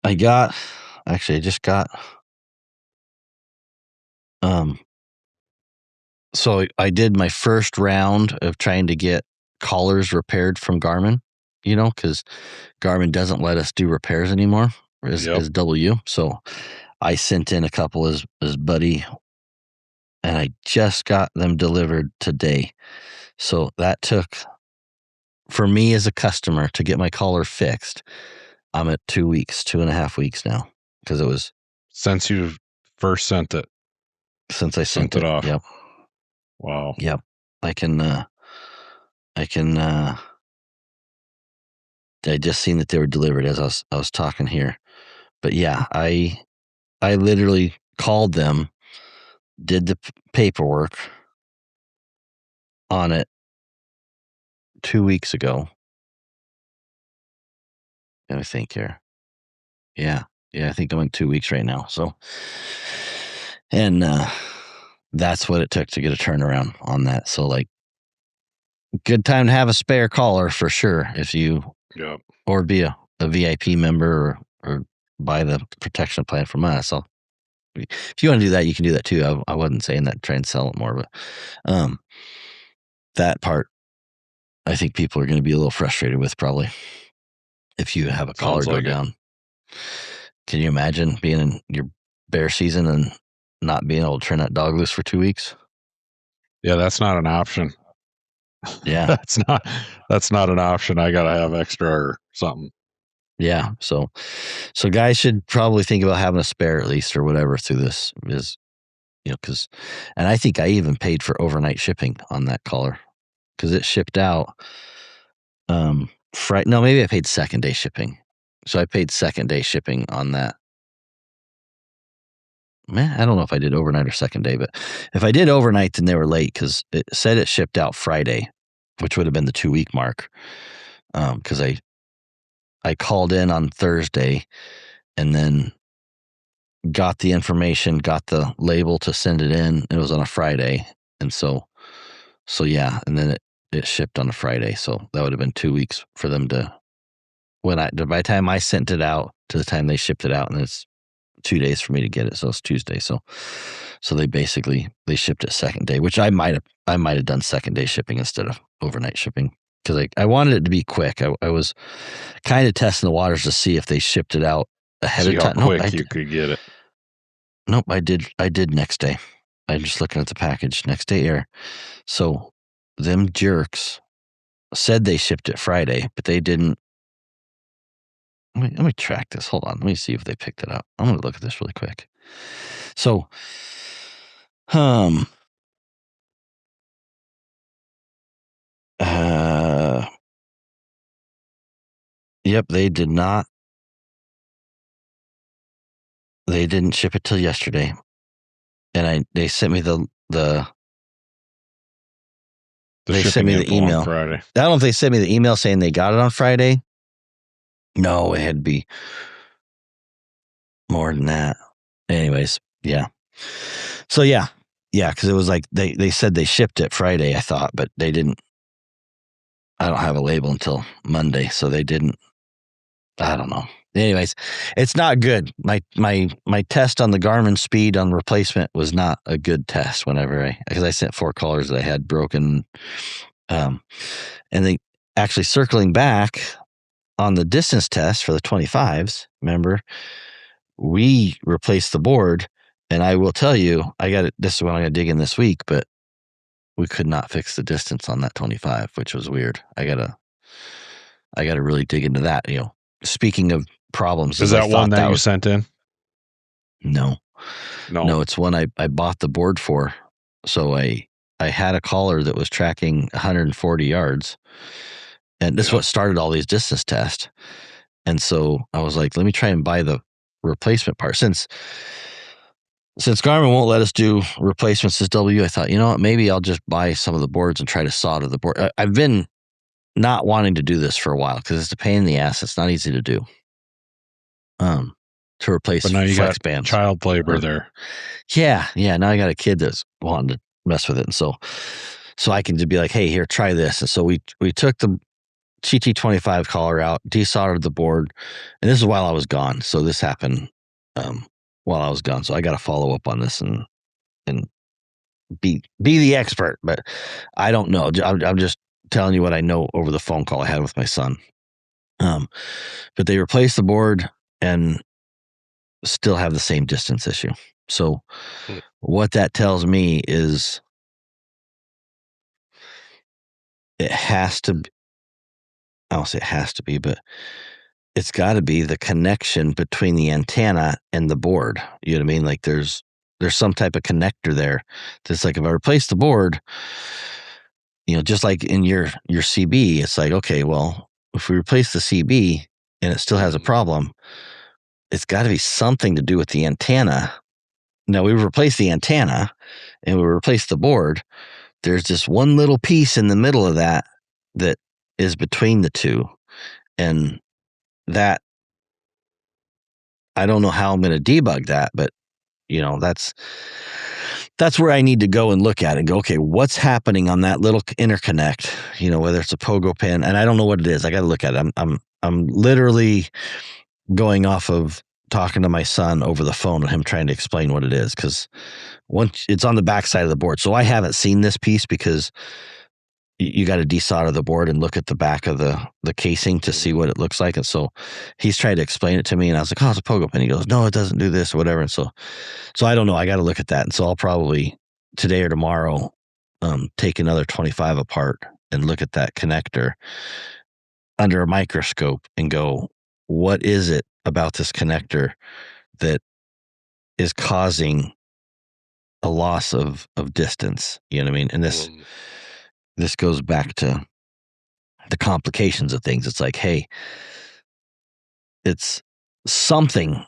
I just got so I did my first round of trying to get collars repaired from Garmin, because Garmin doesn't let us do repairs anymore as W. So I sent in a couple as buddy, and I just got them delivered today. So that took, for me as a customer, to get my collar fixed, I'm at 2 weeks, 2.5 weeks now, because it was since you first sent it. Since I sent it off. Yep. Wow. Yep. I just seen that they were delivered as I was talking here. But yeah, I literally called them, did the paperwork on it 2 weeks ago. Let me think here. Yeah, I think I'm in 2 weeks right now. So, and that's what it took to get a turnaround on that. So, like, good time to have a spare caller for sure. If you, or be a VIP member or buy the protection plan from us. So, if you want to do that, you can do that too. I wasn't saying that, try and sell it more, but that part, I think people are going to be a little frustrated with, probably, if you have a collar go down. Can you imagine being in your bear season and not being able to turn that dog loose for 2 weeks? Yeah, that's not an option. Yeah. that's not an option. I got to have extra or something. Yeah. So guys should probably think about having a spare at least, or whatever, through this, is, and I think I even paid for overnight shipping on that collar, because it shipped out. No, maybe I paid second day shipping. So I paid second day shipping on that. Man, I don't know if I did overnight or second day, but if I did overnight, then they were late because it said it shipped out Friday, which would have been the 2-week mark. Because I called in on Thursday and then got the information, got the label to send it in. It was on a Friday, and so yeah, and then it shipped on a Friday. So that would have been 2 weeks for them to by the time I sent it out to the time they shipped it out, and it's 2 days for me to get it. So it's Tuesday. So they shipped it second day, which I might have done second day shipping instead of overnight shipping because I wanted it to be quick. I was kind of testing the waters to see if they shipped it out ahead See of how time. quick you could get it. Nope, I did next day. I'm just looking at the package. Next day air. So them jerks said they shipped it Friday, but they didn't. Let me track this. Hold on. Let me see if they picked it up. I'm going to look at this really quick. So, yep, they did not. They didn't ship it till yesterday, and they sent me they sent me the email. Friday. I don't know if they sent me the email saying they got it on Friday. No, it had to be more than that. Anyways, yeah. So yeah, because it was like they said they shipped it Friday, I thought, but they didn't. I don't have a label until Monday, so they didn't. I don't know. Anyways, it's not good. My test on the Garmin speed on replacement was not a good test because I sent 4 colors that I had broken. And they actually circling back on the distance test for the 25s, remember, we replaced the board, and I will tell you, this is what I'm going to dig in this week, but we could not fix the distance on that 25, which was weird. I gotta really dig into that. Speaking of problems, is that one that you sent in? No, it's one I bought the board for. So I had a caller that was tracking 140 yards, and this is what started all these distance tests. And so I was like, let me try and buy the replacement part since Garmin won't let us do replacements as W. I thought, you know what, maybe I'll just buy some of the boards and try to solder the board. I've been not wanting to do this for a while because it's a pain in the ass. It's not easy to do. To replace but now you flex got bands. Child labor there. Yeah. Now I got a kid that's wanting to mess with it, and so I can just be like, hey, here, try this. And so we took the TT25 collar out, desoldered the board, and this is while I was gone. So this happened while I was gone. So I got to follow up on this and be the expert, but I don't know. I'm just telling you what I know over the phone call I had with my son. But they replaced the board and still have the same distance issue. So what that tells me is it has to be, I don't say it has to be, but it's got to be the connection between the antenna and the board. You know what I mean? Like there's some type of connector there. That's like if I replace the board, just like in your CB, it's like, okay, well, if we replace the CB and it still has a problem, it's got to be something to do with the antenna. Now we replace the antenna and we replace the board. There's just one little piece in the middle of that is between the two. And that, I don't know how I'm going to debug that, but that's where I need to go and look at it and go, okay, what's happening on that little interconnect, whether it's a pogo pin, and I don't know what it is. I got to look at it. I'm literally going off of talking to my son over the phone and him trying to explain what it is. Cause once it's on the back side of the board. So I haven't seen this piece because you got to desolder the board and look at the back of the casing to see what it looks like. And so he's trying to explain it to me, and I was like, oh, it's a pogo pin. He goes, no, it doesn't do this or whatever. And so I don't know. I got to look at that. And so I'll probably today or tomorrow take another 25 apart and look at that connector under a microscope and go, what is it about this connector that is causing a loss of distance? You know what I mean? And this goes back to the complications of things. It's like, hey, it's something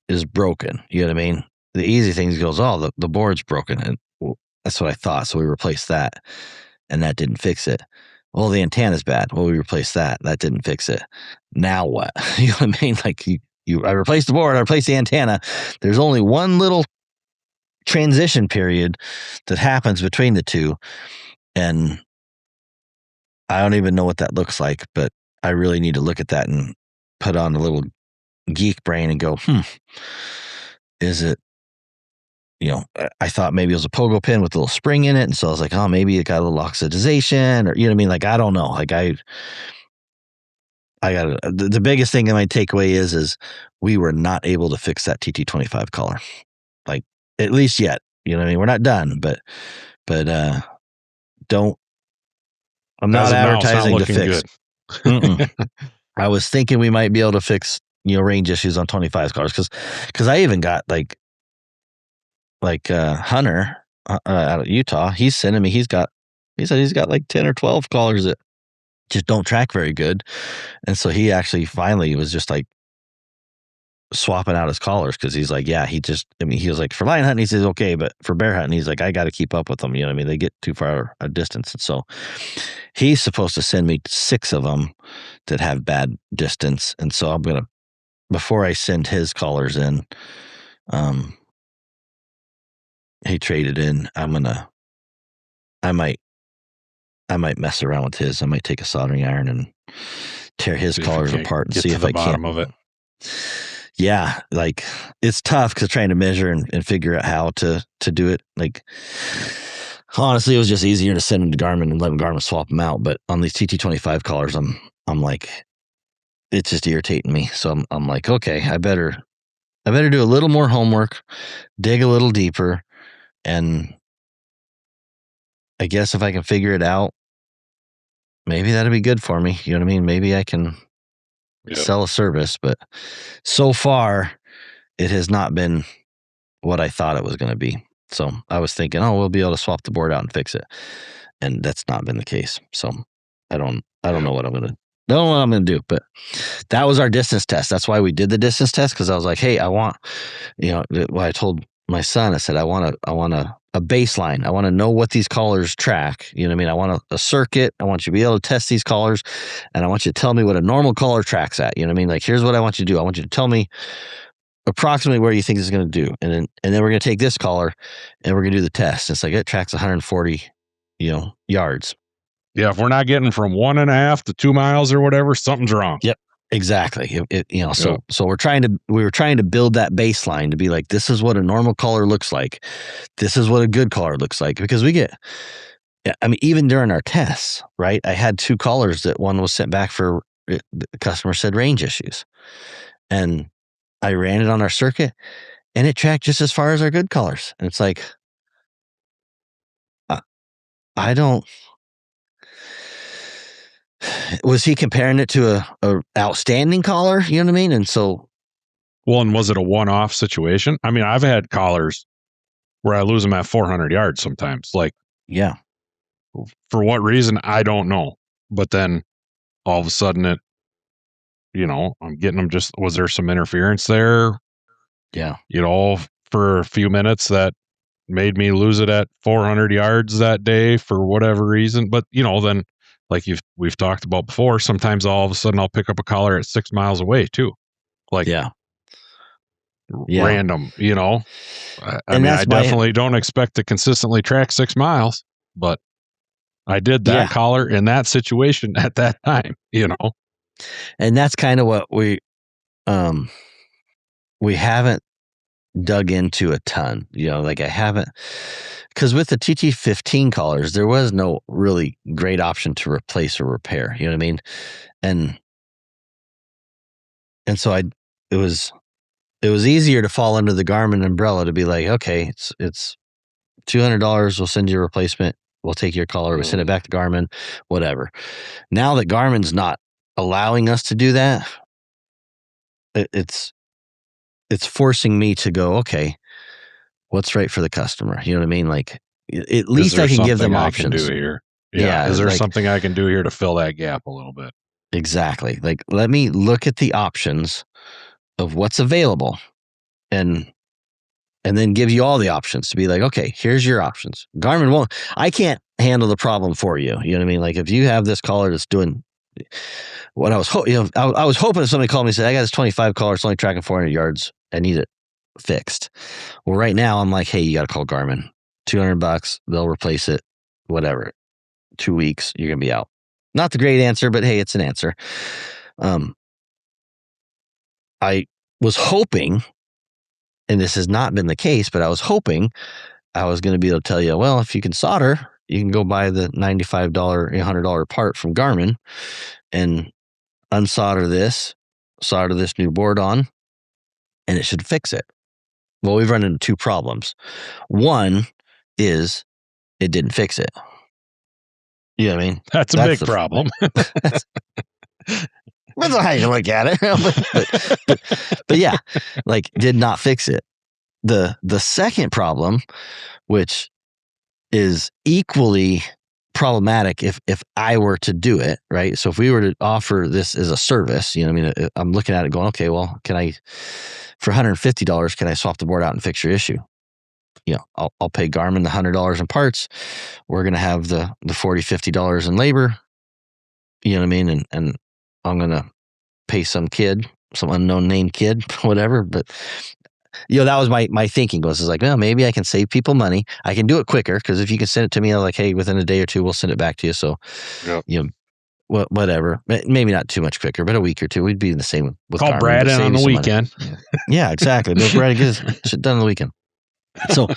is broken. You know what I mean? The easy things goes, oh, the board's broken. And well, that's what I thought. So we replaced that and that didn't fix it. Well, the antenna's bad. Well, we replaced that. That didn't fix it. Now what? You know what I mean? Like I replaced the board, I replaced the antenna. There's only one little transition period that happens between the two. And I don't even know what that looks like, but I really need to look at that and put on a little geek brain and go, is it, I thought maybe it was a pogo pin with a little spring in it. And so I was like, oh, maybe it got a little oxidization or, you know what I mean? Like, I don't know. Like I got the biggest thing in my takeaway is we were not able to fix that TT25 collar. Like, at least yet, you know what I mean? We're not done, but I'm not advertising to fix. I was thinking we might be able to fix, range issues on 25 cars because I even got like Hunter out of Utah. He's sending me. He said he's got like 10 or 12 collars that just don't track very good, and so he actually finally was just like swapping out his collars because he's like, yeah, he was like, for lion hunting, he says okay, but for bear hunting, he's like, I got to keep up with them. You know what I mean? They get too far a distance, and so he's supposed to send me 6 of them that have bad distance, and so I'm gonna, before I send his collars in, he traded in. I might mess around with his. I might take a soldering iron and tear his collars apart and see if I can. Of it. Yeah, like it's tough because trying to measure and figure out how to do it. Like honestly, it was just easier to send them to Garmin and let Garmin swap them out. But on these TT25 collars, I'm like, it's just irritating me. So I'm like, okay, I better do a little more homework, dig a little deeper, and I guess if I can figure it out, maybe that'll be good for me. You know what I mean? Maybe I can sell a service, but so far it has not been what I thought it was going to be. So I was thinking, oh, we'll be able to swap the board out and fix it. And that's not been the case. So I don't know what I'm going to do, but that was our distance test. That's why we did the distance test. Cause I was like, hey, I want, I told my son, I said, I want a baseline. I want to know what these collars track. You know what I mean? I want a circuit. I want you to be able to test these collars, and I want you to tell me what a normal collar tracks at. You know what I mean? Like, here's what I want you to do. I want you to tell me approximately where you think this is going to do. And then we're going to take this collar and we're going to do the test. It's like, it tracks 140, yards. Yeah. If we're not getting from 1.5 to 2 miles or whatever, something's wrong. Yep. Exactly. So we were trying to build that baseline to be like, this is what a normal collar looks like. This is what a good collar looks like, because even during our tests, right? I had 2 collars that one was sent back for, the customer said range issues, and I ran it on our circuit and it tracked just as far as our good collars. And it's like, I don't, was he comparing it to a outstanding collar? You know what I mean? And so, well, and was it a one-off situation? I mean, I've had collars where I lose them at 400 yards sometimes. Like, yeah, for what reason, I don't know. But then all of a sudden I'm getting them was there some interference there? Yeah. For a few minutes that made me lose it at 400 yards that day for whatever reason. But, then like we've talked about before, sometimes all of a sudden I'll pick up a collar at 6 miles away too. Like, random, I mean, I definitely don't expect to consistently track 6 miles, but I did that collar in that situation at that time, And that's kind of what we haven't dug into a ton, like I haven't, because with the TT15 collars, there was no really great option to replace or repair. You know what I mean? And so it was easier to fall under the Garmin umbrella to be like, okay, it's $200. We'll send you a replacement. We'll take your collar. We'll send it back to Garmin, whatever. Now that Garmin's not allowing us to do that, it's forcing me to go, okay, what's right for the customer? You know what I mean? Like, at least I can give them options. Is there something I can do here to fill that gap a little bit? Exactly. Like, let me look at the options of what's available and then give you all the options to be like, okay, here's your options. Garmin won't, I can't handle the problem for you. You know what I mean? Like, if you have this collar that's doing what I was hoping, I was hoping if somebody called me and said, I got this 25 collar, it's only tracking 400 yards. I need it fixed. Well, right now I'm like, hey, you got to call Garmin. $200, they'll replace it, whatever. 2 weeks, you're going to be out. Not the great answer, but hey, it's an answer. I was hoping, and this has not been the case, but I was hoping I was going to be able to tell you, well, if you can solder, you can go buy the $95, $100 part from Garmin and unsolder this, solder this new board on, and it should fix it. Well, we've run into two problems. One is it didn't fix it. You know what I mean? That's a big problem. That's how you look at it. but yeah, like, did not fix it. The second problem, which is equally problematic if I were to do it, right? So if we were to offer this as a service, you know what I mean? I'm looking at it going, okay, well, can I, for $150, can I swap the board out and fix your issue? You know, I'll pay Garmin the $100 in parts. We're going to have the $40, $50 in labor. You know what I mean? And I'm going to pay some kid, some unknown name kid, whatever. But, you know, that was my thinking was like, well, maybe I can save people money. I can do it quicker because if you can send it to me, I'm like, hey, within a day or two, we'll send it back to you. So, yep. You know, whatever. Maybe not too much quicker, but a week or two, we'd be in the same with Call Garmin, Brad in on the weekend. Yeah, exactly. Bill Brad gets shit done on the weekend. So,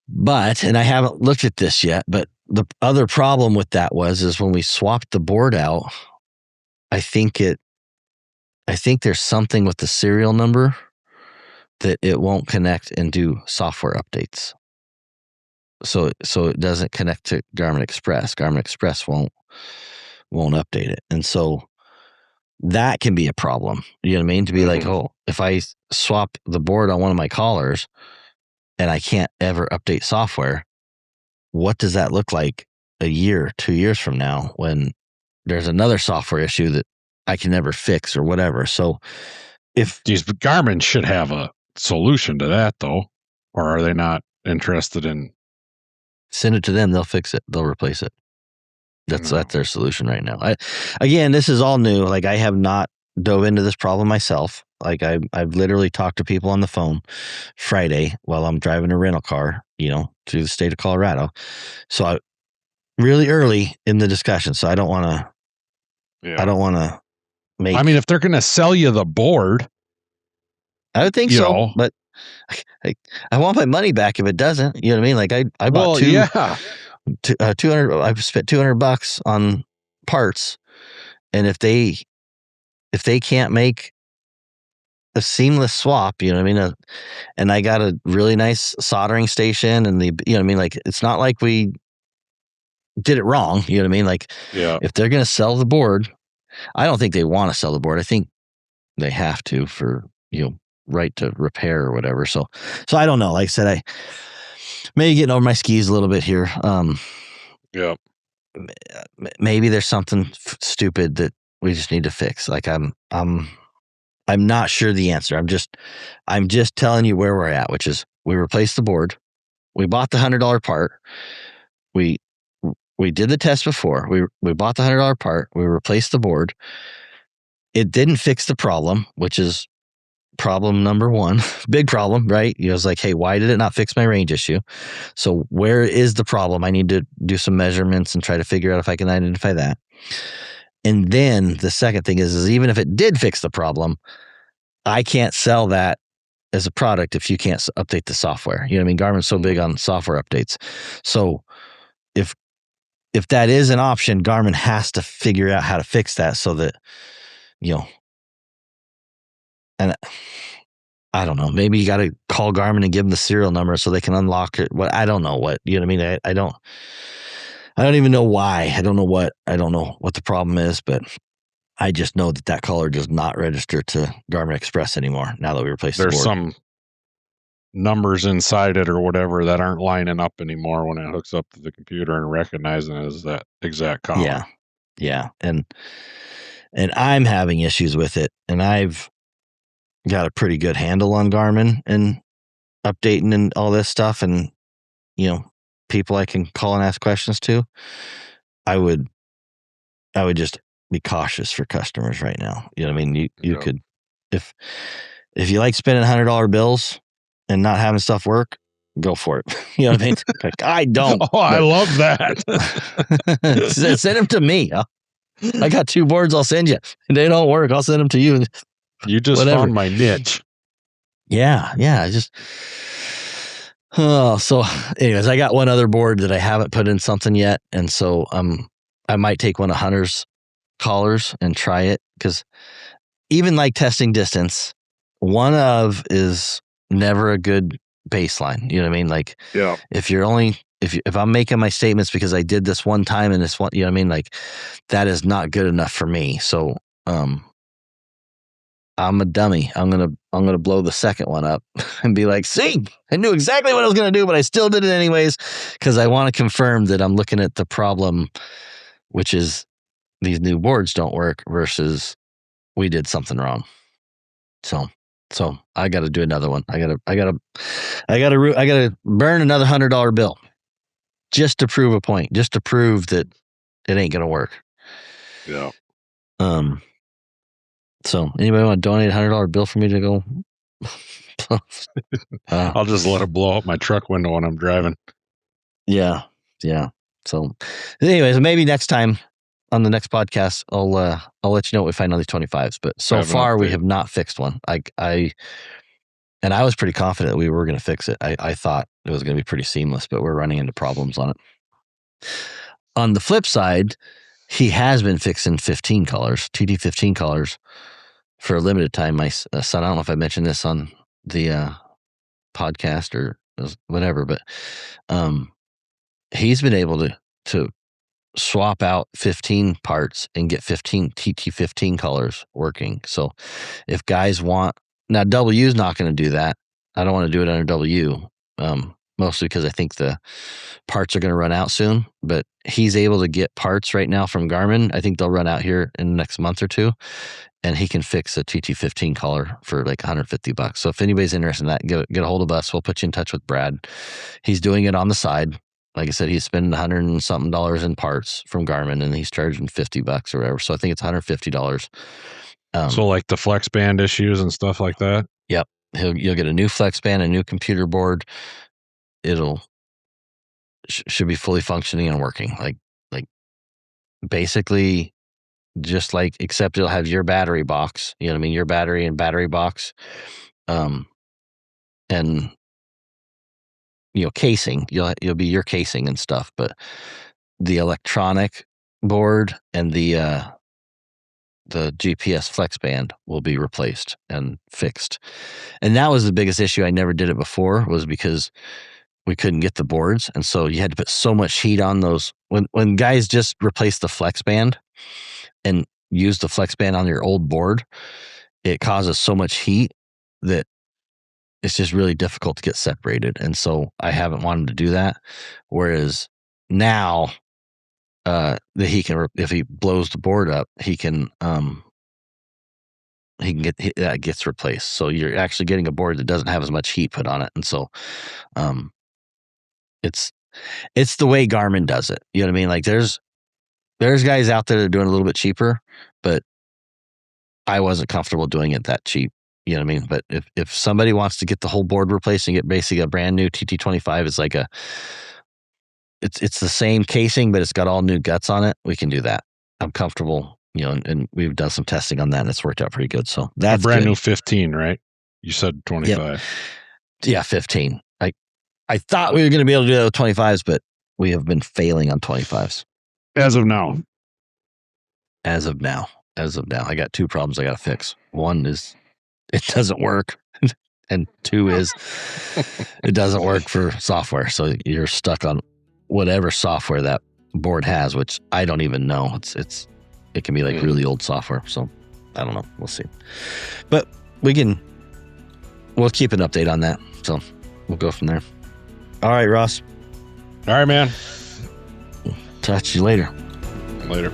but, and I haven't looked at this yet, but the other problem with that is when we swapped the board out, I think there's something with the serial number that it won't connect and do software updates. So it doesn't connect to Garmin Express. Garmin Express won't update it. And so that can be a problem. You know what I mean? To be like, oh, if I swap the board on one of my collars and I can't ever update software, what does that look like a year, 2 years from now when there's another software issue that I can never fix or whatever? So Garmin should have a solution to that though, or are they not interested in? Send it to them. They'll fix it. They'll replace it. That's their solution right now. Again, this is all new. Like, I have not dove into this problem myself. Like, I've literally talked to people on the phone Friday while I'm driving a rental car, you know, through the state of Colorado. So I really early in the discussion. So I don't want to. Yeah. I don't want to make. I mean, if they're going to sell you the board, I would think so. Know. But I want my money back if it doesn't. You know what I mean? Like, I bought two. Yeah. 200. I've spent $200 on parts, and if they can't make a seamless swap, you know what I mean, and I got a really nice soldering station, and you know what I mean, like, it's not like we did it wrong, you know what I mean, like, yeah. If they're gonna sell the board, I don't think they want to sell the board. I think they have to for, you know, right to repair or whatever. So I don't know. Like I said, I may be getting over my skis a little bit here. Yeah. Maybe there's something stupid that we just need to fix. Like, I'm not sure the answer. I'm just telling you where we're at, which is we replaced the board. We bought the $100 part. We did the test before. We bought the $100 part. We replaced the board. It didn't fix the problem, which is problem number one. Big problem, right? You know, it's like, hey, why did it not fix my range issue? So where is the problem? I need to do some measurements and try to figure out if I can identify that. And then the second thing is even if it did fix the problem, I can't sell that as a product if you can't update the software. You know what I mean? Garmin's so big on software updates. So if that is an option, Garmin has to figure out how to fix that so that, you know, and I don't know, maybe you got to call Garmin and give them the serial number so they can unlock it. What, I don't know what, you know what I mean? I don't even know why. I don't know what the problem is, but I just know that collar does not register to Garmin Express anymore now that we replaced the board. There's some numbers inside it or whatever that aren't lining up anymore when it hooks up to the computer and recognizing it as that exact collar. Yeah. Yeah. And I'm having issues with it, and I've got a pretty good handle on Garmin and updating and all this stuff, and people I can call and ask questions to. I would just be cautious for customers right now. You know what I mean? You could, if you like spending $100 bills and not having stuff work, go for it. You know what I mean? Like, I don't. Oh, I love that. Send them to me. I got 2 boards I'll send you. If they don't work, I'll send them to you. You just found my niche. Yeah. So anyways, I got one other board that I haven't put in something yet. And so I might take one of Hunter's collars and try it, because even like testing distance, one of is never a good baseline. You know what I mean? Like, if you're only, if I'm making my statements because I did this one time and this one, you know what I mean? Like, that is not good enough for me. So, I'm a dummy. I'm gonna blow the second one up and be like, see, I knew exactly what I was gonna do, but I still did it anyways, because I want to confirm that I'm looking at the problem, which is these new boards don't work versus we did something wrong. So I got to do another one. I gotta burn another $100 bill just to prove a point, just to prove that it ain't gonna work. Yeah. So anybody want to donate $100 bill for me to go? I'll just let it blow up my truck window when I'm driving. Yeah. So anyways, maybe next time on the next podcast, I'll let you know what we find on these 25s. But so far we have not fixed one. I was pretty confident we were going to fix it. I thought it was going to be pretty seamless, but we're running into problems on it. On the flip side, he has been fixing 15 colors, TT15 colors, for a limited time. My son, I don't know if I mentioned this on the podcast or whatever, but he's been able to swap out 15 parts and get 15 TT15 colors working. So if guys want, now W is not going to do that. I don't want to do it under W, mostly because I think the parts are going to run out soon, but he's able to get parts right now from Garmin. I think they'll run out here in the next month or two, and he can fix a TT15 color for like $150. So if anybody's interested in that, get a hold of us. We'll put you in touch with Brad. He's doing it on the side. Like I said, he's spending $100 and something in parts from Garmin, and he's charging $50 or whatever. So I think it's $150. So like the flex band issues and stuff like that? Yep. You'll get a new flex band, a new computer board. It'll should be fully functioning and working. Like basically just like, except it'll have your battery box, you know what I mean? Your battery and battery box. And casing, you'll be your casing and stuff, but the electronic board and the GPS flex band will be replaced and fixed. And that was the biggest issue. I never did it before, was because we couldn't get the boards. And so you had to put so much heat on those. When guys just replace the flex band and use the flex band on your old board, it causes so much heat that it's just really difficult to get separated. And so I haven't wanted to do that. Whereas now, that he can, if he blows the board up, he can get that gets replaced. So you're actually getting a board that doesn't have as much heat put on it. And so, it's the way Garmin does it. You know what I mean? Like there's guys out there that are doing a little bit cheaper, but I wasn't comfortable doing it that cheap. You know what I mean? But if somebody wants to get the whole board replaced and get basically a brand new TT25, it's like it's the same casing, but it's got all new guts on it. We can do that. I'm comfortable, and we've done some testing on that, and it's worked out pretty good. So that's a brand new 15, right? You said 25. Yep. Yeah, 15. I thought we were going to be able to do that with 25s, but we have been failing on 25s. As of now, I got 2 problems I got to fix. One is it doesn't work. And 2 is it doesn't work for software. So you're stuck on whatever software that board has, which I don't even know. It can be like really old software. So I don't know. We'll see. But we'll keep an update on that. So we'll go from there. All right, Ross. All right, man. Touch you later. Later.